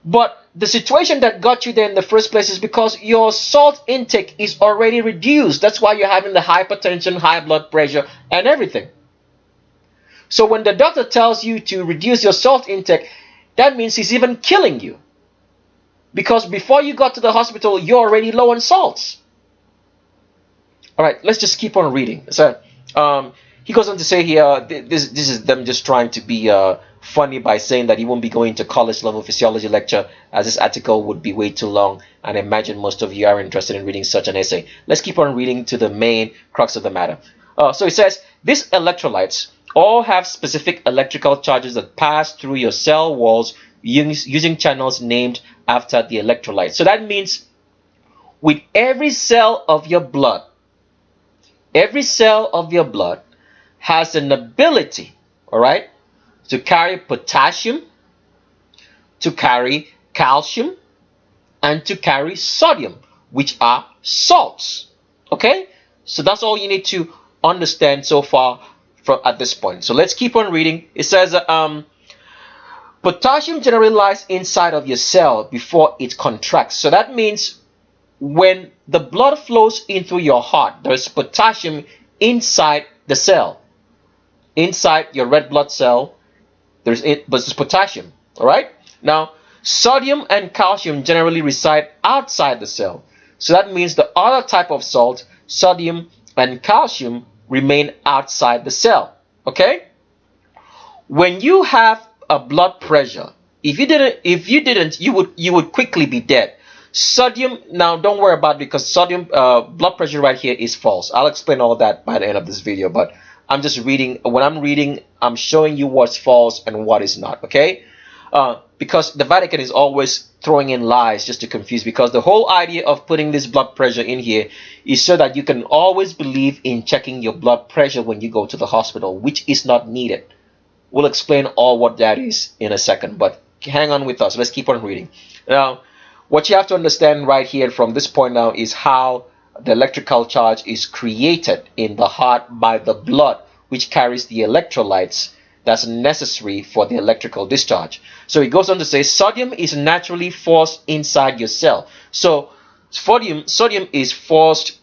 But the situation that got you there in the first place is because your salt intake is already reduced. That's why you're having the hypertension, high blood pressure, and everything. So when the doctor tells you to reduce your salt intake, that means he's even killing you. Because before you got to the hospital, you're already low on salts. All right, let's just keep on reading. So he goes on to say here, this is them just trying to be funny by saying that he won't be going to college level physiology lecture, as this article would be way too long, and I imagine most of you are interested in reading such an essay. Let's keep on reading to the main crux of the matter. So it says, these electrolytes all have specific electrical charges that pass through your cell walls using channels named after the electrolyte. So that means with every cell of your blood, has an ability, all right, to carry potassium, to carry calcium, and to carry sodium, which are salts. Okay? So that's all you need to understand so far from at this point. So let's keep on reading. It says potassium generally lies inside of your cell before it contracts. So that means when the blood flows into your heart, there's potassium inside the cell. Inside your red blood cell, there's potassium. All right. Now, sodium and calcium generally reside outside the cell. So that means the other type of salt, sodium and calcium, remain outside the cell. Okay. When you have a blood pressure, if you didn't, you would quickly be dead. Sodium, now don't worry about it, because sodium blood pressure right here is false. I'll explain all that by the end of this video, but I'm just reading. When I'm reading, I'm showing you what's false and what is not. Okay. Because the Vatican is always throwing in lies just to confuse, because the whole idea of putting this blood pressure in here is so that you can always believe in checking your blood pressure when you go to the hospital, which is not needed. We'll explain all what that is in a second, but hang on with us. Let's keep on reading. Now, what you have to understand right here from this point now is how the electrical charge is created in the heart by the blood, which carries the electrolytes that's necessary for the electrical discharge. So it goes on to say sodium is naturally forced inside your cell. So sodium is forced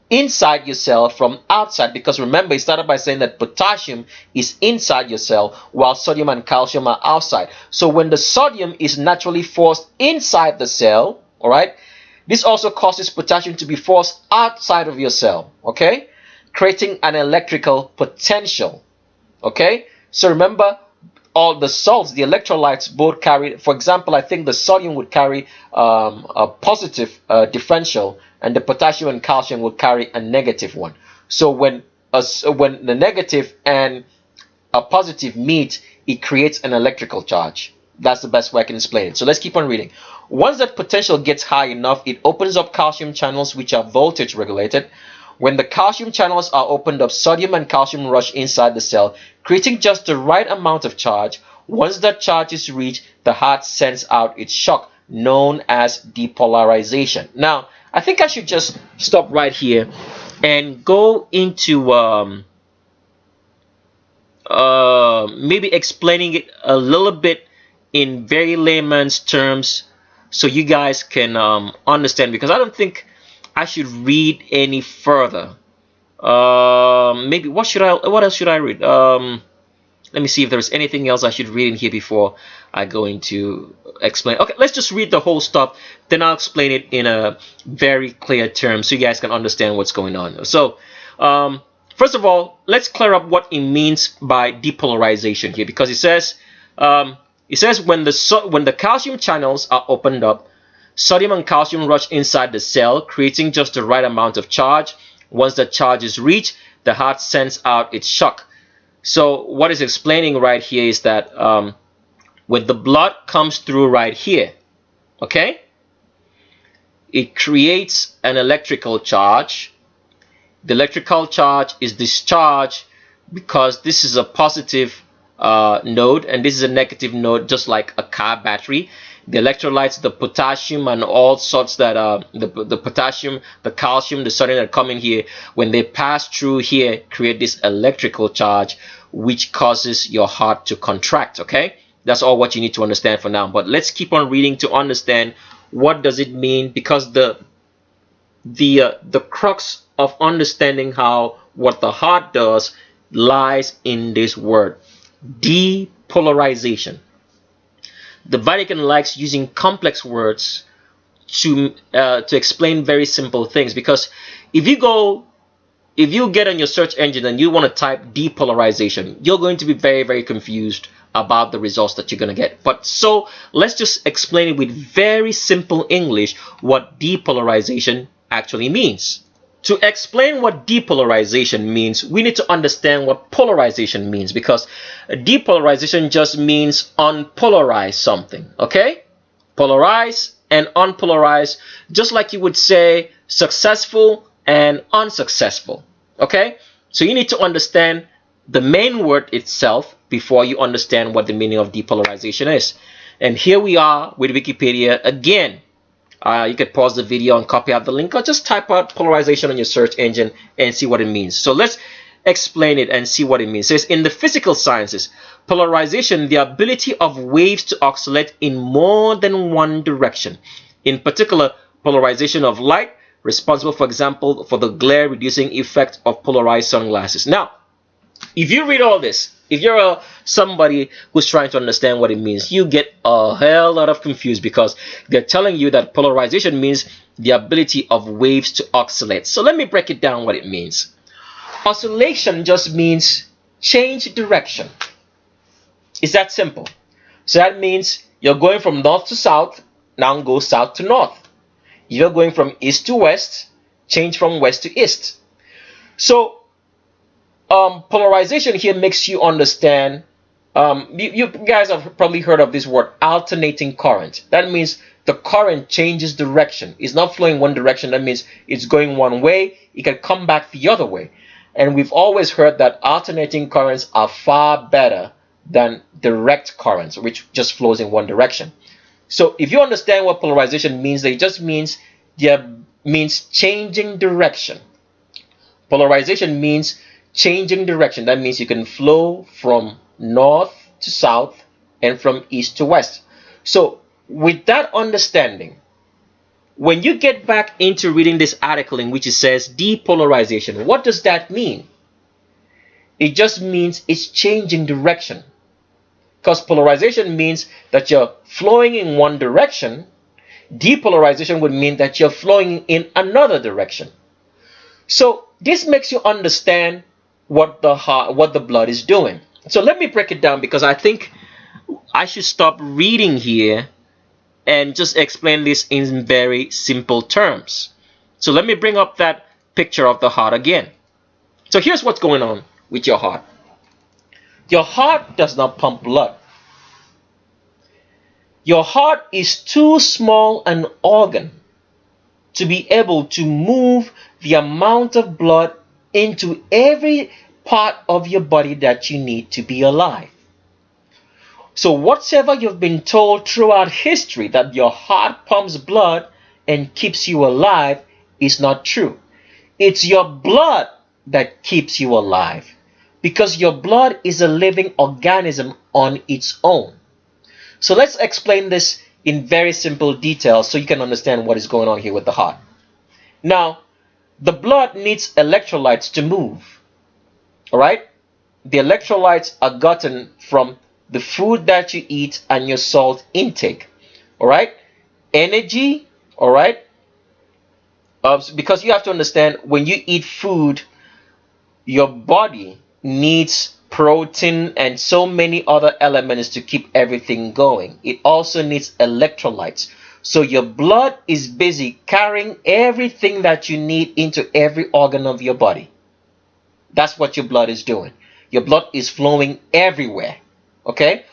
inside your cell from outside, because remember, it started by saying that potassium is inside your cell while sodium and calcium are outside. So when the sodium is naturally forced inside the cell, all right, this also causes potassium to be forced outside of your cell, okay, creating an electrical potential. Okay, so remember, all the salts, the electrolytes, both carry, for example, I think the sodium would carry a positive differential, and the potassium and calcium will carry a negative one. So when the negative and a positive meet, it creates an electrical charge. That's the best way I can explain it. So let's keep on reading. Once that potential gets high enough, it opens up calcium channels, which are voltage regulated. When the calcium channels are opened up, sodium and calcium rush inside the cell, creating just the right amount of charge. Once that charge is reached, the heart sends out its shock, known as depolarization. Now, I think I should just stop right here and go into maybe explaining it a little bit in very layman's terms, so you guys can understand, because I don't think I should read any further. Maybe what else should I read? Let me see if there's anything else I should read in here before I go into explain. Okay, let's just read the whole stuff, then I'll explain it in a very clear term so you guys can understand what's going on. So first of all, let's clear up what it means by depolarization here, because it says when the calcium channels are opened up, sodium and calcium rush inside the cell, creating just the right amount of charge. Once the charge is reached, the heart sends out its shock. So what it's explaining right here is that when the blood comes through right here, okay, it creates an electrical charge. The electrical charge is discharged because this is a positive node and this is a negative node, just like a car battery. The electrolytes, the potassium and all sorts that the potassium, the calcium, the sodium that come in here, when they pass through here, create this electrical charge, which causes your heart to contract. Okay, that's all what you need to understand for now. But let's keep on reading to understand what does it mean, because the crux of understanding what the heart does lies in this word, depolarization. The Vatican likes using complex words to explain very simple things, because if you get on your search engine and you want to type depolarization, you're going to be very, very confused about the results that you're going to get. But so let's just explain it with very simple English what depolarization actually means. To explain what depolarization means, we need to understand what polarization means, because depolarization just means unpolarize something, okay? Polarize and unpolarize, just like you would say successful and unsuccessful, okay? So you need to understand the main word itself before you understand what the meaning of depolarization is. And here we are with Wikipedia again. You could pause the video and copy out the link, or just type out polarization on your search engine and see what it means. So let's explain it and see what it means. It says, in the physical sciences, polarization, the ability of waves to oscillate in more than one direction. In particular, polarization of light, responsible, for example, for the glare reducing effect of polarized sunglasses. Now, if you read all this, if you're somebody who's trying to understand what it means, you get a hell lot of confused, because they're telling you that polarization means the ability of waves to oscillate. So let me break it down what it means. Oscillation just means change direction. It's that simple. So that means you're going from north to south, now go south to north. You're going from east to west, change from west to east. So polarization here makes you understand, you guys have probably heard of this word, alternating current. That means the current changes direction. It's not flowing one direction. That means it's going one way. It can come back the other way. And we've always heard that alternating currents are far better than direct currents, which just flows in one direction. So if you understand what polarization means, it just means changing direction. Polarization means changing direction. That means you can flow from north to south and from east to west. So with that understanding, when you get back into reading this article in which it says depolarization, what does that mean? It just means it's changing direction. Because polarization means that you're flowing in one direction. Depolarization would mean that you're flowing in another direction. So this makes you understand what the blood is doing. So let me break it down, because I think I should stop reading here and just explain this in very simple terms. So let me bring up that picture of the heart again. So here's what's going on with your heart. Your heart does not pump blood. Your heart is too small an organ to be able to move the amount of blood into every part of your body that you need to be alive. So whatever you've been told throughout history, that your heart pumps blood and keeps you alive, is not true. It's your blood that keeps you alive, because your blood is a living organism on its own. So let's explain this in very simple details so you can understand what is going on here with the heart. Now, the blood needs electrolytes to move. All right? The electrolytes are gotten from the food that you eat and your salt intake. All right? Energy, all right? Because you have to understand, when you eat food, your body needs protein and so many other elements to keep everything going. It also needs electrolytes. So your blood is busy carrying everything that you need into every organ of your body. That's what your blood is doing. Your blood is flowing everywhere, okay?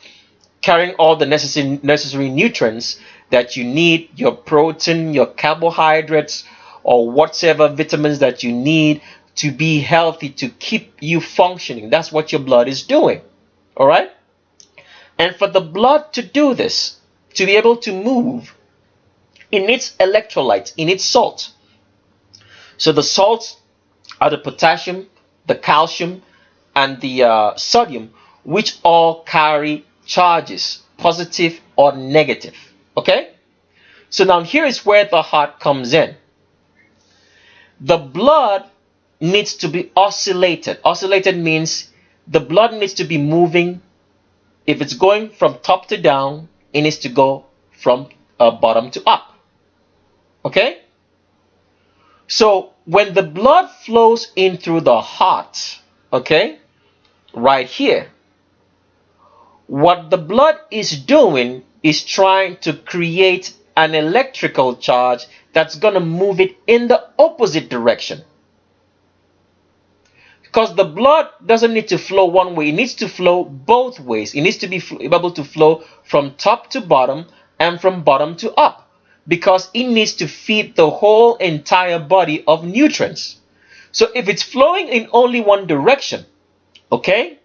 Carrying all the necessary nutrients that you need, your protein, your carbohydrates, or whatever vitamins that you need to be healthy, to keep you functioning. That's what your blood is doing, all right? And for the blood to do this, to be able to move, it needs electrolytes, it needs salt. So the salts are the potassium, the calcium, and the sodium, which all carry charges, positive or negative. Okay? So now here is where the heart comes in. The blood needs to be oscillated. Oscillated means the blood needs to be moving. If it's going from top to down, it needs to go from bottom to up. Okay? So when the blood flows in through the heart, okay, right here, what the blood is doing is trying to create an electrical charge that's going to move it in the opposite direction. Because the blood doesn't need to flow one way, it needs to flow both ways. It needs to be able to flow from top to bottom and from bottom to up, because it needs to feed the whole entire body of nutrients. So if it's flowing in only one direction, okay,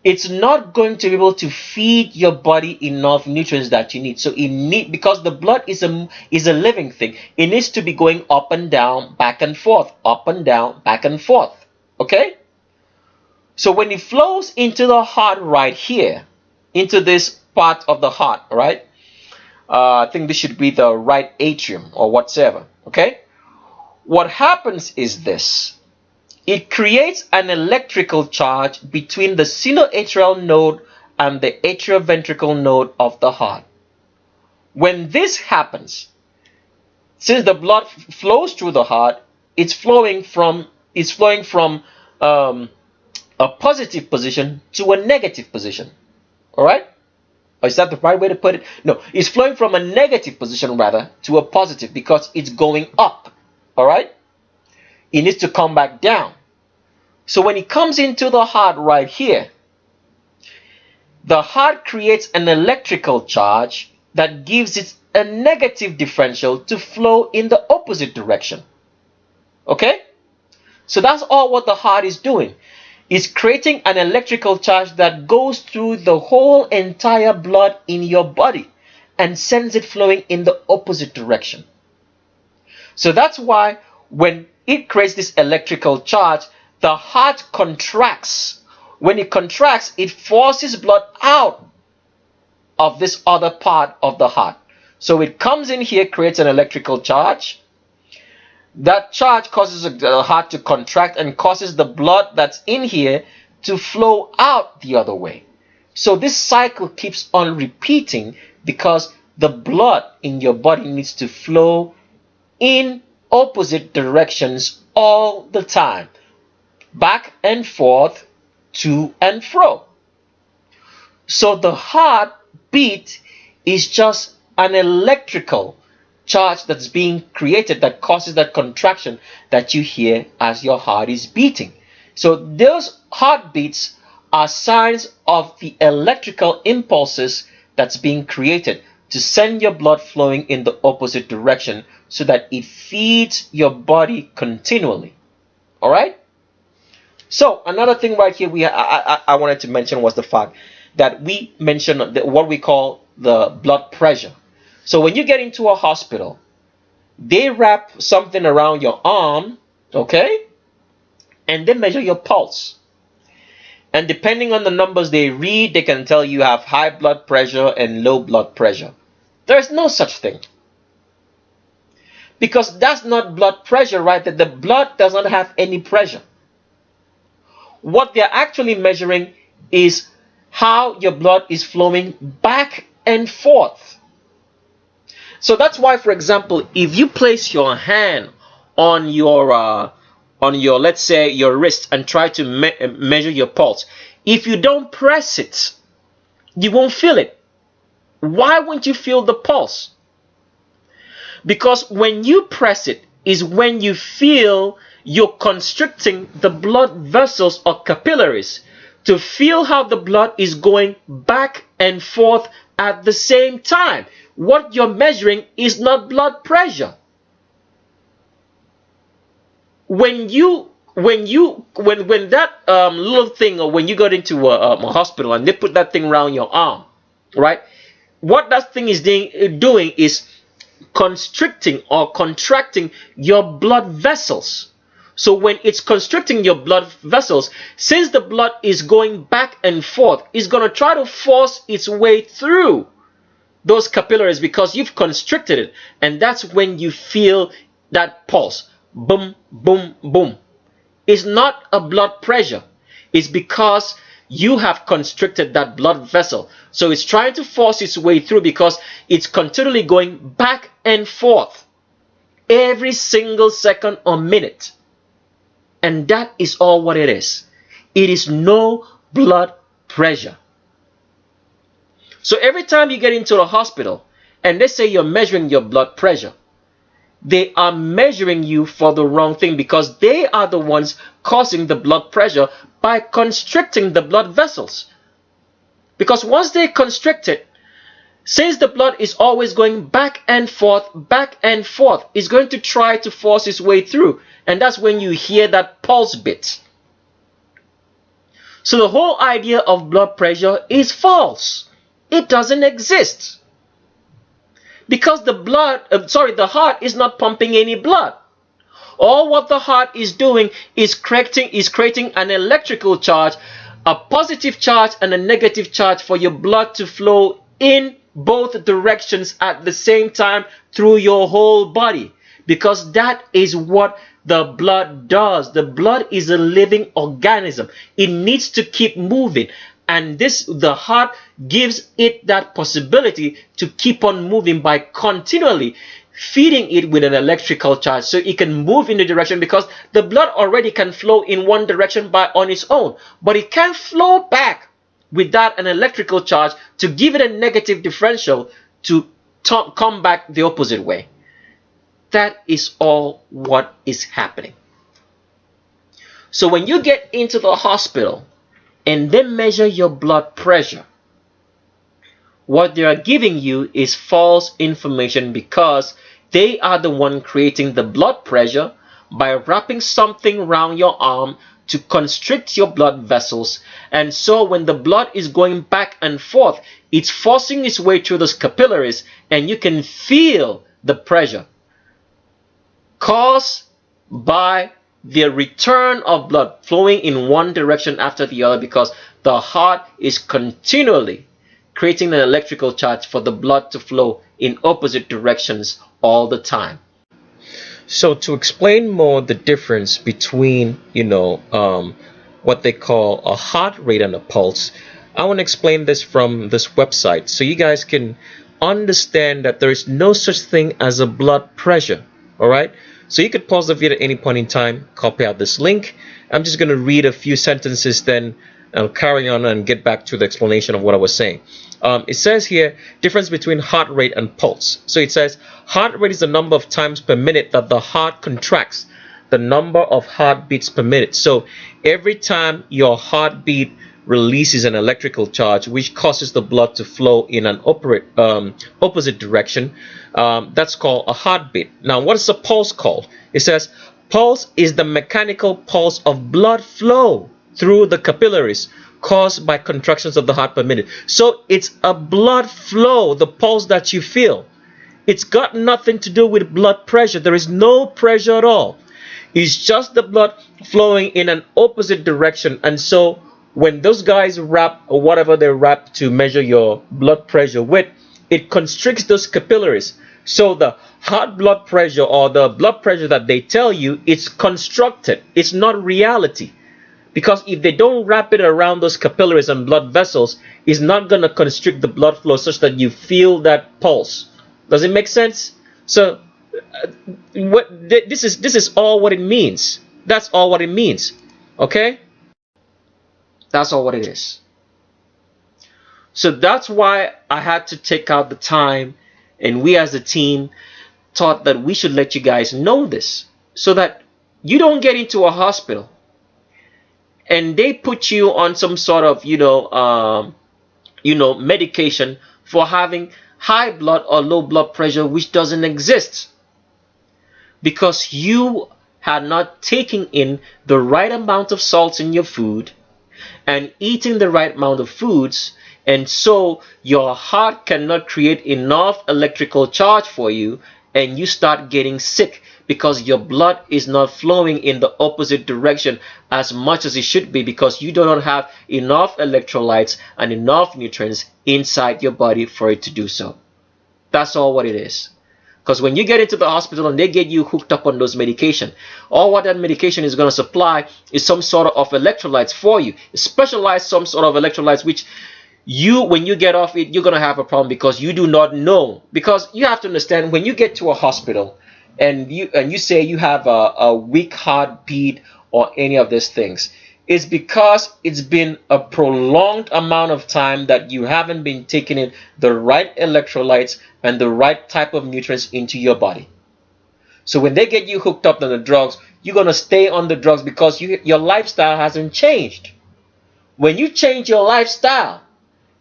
it's not going to be able to feed your body enough nutrients that you need. So because the blood is a living thing, it needs to be going up and down, back and forth, up and down, back and forth. Okay? So when it flows into the heart right here, into this part of the heart, right? I think this should be the right atrium or whatsoever. Okay? What happens is this. It creates an electrical charge between the sinoatrial node and the atrioventricular node of the heart. When this happens, since the blood flows through the heart, it's flowing from a positive position to a negative position. All right? Or is that the right way to put it? No, it's flowing from a negative position rather to a positive because it's going up. All right? It needs to come back down. So when it comes into the heart right here, the heart creates an electrical charge that gives it a negative differential to flow in the opposite direction. Okay? So that's all what the heart is doing. It's creating an electrical charge that goes through the whole entire blood in your body and sends it flowing in the opposite direction. So that's why when it creates this electrical charge, the heart contracts. When it contracts, it forces blood out of this other part of the heart. So it comes in here, creates an electrical charge. That charge causes the heart to contract and causes the blood that's in here to flow out the other way. So this cycle keeps on repeating because the blood in your body needs to flow in opposite directions all the time, back and forth, to and fro. So the heartbeat is just an electrical charge that's being created that causes that contraction that you hear as your heart is beating. So those heartbeats are signs of the electrical impulses that's being created to send your blood flowing in the opposite direction so that it feeds your body continually. All right? So another thing right here I wanted to mention was the fact that we mentioned what we call the blood pressure. So when you get into a hospital, they wrap something around your arm, okay? And they measure your pulse. And depending on the numbers they read, they can tell you have high blood pressure and low blood pressure. There's no such thing. Because that's not blood pressure, right? That the blood does not have any pressure. What they're actually measuring is how your blood is flowing back and forth. So that's why, for example, if you place your hand on your let's say your wrist and try to measure your pulse, if you don't press it, you won't feel it. Why won't you feel the pulse? Because when you press it is when you feel you're constricting the blood vessels or capillaries to feel how the blood is going back and forth at the same time. What you're measuring is not blood pressure. When that little thing, or when you got into a hospital and they put that thing around your arm, right? What that thing is doing is constricting or contracting your blood vessels. So when it's constricting your blood vessels, since the blood is going back and forth, it's going to try to force its way through those capillaries because you've constricted it. And that's when you feel that pulse. Boom, boom, boom. It's not a blood pressure. It's because you have constricted that blood vessel. So it's trying to force its way through because it's continually going back and forth every single second or minute. And that is all what it is. It is no blood pressure. So every time you get into a hospital and they say you're measuring your blood pressure, they are measuring you for the wrong thing because they are the ones causing the blood pressure by constricting the blood vessels. Because once they constrict it, since the blood is always going back and forth, it's going to try to force its way through. And that's when you hear that pulse beat. So the whole idea of blood pressure is false. It doesn't exist. Because the heart is not pumping any blood. All what the heart is doing is creating an electrical charge, a positive charge and a negative charge for your blood to flow in both directions at the same time through your whole body. Because that is what the blood does. The blood is a living organism. It needs to keep moving. And the heart gives it that possibility to keep on moving by continually feeding it with an electrical charge so it can move in the direction, because the blood already can flow in one direction on its own, but it can't flow back without an electrical charge to give it a negative differential to come back the opposite way. That is all what is happening. So when you get into the hospital and they measure your blood pressure, what they are giving you is false information, because they are the one creating the blood pressure by wrapping something around your arm to constrict your blood vessels. And so when the blood is going back and forth, it's forcing its way through those capillaries, and you can feel the pressure caused by the return of blood flowing in one direction after the other, because the heart is continually creating an electrical charge for the blood to flow in opposite directions all the time. So to explain more the difference between, what they call a heart rate and a pulse, I want to explain this from this website so you guys can understand that there is no such thing as a blood pressure. All right. So you could pause the video at any point in time, copy out this link. I'm just going to read a few sentences, then I'll carry on and get back to the explanation of what I was saying. It says here, difference between heart rate and pulse. So it says, heart rate is the number of times per minute that the heart contracts, the number of heartbeats per minute. So every time your heartbeat releases an electrical charge, which causes the blood to flow in an opposite direction, that's called a heartbeat. Now, what is a pulse called? It says, pulse is the mechanical pulse of blood flow through the capillaries caused by contractions of the heart per minute. So it's a blood flow, the pulse that you feel. It's got nothing to do with blood pressure. There is no pressure at all. It's just the blood flowing in an opposite direction. And so when those guys wrap or whatever they wrap to measure your blood pressure with, it constricts those capillaries. So the heart blood pressure, or the blood pressure that they tell you, it's constructed. It's not reality. Because if they don't wrap it around those capillaries and blood vessels, it's not going to constrict the blood flow such that you feel that pulse. Does it make sense? So this is all what it means. That's all what it means. Okay? That's all what it is. So that's why I had to take out the time, and we as a team thought that we should let you guys know this, so that you don't get into a hospital and they put you on some sort of medication for having high blood or low blood pressure, which doesn't exist, because you had not taken in the right amount of salts in your food and eating the right amount of foods. And so your heart cannot create enough electrical charge for you, and you start getting sick because your blood is not flowing in the opposite direction as much as it should be, because you do not have enough electrolytes and enough nutrients inside your body for it to do so. That's all what it is. Because when you get into the hospital and they get you hooked up on those medication, all what that medication is going to supply is some sort of electrolytes for you, specialized some sort of electrolytes, which when you get off it, you're going to have a problem, because you do not know. Because you have to understand, when you get to a hospital and you say you have a weak heartbeat or any of these things, it's because it's been a prolonged amount of time that you haven't been taking in the right electrolytes and the right type of nutrients into your body. So when they get you hooked up on the drugs, you're going to stay on the drugs because your lifestyle hasn't changed. When you change your lifestyle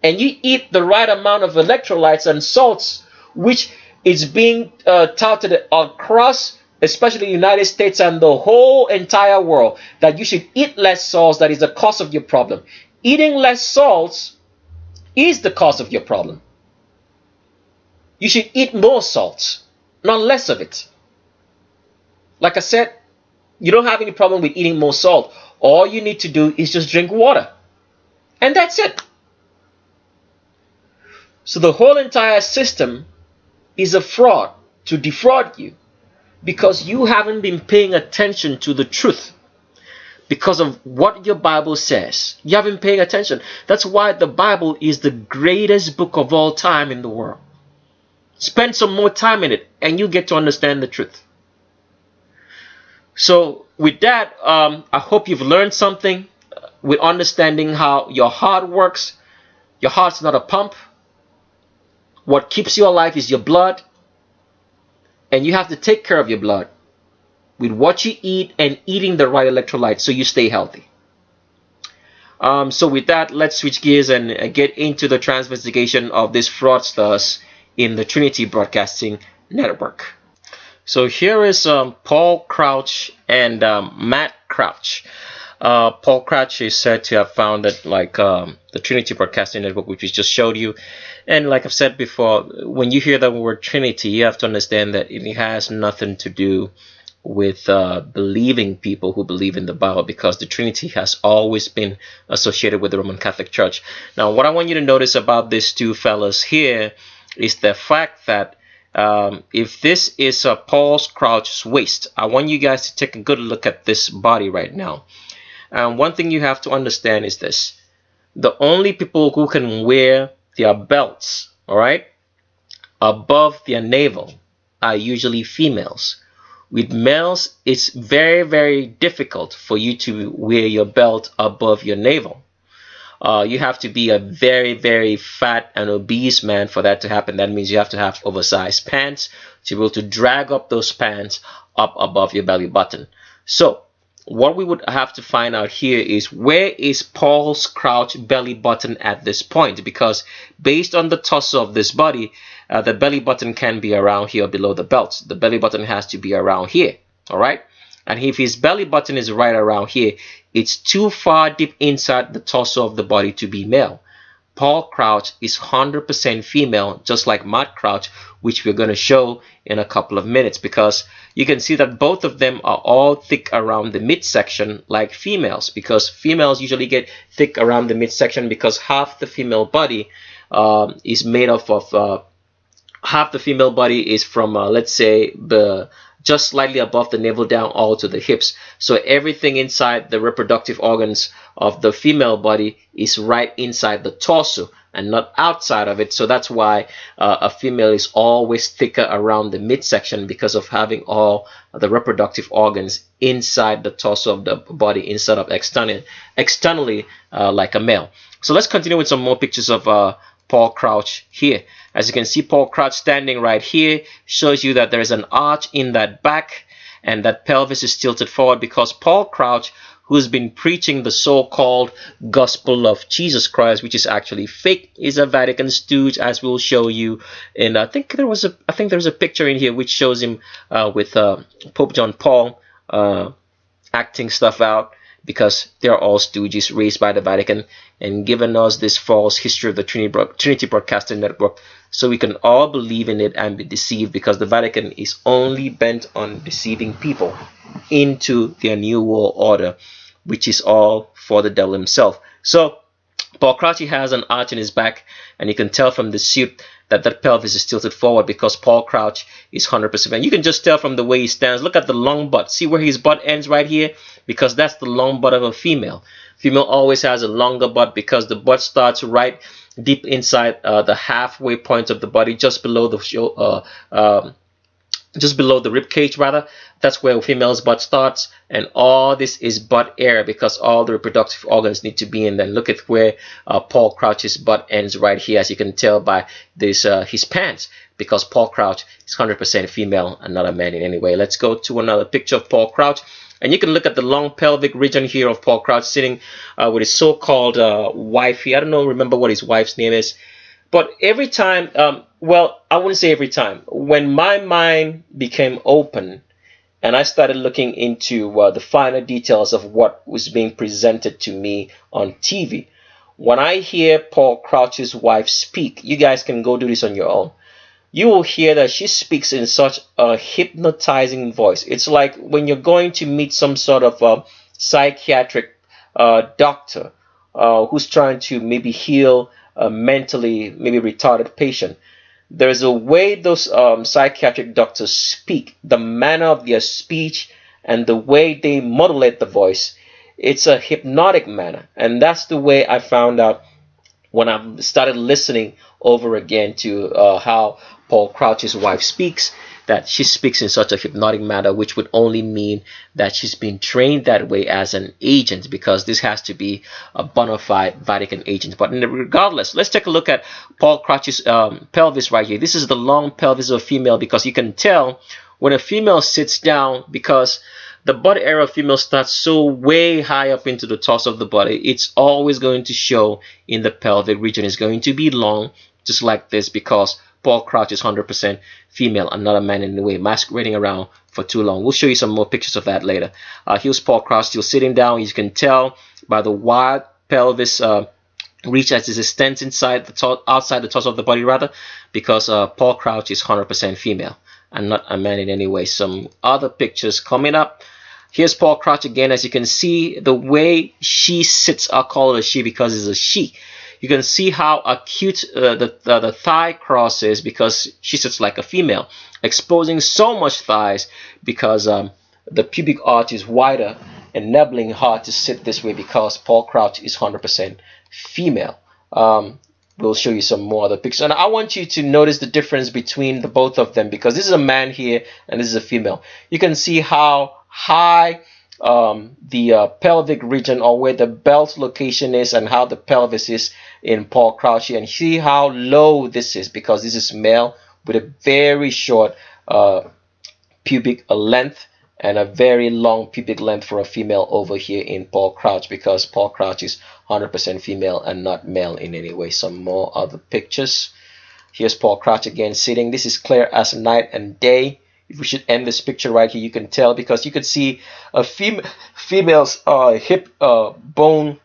and you eat the right amount of electrolytes and salts, which is being touted across especially the United States and the whole entire world, that you should eat less salt. That is the cause of your problem. Eating less salt is the cause of your problem. You should eat more salt, not less of it. Like I said, you don't have any problem with eating more salt. All you need to do is just drink water. And that's it. So the whole entire system is a fraud to defraud you, because you haven't been paying attention to the truth. Because of what your Bible says, you haven't paying attention. That's why the Bible is the greatest book of all time in the world. Spend some more time in it and you get to understand the truth. So with that, I hope you've learned something with understanding how your heart works. Your heart's not a pump. What keeps you alive is your blood. And you have to take care of your blood with what you eat and eating the right electrolytes so you stay healthy. So with that, let's switch gears and get into the transvestigation of these fraudsters in the Trinity Broadcasting Network. So here is Paul Crouch and Matt Crouch. Paul Crouch is said to have founded the Trinity Broadcasting Network, which we just showed you. And like I've said before, when you hear the word Trinity, you have to understand that it has nothing to do with believing people who believe in the Bible, because the Trinity has always been associated with the Roman Catholic Church. Now, what I want you to notice about these two fellas here is the fact that if this is Paul Crouch's waist, I want you guys to take a good look at this body right now. And one thing you have to understand is this: the only people who can wear their belts, all right, above their navel are usually females. With males, it's very, very difficult for you to wear your belt above your navel. You have to be a very, very fat and obese man for that to happen. That means you have to have oversized pants to be able to drag up those pants up above your belly button. So what we would have to find out here is, where is Paul's Crouch belly button at this point? Because based on the torso of this body, the belly button can be around here below the belt. The belly button has to be around here, all right? And if his belly button is right around here, it's too far deep inside the torso of the body to be male. Paul Crouch is 100% female, just like Matt Crouch, which we're going to show in a couple of minutes, because you can see that both of them are all thick around the midsection like females, because females usually get thick around the midsection because half the female body is made up of half the female body is from let's say just slightly above the navel down all to the hips. So everything inside the reproductive organs of the female body is right inside the torso and not outside of it. So that's why a female is always thicker around the midsection, because of having all the reproductive organs inside the torso of the body instead of externally like a male. So let's continue with some more pictures of Paul Crouch here. As you can see, Paul Crouch standing right here shows you that there is an arch in that back, and that pelvis is tilted forward because Paul Crouch, who's been preaching the so-called gospel of Jesus Christ, which is actually fake, is a Vatican stooge, as we'll show you. And I think there's a picture in here which shows him with Pope John Paul acting stuff out, because they're all stooges raised by the Vatican and given us this false history of the Trinity Broadcasting Network, so we can all believe in it and be deceived, because the Vatican is only bent on deceiving people into their new world order, which is all for the devil himself. So Paul Crouch has an arch in his back, and you can tell from the suit that pelvis is tilted forward because Paul Crouch is 100%. And you can just tell from the way he stands. Look at the long butt. See where his butt ends right here? Because that's the long butt of a female. Female always has a longer butt because the butt starts right deep inside the halfway point of the body, just below the rib cage rather. That's where a female's butt starts, and all this is butt area because all the reproductive organs need to be in there. Look at where Paul Crouch's butt ends right here, as you can tell by this his pants, because Paul Crouch is 100% female and not a man in any way. Let's go to another picture of Paul Crouch, and you can look at the long pelvic region here of Paul Crouch sitting with his so-called wifey. I don't remember what his wife's name is. But every time, well, I wouldn't say every time, when my mind became open and I started looking into the finer details of what was being presented to me on TV. When I hear Paul Crouch's wife speak, you guys can go do this on your own. You will hear that she speaks in such a hypnotizing voice. It's like when you're going to meet some sort of psychiatric doctor who's trying to maybe heal a mentally maybe retarded patient. There's a way those psychiatric doctors speak, the manner of their speech and the way they modulate the voice. It's a hypnotic manner, and that's the way I found out when I started listening over again to how Paul Crouch's wife speaks, that she speaks in such a hypnotic manner, which would only mean that she's been trained that way as an agent, because this has to be a bona fide Vatican agent. But regardless, let's take a look at Paul Crouch's pelvis right here. This is the long pelvis of a female, because you can tell when a female sits down, because the body area of female starts so way high up into the torso of the body, it's always going to show in the pelvic region. It's going to be long, just like this, because Paul Crouch is 100% female and not a man in any way, masquerading around for too long. We'll show you some more pictures of that later. Here's Paul Crouch still sitting down. You can tell by the wide pelvis reach as it extends inside the outside the torso of the body, rather, because Paul Crouch is 100% female and not a man in any way. Some other pictures coming up. Here's Paul Crouch again. As you can see, the way she sits, I'll call it a she because it's a she. You can see how acute the thigh cross is, because she sits like a female, exposing so much thighs because the pubic arch is wider, enabling her to sit this way because Paul Crouch is 100% female. We'll show you some more other pictures, and I want you to notice the difference between the both of them, because this is a man here and this is a female. You can see how high the pelvic region, or where the belt location is, and how the pelvis is in Paul Crouch here, and see how low this is, because this is male with a very short pubic length and a very long pubic length for a female over here in Paul Crouch, because Paul Crouch is 100% female and not male in any way. Some more other pictures. Here's Paul Crouch again sitting. This is clear as night and day. If we should end this picture right here, you can tell, because you can see a female's hip bone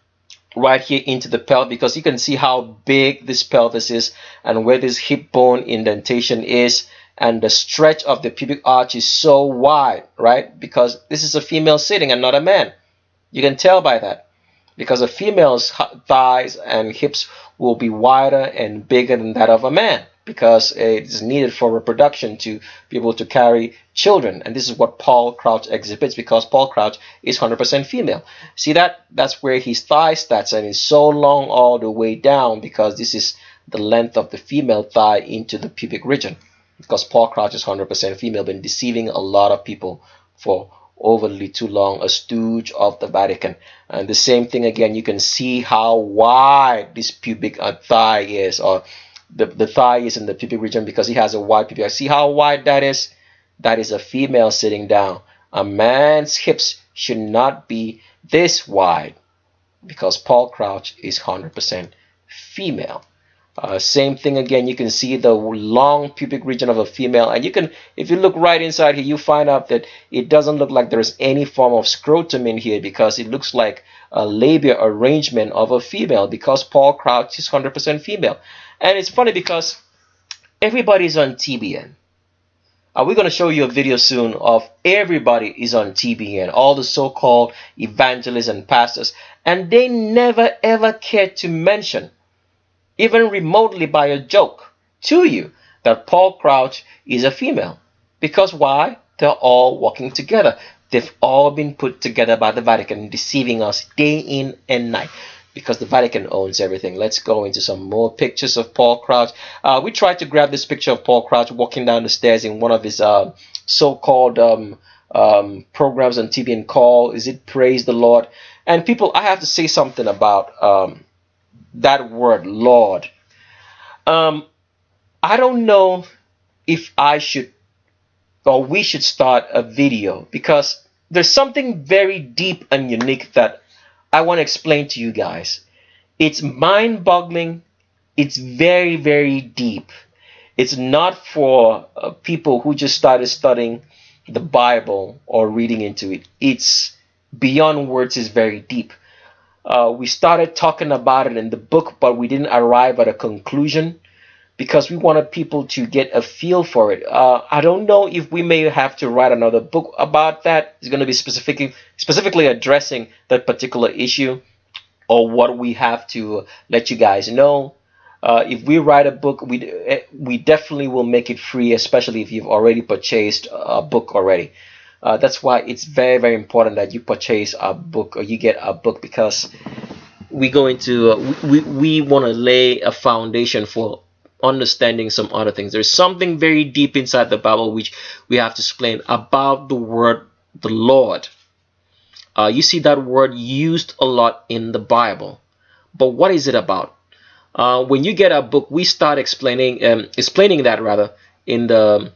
right here into the pelvis, because you can see how big this pelvis is and where this hip bone indentation is, and the stretch of the pubic arch is so wide, right? Because this is a female sitting and not a man. You can tell by that, because a female's thighs and hips will be wider and bigger than that of a man, because it is needed for reproduction to be able to carry children. And this is what Paul Crouch exhibits, because Paul Crouch is 100% female. See that? That's where his thigh starts, and it's so long all the way down, because this is the length of the female thigh into the pubic region. Because Paul Crouch is 100% female, been deceiving a lot of people for overly too long, a stooge of the Vatican. And the same thing again, you can see how wide this pubic thigh is, or the thigh is in the pubic region, because he has a wide pubic. See how wide that is? That is a female sitting down. A man's hips should not be this wide, because Paul Crouch is 100% female. Same thing again, you can see the long pubic region of a female, and you can, if you look right inside here, you find out that it doesn't look like there's any form of scrotum in here, because it looks like a labia arrangement of a female, because Paul Crouch is 100% female. And it's funny because everybody's on TBN. We're going to show you a video soon of everybody is on TBN, all the so-called evangelists and pastors, and they never ever cared to mention, even remotely by a joke, to you that Paul Crouch is a female. Because why? They're all working together. They've all been put together by the Vatican, deceiving us day in and night, because the Vatican owns everything. Let's go into some more pictures of Paul Crouch. We tried to grab this picture of Paul Crouch walking down the stairs in one of his so-called programs on TV and call, is it Praise the Lord? And people, I have to say something about that word, Lord. I don't know if I should, or we should start a video, because there's something very deep and unique that I want to explain to you guys. It's mind-boggling. It's very, very deep. It's not for people who just started studying the Bible or reading into it. It's beyond words, is very deep. We started talking about it in the book, but we didn't arrive at a conclusion because we wanted people to get a feel for it. I don't know if we may have to write another book about that. It's going to be specifically addressing that particular issue, or what we have to let you guys know. If we write a book, we definitely will make it free, especially if you've already purchased a book already. That's why it's very, very important that you purchase a book, or you get a book, because we go into we want to lay a foundation for understanding some other things. There's something very deep inside the Bible which we have to explain about the word the Lord. You see that word used a lot in the Bible, but what is it about? When you get a book, we start explaining that rather in the,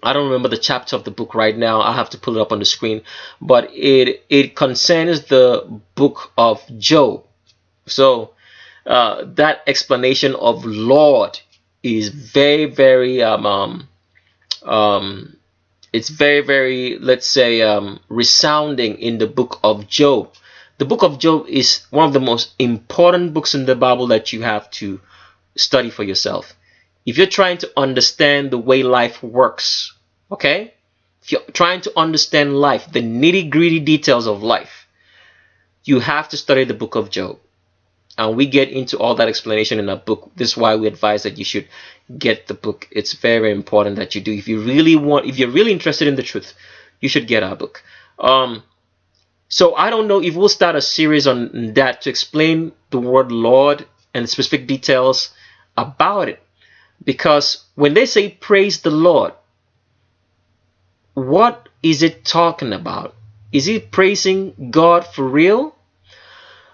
I don't remember the chapter of the book right now. I have to pull it up on the screen, but it concerns the book of Job. So that explanation of Lord is very, very it's very, very, let's say, resounding in the book of Job. The book of Job is one of the most important books in the Bible that you have to study for yourself. If you're trying to understand the way life works, okay? If you're trying to understand life, the nitty-gritty details of life, you have to study the book of Job. And we get into all that explanation in our book. This is why we advise that you should get the book. It's very, very important that you do. If you're really interested in the truth, you should get our book. So I don't know if we'll start a series on that to explain the word Lord and specific details about it. Because when they say praise the Lord, what is it talking about? Is it praising God for real?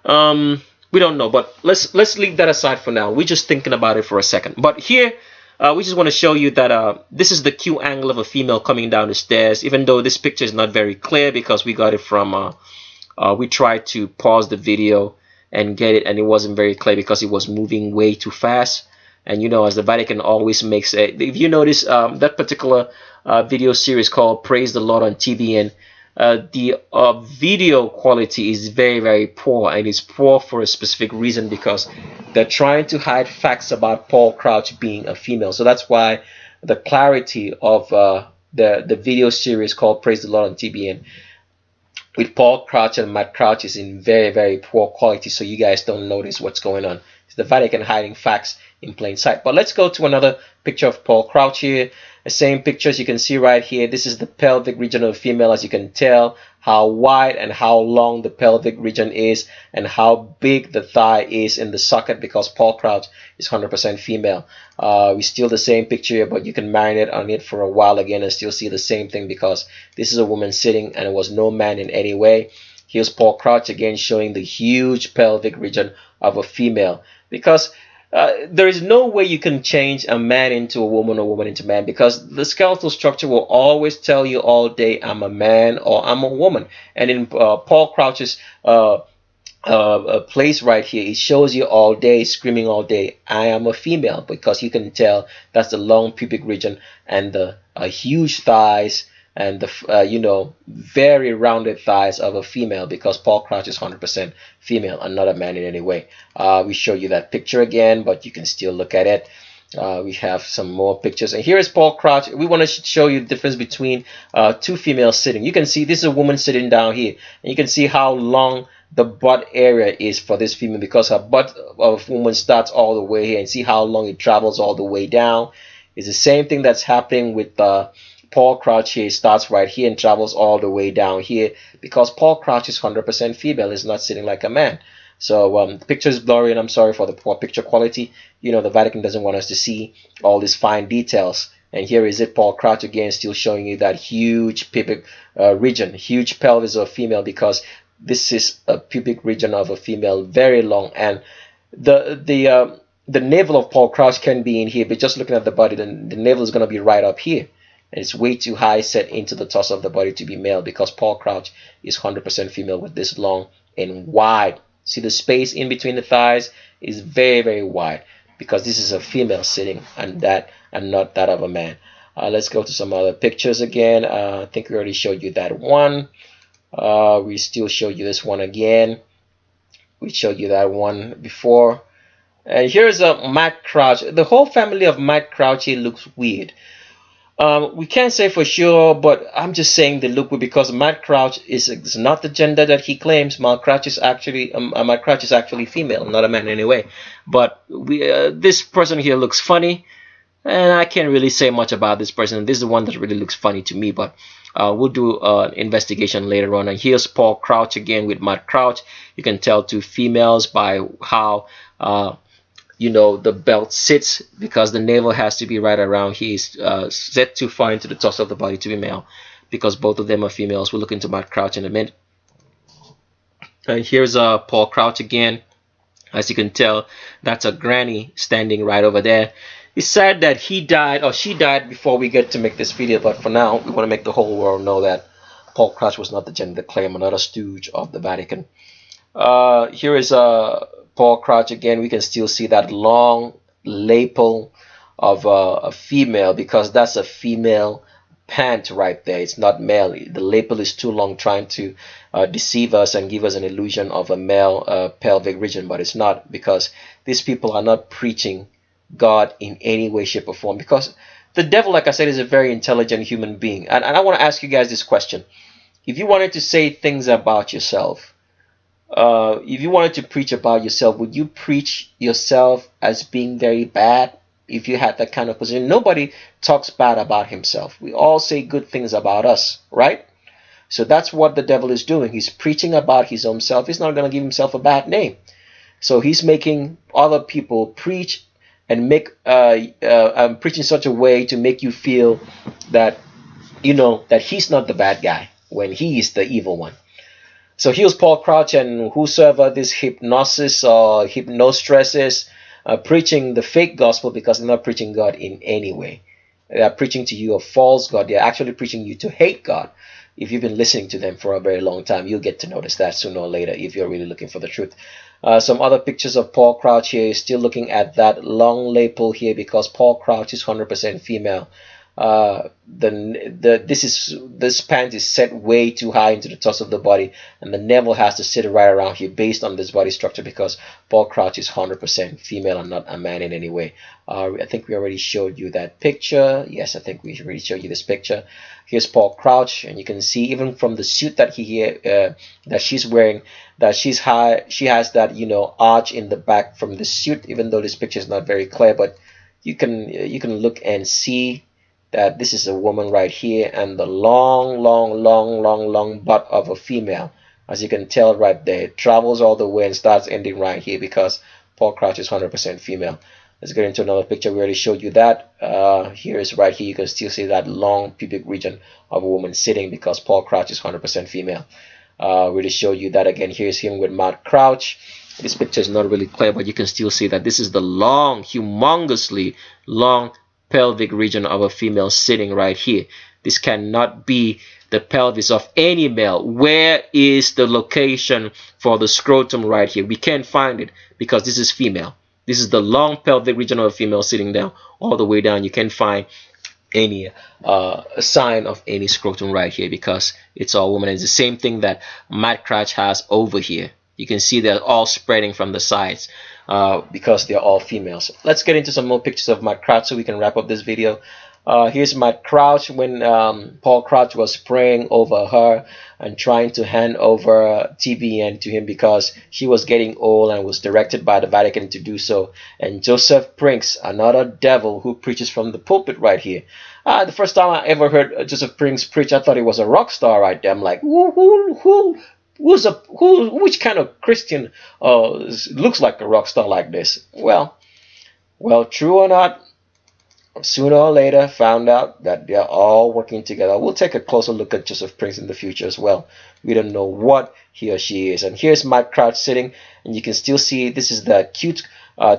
We don't know, but let's leave that aside for now. We're just thinking about it for a second. But here, we just want to show you that this is the Q angle of a female coming down the stairs, even though this picture is not very clear because we got it from, we tried to pause the video and get it, and it wasn't very clear because it was moving way too fast. And you know, as the Vatican always makes it, if you notice that particular video series called Praise the Lord on TVN, the video quality is very, very poor, and it's poor for a specific reason, because they're trying to hide facts about Paul Crouch being a female. So that's why the clarity of the video series called Praise the Lord on TBN with Paul Crouch and Matt Crouch is in very, very poor quality, so you guys don't notice what's going on. It's the Vatican hiding facts in plain sight. But let's go to another picture of Paul Crouch here. The same pictures you can see right here. This is the pelvic region of a female. As you can tell how wide and how long the pelvic region is, and how big the thigh is in the socket, because Paul Crouch is 100% female. We still the same picture here, but you can marinate on it for a while again and still see the same thing, because this is a woman sitting and it was no man in any way. Here's Paul Crouch again, showing the huge pelvic region of a female, because there is no way you can change a man into a woman or woman into man, because the skeletal structure will always tell you all day, I'm a man or I'm a woman. And in Paul Crouch's place right here, it shows you all day, screaming all day, I am a female, because you can tell that's the long pubic region and the huge thighs and the you know, very rounded thighs of a female, because Paul Crouch is 100% female and not a man in any way. We show you that picture again, but you can still look at it. We have some more pictures, and here is Paul Crouch. We want to show you the difference between two females sitting. You can see this is a woman sitting down here, and you can see how long the butt area is for this female, because her butt of a woman starts all the way here, and see how long it travels all the way down. It's the same thing that's happening with Paul Crouch here. Starts right here and travels all the way down here, because Paul Crouch is 100% female. Is not sitting like a man. So the picture is blurry, and I'm sorry for the poor picture quality. You know, the Vatican doesn't want us to see all these fine details. And here is it, Paul Crouch again, still showing you that huge pubic region, huge pelvis of a female, because this is a pubic region of a female, very long. And the navel of Paul Crouch can be in here, but just looking at the body, the navel is going to be right up here. And it's way too high set into the torso of the body to be male, because Paul Crouch is 100% female with this long and wide. See, the space in between the thighs is very, very wide, because this is a female sitting, and not that of a man. Let's go to some other pictures again. I think we already showed you that one. We still show you this one again. We showed you that one before. And here's a Matt Crouch. The whole family of Matt Crouch here looks weird. We can't say for sure, but I'm just saying they look weird because Matt Crouch is not the gender that he claims. Matt Crouch is actually female, not a man anyway. But this person here looks funny, and I can't really say much about this person. This is the one that really looks funny to me, but we'll do an investigation later on. And here's Paul Crouch again with Matt Crouch. You can tell two females by how the belt sits, because the navel has to be right around here. Is set too far into the torso of the body to be male, because both of them are females. We'll look into Matt Crouch in a minute. And here's Paul Crouch again. As you can tell, that's a granny standing right over there. It's sad that he died or she died before we get to make this video, but for now we want to make the whole world know that Paul Crouch was not the gender claim, another stooge of the Vatican. Here is Paul Crouch again. We can still see that long lapel of a female, because that's a female pant right there. It's not male. The lapel is too long, trying to deceive us and give us an illusion of a male pelvic region, but it's not, because these people are not preaching God in any way, shape, or form. Because the devil, like I said, is a very intelligent human being. And I want to ask you guys this question. If you wanted to say things about yourself, if you wanted to preach about yourself, would you preach yourself as being very bad? If you had that kind of position, nobody talks bad about himself. We all say good things about us, right? So that's what the devil is doing. He's preaching about his own self. He's not going to give himself a bad name. So he's making other people preach and preach in such a way to make you feel that that he's not the bad guy when he is the evil one. So here's Paul Crouch and whosoever this hypnosis or hypnostress is, preaching the fake gospel, because they're not preaching God in any way. They are preaching to you a false God. They're actually preaching you to hate God. If you've been listening to them for a very long time, you'll get to notice that sooner or later if you're really looking for the truth. Some other pictures of Paul Crouch here is still looking at that long lapel here, because Paul Crouch is 100% female. This pant is set way too high into the torso of the body, and the navel has to sit right around here based on this body structure, because Paul Crouch is 100% female and not a man in any way. I think we already showed you that picture. Yes, I think we already showed you this picture. Here's Paul Crouch, and you can see even from the suit that that she's wearing, that she has that arch in the back from the suit. Even though this picture is not very clear, but you can look and see that this is a woman right here, and the long butt of a female, as you can tell right there, it travels all the way and starts ending right here, because Paul Crouch is 100% female. Let's get into another picture. We already showed you that. Here is right here. You can still see that long pubic region of a woman sitting, because Paul Crouch is 100% female. Really showed you that again. Here's him with Matt Crouch. This picture is not really clear, but you can still see that this is the long, humongously long pelvic region of a female sitting right here. This cannot be the pelvis of any male. Where is the location for the scrotum right here? We can't find it, because this is female. This is the long pelvic region of a female sitting down, all the way down. You can't find any sign of any scrotum right here, because it's all woman. It's the same thing that Matt Crouch has over here. You can see they're all spreading from the sides, because they're all females. Let's get into some more pictures of Matt Crouch so we can wrap up this video. Here's Matt Crouch when Paul Crouch was praying over her and trying to hand over TBN to him, because she was getting old and was directed by the Vatican to do so. And Joseph Prinks, another devil who preaches from the pulpit right here. The first time I ever heard Joseph Prinks preach, I thought he was a rock star right there. I'm like, which kind of Christian looks like a rock star like this? Well, true or not, sooner or later found out that they're all working together. We'll take a closer look at Joseph Prince in the future as well. We don't know what he or she is. And here's Matt Crouch sitting, and you can still see this is the cute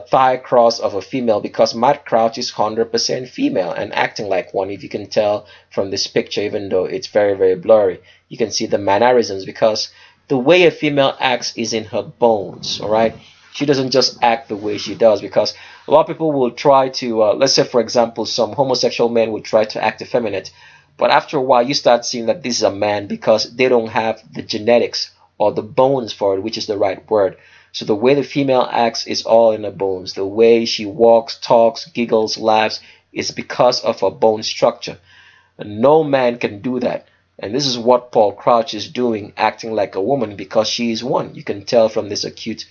thigh cross of a female, because Matt Crouch is 100% female and acting like one. If you can tell from this picture, even though it's very blurry, you can see the mannerisms, because the way a female acts is in her bones. All right. She doesn't just act the way she does, because a lot of people will try to, let's say for example, some homosexual men will try to act effeminate, but after a while you start seeing that this is a man because they don't have the genetics or the bones for it, which is the right word. So the way the female acts is all in her bones. The way she walks, talks, giggles, laughs is because of her bone structure. And no man can do that. And this is what Paul Crouch is doing, acting like a woman because she is one. You can tell from this acute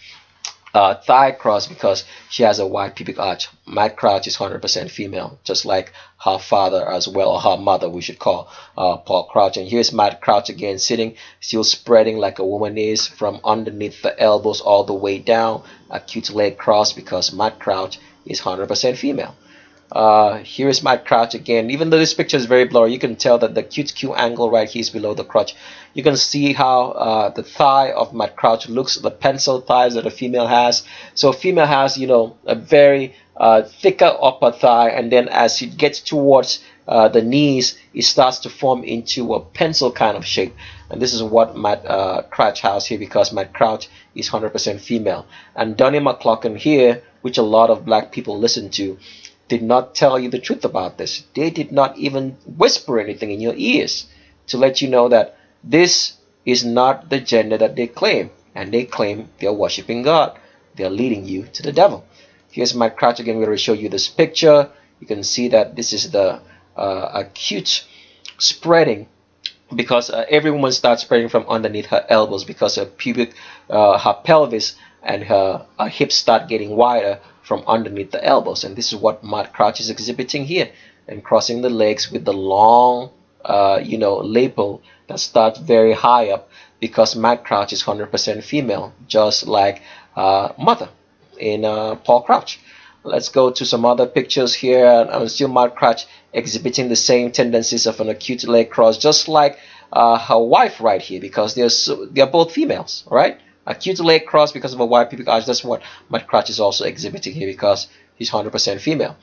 thigh cross because she has a wide pubic arch. Matt Crouch is 100% female, just like her father as well, or her mother, we should call Paul Crouch. And here's Matt Crouch again, sitting, still spreading like a woman is, from underneath the elbows all the way down. Acute leg cross because Matt Crouch is 100% female. Here is Matt Crouch again. Even though this picture is very blurry, you can tell that the cute Q angle right here is below the crotch. You can see how the thigh of Matt Crouch looks, the pencil thighs that a female has. So a female has, you know, a very thicker upper thigh, and then as it gets towards the knees, it starts to form into a pencil kind of shape. And this is what Matt Crouch has here, because Matt Crouch is 100% female. And Donnie McCloughan here, which a lot of black people listen to, did not tell you the truth about this. They did not even whisper anything in your ears to let you know that this is not the gender that they claim. And they claim they're worshiping God. They're leading you to the devil. Here's Matt Crouch again. We're going to show you this picture. You can see that this is the acute spreading, because every woman starts spreading from underneath her elbows because her pubic, her pelvis and her hips start getting wider from underneath the elbows. And this is what Matt Crouch is exhibiting here, and crossing the legs with the long lapel that starts very high up, because Matt Crouch is 100% female, just like mother in Paul Crouch. Let's go to some other pictures here. I'm still Matt Crouch exhibiting the same tendencies of an acute leg cross, just like her wife right here, because they're both females, right? Acute leg cross because of a wide pubic arch. That's what Matt Crouch is also exhibiting here, because he's 100% female.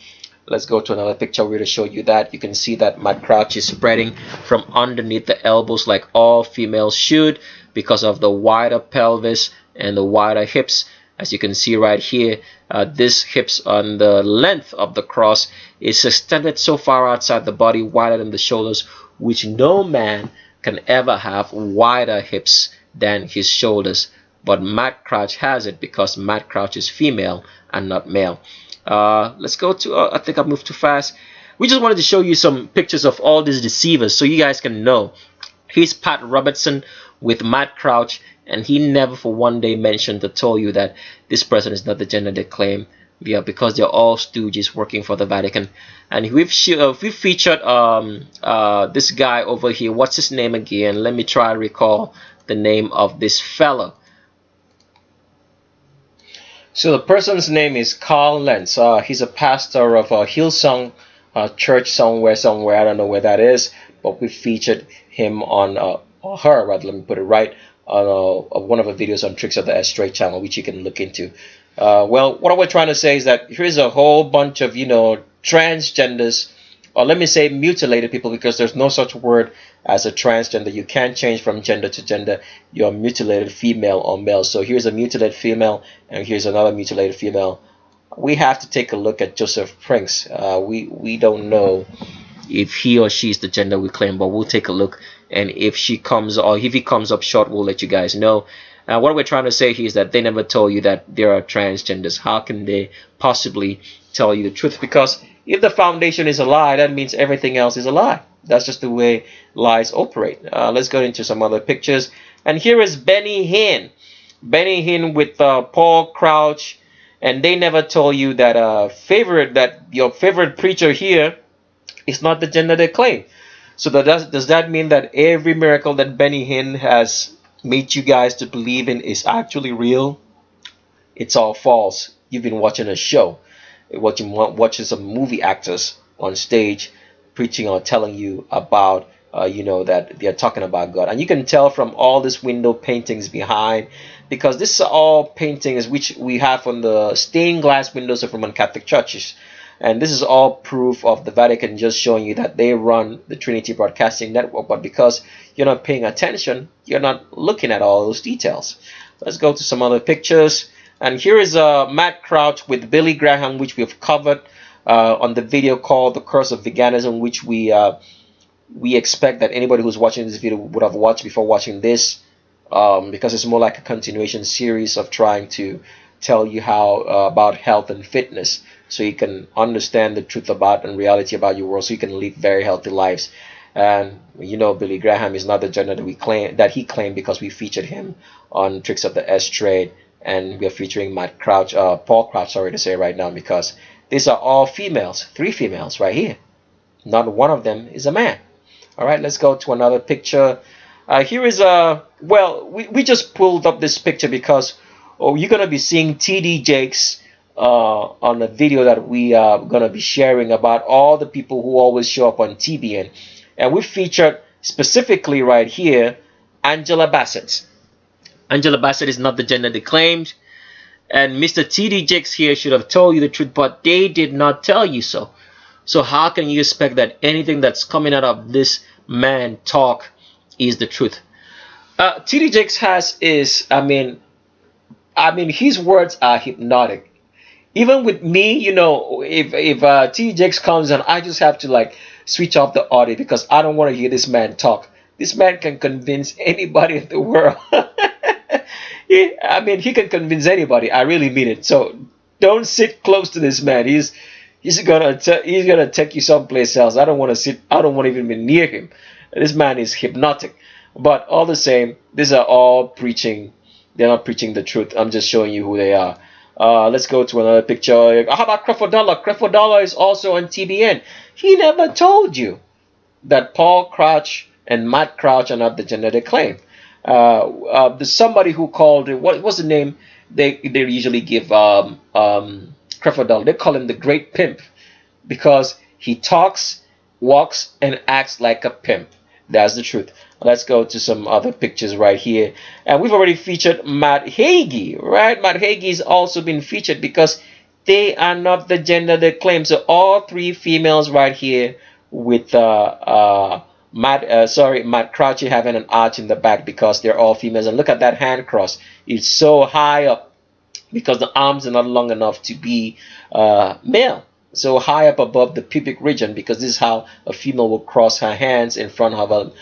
Let's go to another picture where to show you that. You can see that Matt Crouch is spreading from underneath the elbows like all females should, because of the wider pelvis and the wider hips. As you can see right here, this hips on the length of the cross is extended so far outside the body, wider than the shoulders, which no man can ever have wider hips than his shoulders. But Matt Crouch has it because Matt Crouch is female and not male. Let's go to, I think I moved too fast. We just wanted to show you some pictures of all these deceivers so you guys can know. Here's Pat Robertson with Matt Crouch, and he never for one day mentioned or told you that this person is not the gender they claim. Yeah, because they're all stooges working for the Vatican. And we've featured this guy over here. What's his name again? Let me try to recall the name of this fellow. So the person's name is Carl Lentz. He's a pastor of Hillsong church somewhere. I don't know where that is, but we featured him on, or her rather, let me put it right, on one of the videos on Tricks of the S Straight channel, which you can look into. Well, what we're trying to say is that here's a whole bunch of, transgenders, or let me say mutilated people, because there's no such word as a transgender. You can't change from gender to gender. You're mutilated female or male. So here's a mutilated female, and here's another mutilated female. We have to take a look at Joseph Prince. We don't know if he or she is the gender we claim, but we'll take a look, and if she comes, or if he comes up short, we'll let you guys know. What we're trying to say here is that they never told you that there are transgenders. How can they possibly tell you the truth? Because if the foundation is a lie, that means everything else is a lie. That's just the way lies operate. Let's go into some other pictures. And here is Benny Hinn. Benny Hinn with Paul Crouch. And they never told you that your favorite preacher here is not the gender they claim. So does that mean that every miracle that Benny Hinn has made you guys to believe in is actually real? It's all false. You've been watching a show, watching some movie actors on stage preaching or telling you about that they're talking about God. And you can tell from all these window paintings behind, because this is all paintings which we have on the stained glass windows of Roman Catholic churches. And this is all proof of the Vatican just showing you that they run the Trinity Broadcasting Network. But because you're not paying attention, you're not looking at all those details. Let's go to some other pictures. And here is Matt Crouch with Billy Graham, which we've covered on the video called The Curse of Veganism, which we expect that anybody who's watching this video would have watched before watching this, because it's more like a continuation series of trying to tell you how about health and fitness, so you can understand the truth about and reality about your world, so you can live very healthy lives. And you know, Billy Graham is not the gender that he claimed, because we featured him on Tricks of the S Trade, and we are featuring Matt Crouch, Paul Crouch, sorry to say right now, because these are all females, 3 females right here. Not one of them is a man. All right, let's go to another picture. Here is well, we just pulled up this picture because you're gonna be seeing TD Jakes on a video that we are gonna be sharing about all the people who always show up on TBN, and we featured specifically right here Angela Bassett. Angela Bassett is not the gender they claimed, and Mr. TD Jakes here should have told you the truth, but they did not tell you so. So how can you expect that anything that's coming out of this man talk is the truth? TD Jakes I mean, his words are hypnotic. Even with me, you know, if TD Jakes comes and I just have to like switch off the audio because I don't want to hear this man talk. This man can convince anybody in the world. He can convince anybody. I really mean it. So don't sit close to this man. He's gonna take you someplace else. I don't want to even be near him. This man is hypnotic. But all the same, these are all preaching. They're not preaching the truth. I'm just showing you who they are. Let's go to another picture. How about Creflo Dollar? Creflo Dollar is also on TBN. He never told you that Paul Crouch and Matt Crouch are not the gender they claim. There's somebody who called, what's the name they usually give Creflo Dollar? They call him the Great Pimp, because he talks, walks, and acts like a pimp. That's the truth. Let's go to some other pictures right here. And we've already featured Matt Hagee, right? Matt Hagee's also been featured because they are not the gender they claim. So all 3 females right here with Matt Crouch having an arch in the back, because they're all females. And look at that hand cross. It's so high up because the arms are not long enough to be male. So high up above the pubic region, because this is how a female will cross her hands in front of a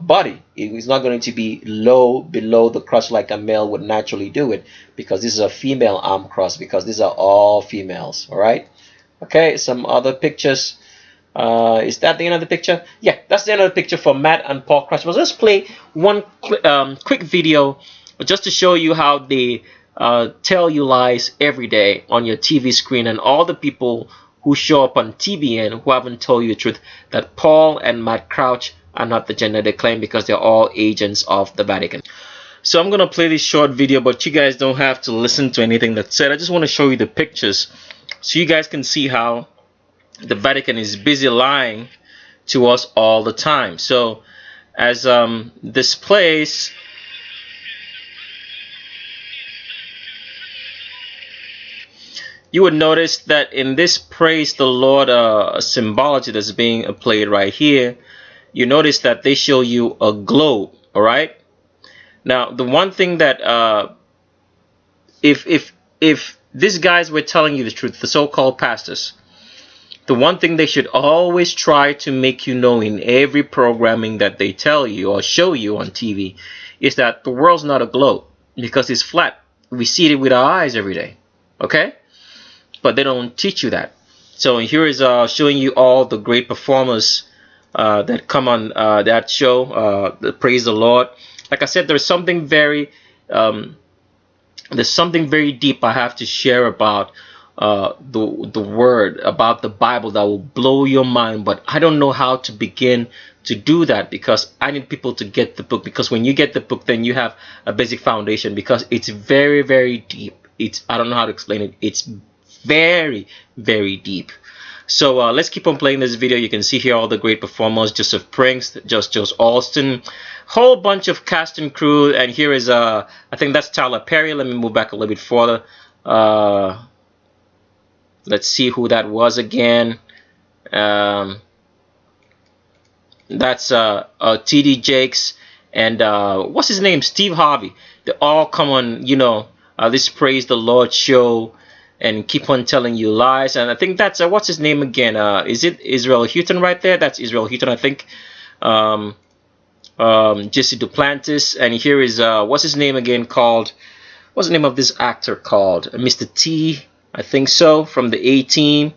body. It's not going to be low below the crotch like a male would naturally do it, because this is a female arm cross, because these are all females. All right. Okay. Some other pictures. Is that the end of the picture? Yeah, that's the end of the picture for Matt and Paul Crouch. But let's play one quick video just to show you how they tell you lies every day on your TV screen, and all the people who show up on TBN who haven't told you the truth that Paul and Matt Crouch are not the gender they claim, because they're all agents of the Vatican. So I'm gonna play this short video, but you guys don't have to listen to anything that's said. I just want to show you the pictures so you guys can see how the Vatican is busy lying to us all the time. So as this plays, you would notice that in this Praise the Lord symbology that's being played right here, you notice that they show you a globe. All right. Now, the one thing that if these guys were telling you the truth, the so-called pastors, the one thing they should always try to make you know in every programming that they tell you or show you on TV is that the world's not a globe, because it's flat. We see it with our eyes every day. Okay? But they don't teach you that. So here is showing you all the great performers that come on that show, the Praise the Lord. Like I said, there's something very deep I have to share about the word, about the Bible, that will blow your mind. But I don't know how to begin to do that, because I need people to get the book. Because when you get the book, then you have a basic foundation, because it's very, very deep. I don't know how to explain it. It's very, very deep. So let's keep on playing this video. You can see here all the great performers: Joseph Prince, Just Alston, whole bunch of cast and crew. And here is I think that's Tyler Perry. Let me move back a little bit further. Let's see who that was again. That's TD Jakes and what's his name, Steve Harvey. They all come on, you know, this praise the Lord show and keep on telling you lies. And I think that's what's his name again? Is it Israel Houghton right there? That's Israel Houghton, I think. Jesse Duplantis, and here is what's his name again called? What's the name of this actor called? Mr. T, I think so, from the A-Team.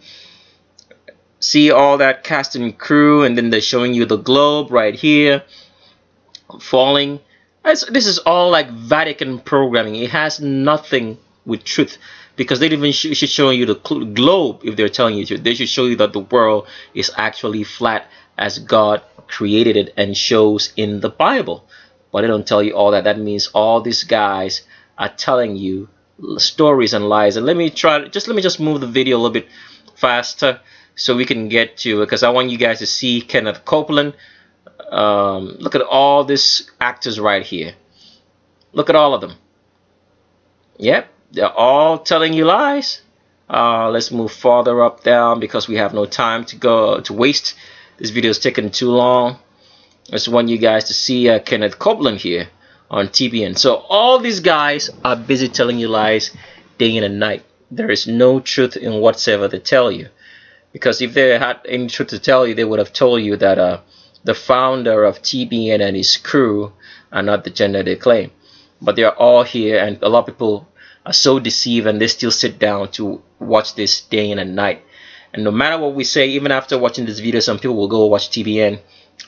See all that cast and crew, and then they're showing you the globe right here falling. This is all like Vatican programming. It has nothing with truth, because they even should show you the globe. If they're telling you to, they should show you that the world is actually flat as God created it and shows in the Bible. But they don't tell you all that. That means all these guys are telling you stories and lies. And let me just move the video a little bit faster so we can get to it, because I want you guys to see Kenneth Copeland. Look at all these actors right here. Look at all of them. Yep, they're all telling you lies. Let's move farther up down because we have no time to waste. This video is taking too long. I just want you guys to see Kenneth Copeland here on TBN. So all these guys are busy telling you lies day in and night. There is no truth in whatsoever they tell you. Because if they had any truth to tell you, they would have told you that the founder of TBN and his crew are not the gender they claim. But they are all here, and a lot of people are so deceived, and they still sit down to watch this day in and night. And no matter what we say, even after watching this video, some people will go watch TBN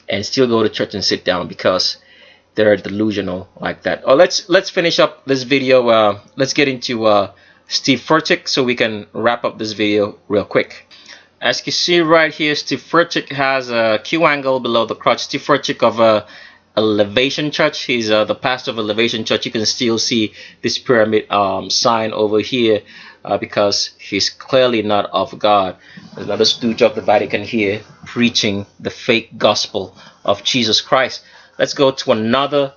and still go to church and sit down because they're delusional like that. Oh, let's finish up this video. Let's get into Steve Furtick so we can wrap up this video real quick. As you see right here, Steve Furtick has a Q angle below the crotch. Steve Furtick of Elevation Church. He's the pastor of Elevation Church. You can still see this pyramid sign over here because he's clearly not of God. There's another stooge of the Vatican here preaching the fake gospel of Jesus Christ. Let's go to another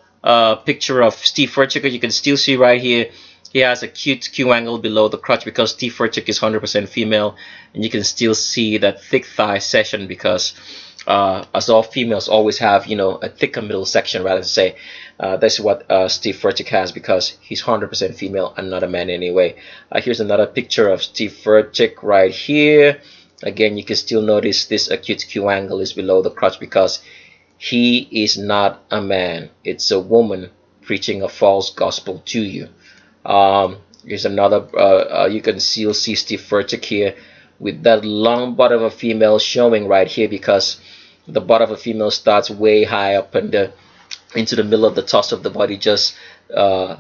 picture of Steve Furtick. You can still see right here he has a cute Q angle below the crotch because Steve Furtick is 100% female, and you can still see that thick thigh section because as all females always have, you know, a thicker middle section, rather to say. That's what Steve Furtick has because he's 100% female and not a man anyway. Here's another picture of Steve Furtick right here. Again, you can still notice this acute Q angle is below the crotch because he is not a man. It's a woman preaching a false gospel to you. Here's another, you can still see Steve Furtick here with that long butt of a female showing right here because the butt of a female starts way high up into the middle of the torso of the body, just below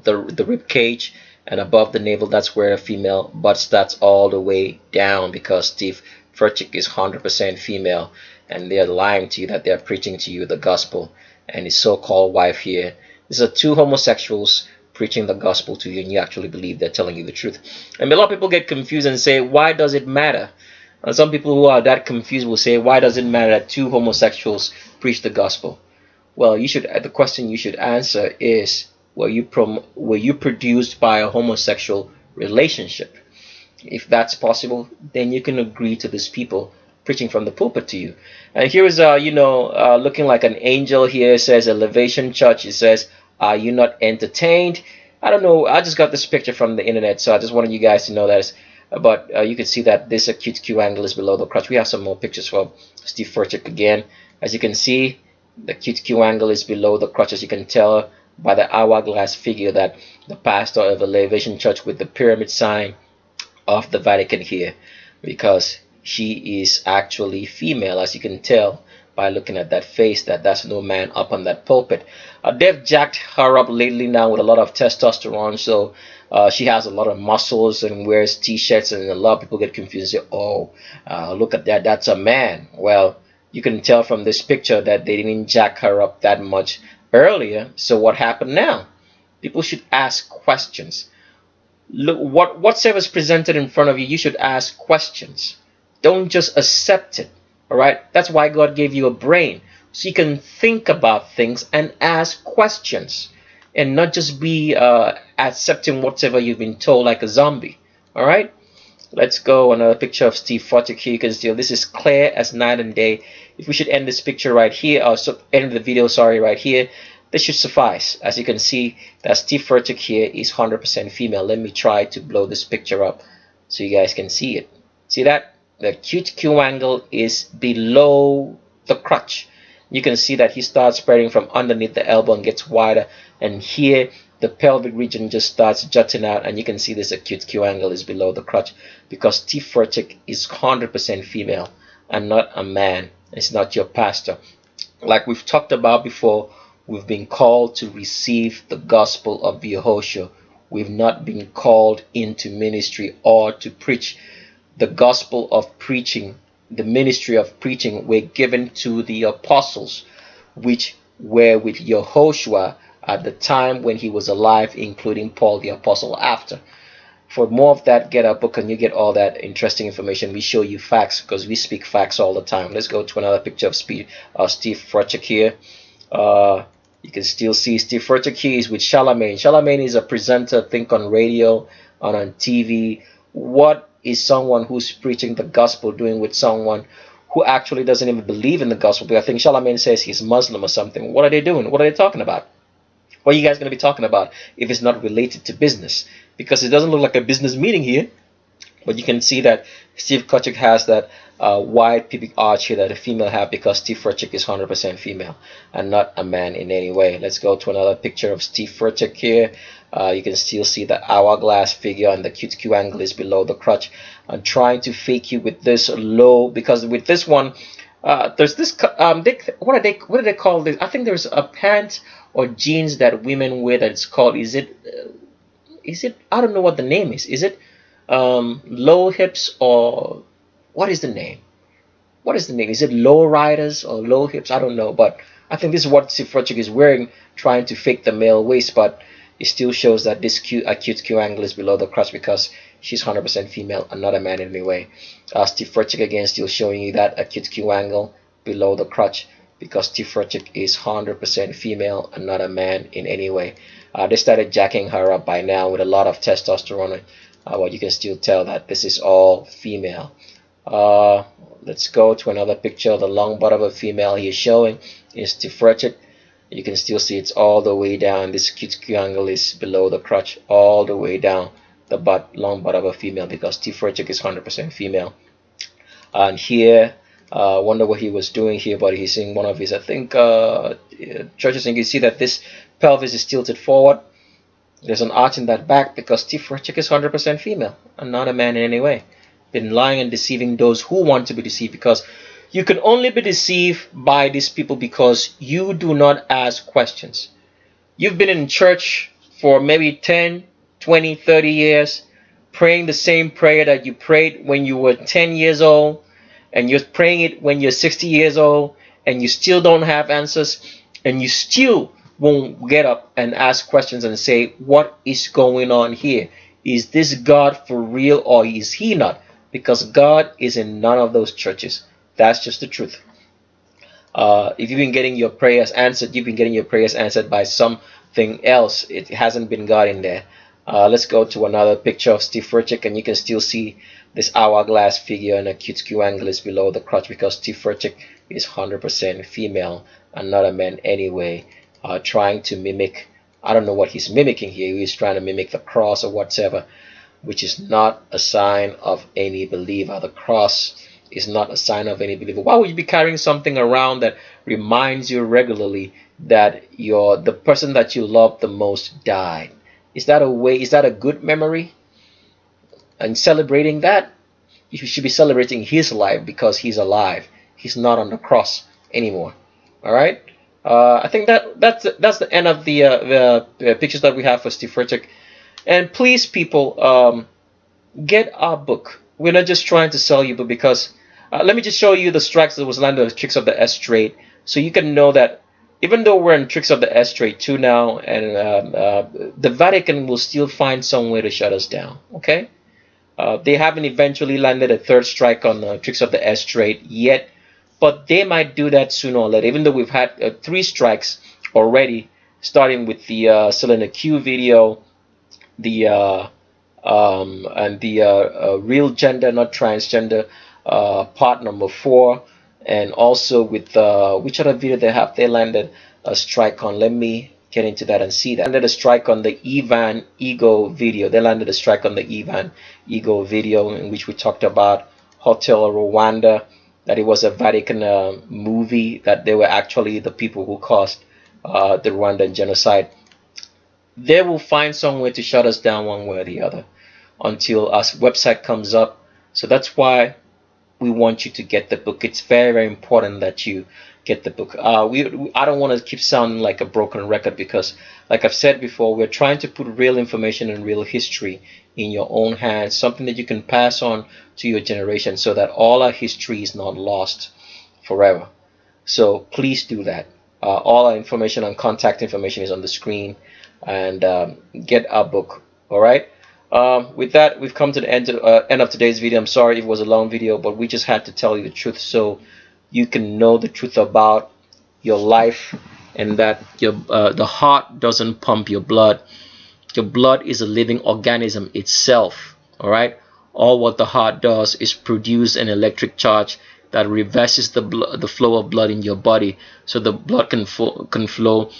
the rib cage and above the navel. That's where a female butt starts all the way down because Steve Furtick is 100% female, and they're lying to you that they're preaching to you the gospel. And his so-called wife here, these are two homosexuals preaching the gospel to you, and you actually believe they're telling you the truth. And a lot of people get confused and say, why does it matter? And some people who are that confused will say, why does it matter that two homosexuals preach the gospel? Well, the question you should answer is, were you produced by a homosexual relationship? If that's possible, then you can agree to these people preaching from the pulpit to you. And here is looking like an angel here. It says Elevation Church. It says, are you not entertained? I don't know. I just got this picture from the internet, so I just wanted you guys to know that. But you can see that this acute Q angle is below the crotch. We have some more pictures from Steve Furtick again. As you can see, the acute Q angle is below the crotch. As you can tell by the hourglass figure that the pastor of Elevation Church with the pyramid sign of the Vatican here, because she is actually female, as you can tell by looking at that face, that's no man up on that pulpit. They've jacked her up lately now with a lot of testosterone, so she has a lot of muscles and wears t-shirts, and a lot of people get confused and say, oh, look at that, that's a man. Well, you can tell from this picture that they didn't jack her up that much earlier. So what happened now? People should ask questions. Look, whatever is presented in front of you, you should ask questions. Don't just accept it. All right, that's why God gave you a brain, so you can think about things and ask questions, and not just be accepting whatever you've been told like a zombie. All right, let's go another picture of Steve Furtick here. You can see this is clear as night and day. If we should end this picture right here, or end the video, sorry, right here, This should suffice. As you can see, that Steve Furtick here is 100% female. Let me try to blow this picture up so you guys can see it. See that? The acute Q angle is below the crotch. You can see that he starts spreading from underneath the elbow and gets wider, and here the pelvic region just starts jutting out, and you can see this acute Q angle is below the crotch because Steve Furtick is 100% female and not a man. It's not your pastor. Like we've talked about before, we've been called to receive the gospel of Yehoshua. We've not been called into ministry or to preach. The gospel of preaching, the ministry of preaching, were given to the apostles, which were with Yehoshua at the time when he was alive, including Paul the apostle after. For more of that, get our book and you get all that interesting information. We show you facts because we speak facts all the time. Let's go to another picture of Steve Furtick here. You can still see Steve Furtick here is with Charlemagne. Charlemagne is a presenter, think on radio, on TV. What is someone who's preaching the gospel doing with someone who actually doesn't even believe in the gospel? Because I think Charlemagne says he's Muslim or something. What are they doing? What are they talking about? What are you guys going to be talking about if it's not related to business? Because it doesn't look like a business meeting here. But you can see that Steve Furtick has that wide pubic arch here that a female have because Steve Furtick is 100% female and not a man in any way. Let's go to another picture of Steve Furtick here. You can still see the hourglass figure and the acute Q angle is below the crotch. I'm trying to fake you with this low because with this one, there's this what do they call this? I think there's a pant or jeans that women wear that's called, is it I don't know what the name is. Is it low hips, or what is the name? What is the name? Is it low riders or low hips? I don't know, but I think this is what Steve Furtick is wearing, trying to fake the male waist, but it still shows that this acute Q angle is below the crotch because she's 100% female and not a man in any way. Steve Furtick again still showing you that acute Q angle below the crotch because Steve Furtick is 100% female and not a man in any way. They started jacking her up by now with a lot of testosterone. Well, you can still tell that this is all female. Let's go to another picture. The long butt of a female he is showing is Steve Furtick. You can still see it's all the way down. This acute Q angle is below the crotch, all the way down the butt, long butt of a female because Steve Furtick is 100% female. And here, wonder what he was doing here, but he's in one of his, I think, churches, and you can see that this pelvis is tilted forward. There's an arch in that back because Steve Furtick is 100% female and not a man in any way. Been lying and deceiving those who want to be deceived, because you can only be deceived by these people because you do not ask questions. You've been in church for maybe 10, 20, 30 years, praying the same prayer that you prayed when you were 10 years old, and you're praying it when you're 60 years old, and you still don't have answers, and you still won't get up and ask questions and say, what is going on here? Is this God for real or is he not? Because God is in none of those churches. That's just the truth. If you've been getting your prayers answered, you've been getting your prayers answered by something else. It hasn't been God in there. Let's go to another picture of Steve Furtick, and you can still see this hourglass figure and acute Q angle is below the crotch because Steve Furtick is 100% female and not a man anyway. Trying to mimic, I don't know what he's mimicking here. He's trying to mimic the cross or whatever, which is not a sign of any believer. The cross is not a sign of any believer. Why would you be carrying something around that reminds you regularly that the person that you love the most died? Is that a good memory? And celebrating that, you should be celebrating his life because he's alive. He's not on the cross anymore. All right. I think that's the end of the pictures that we have for Steve Furtick. And please, people, get our book. We're not just trying to sell you, but because let me just show you the strikes that was landed on Tricks of the S Straight, so you can know that even though we're in Tricks of the S Straight 2 now, and the Vatican will still find some way to shut us down. Okay, they haven't eventually landed a third strike on Tricks of the S Straight yet. But they might do that sooner or later, even though we've had 3 strikes already, starting with the Cylinder Q video, the and the real gender, not transgender, part number 4, and also with which other video they landed? a strike on. Let me get into that and see that. They landed a strike on the Ivan Ego video. They landed a strike on the Ivan Ego video in which we talked about Hotel Rwanda, that it was a Vatican movie, that they were actually the people who caused the Rwandan genocide. They will find some way to shut us down one way or the other until our website comes up. So that's why we want you to get the book. It's very, very important that you get the book. I don't want to keep sounding like a broken record, because like I've said before, we're trying to put real information and real history in your own hands, something that you can pass on to your generation so that all our history is not lost forever. So please do that. All our information and contact information is on the screen, and get our book. All right. With that, we've come to the end of today's video. I'm sorry if it was a long video, but we just had to tell you the truth so you can know the truth about your life, and that the heart doesn't pump your blood. Your blood is a living organism itself. All right. All what the heart does is produce an electric charge that reverses the flow of blood in your body, so the blood can flow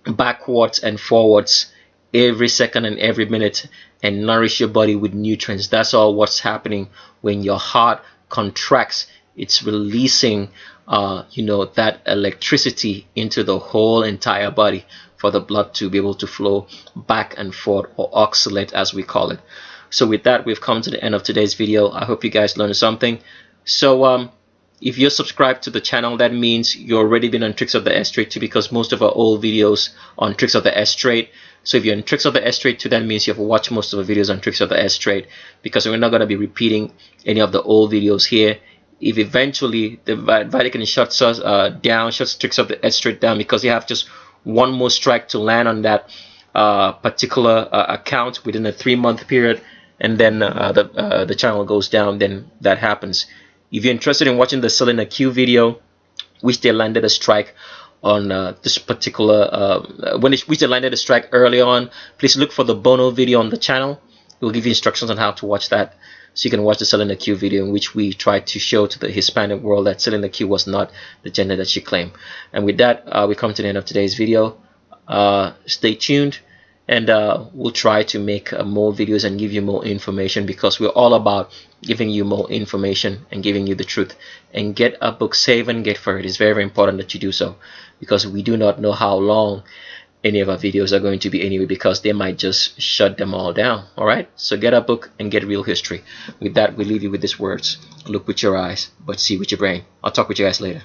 backwards and forwards every second and every minute, and nourish your body with nutrients. That's all what's happening when your heart contracts. It's releasing that electricity into the whole entire body for the blood to be able to flow back and forth, or oxalate as we call it. So with that, we've come to the end of today's video. I hope you guys learned something. So if you're subscribed to the channel, that means you've already been on Tricks of the S-Trade 2, because most of our old videos on Tricks of the S-Trade. So if you're in Tricks of the S-Trade 2, that means you've watched most of the videos on Tricks of the S-Trade, because we're not going to be repeating any of the old videos here. If eventually the Vatican shuts us down, shuts Tricks of the S-Trade down, because you have just one more strike to land on that particular account within a 3-month period, and then the channel goes down, then that happens. If you're interested in watching the Selling a Q video, which they landed a strike on this particular which they landed a strike early on, please look for the Bono video on the channel. It will give you instructions on how to watch that, so you can watch the Selling a Q video, in which we tried to show to the Hispanic world that Selling a Q was not the gender that she claimed. And with that, we come to the end of today's video. Stay tuned, and we'll try to make more videos and give you more information, because we're all about giving you more information and giving you the truth. And get a book, save and get for it. It's very, very important that you do so, because we do not know how long any of our videos are going to be anyway, because they might just shut them all down. All right, so get a book and get real history. With that, we leave you with these words: look with your eyes, but see with your brain. I'll talk with you guys later.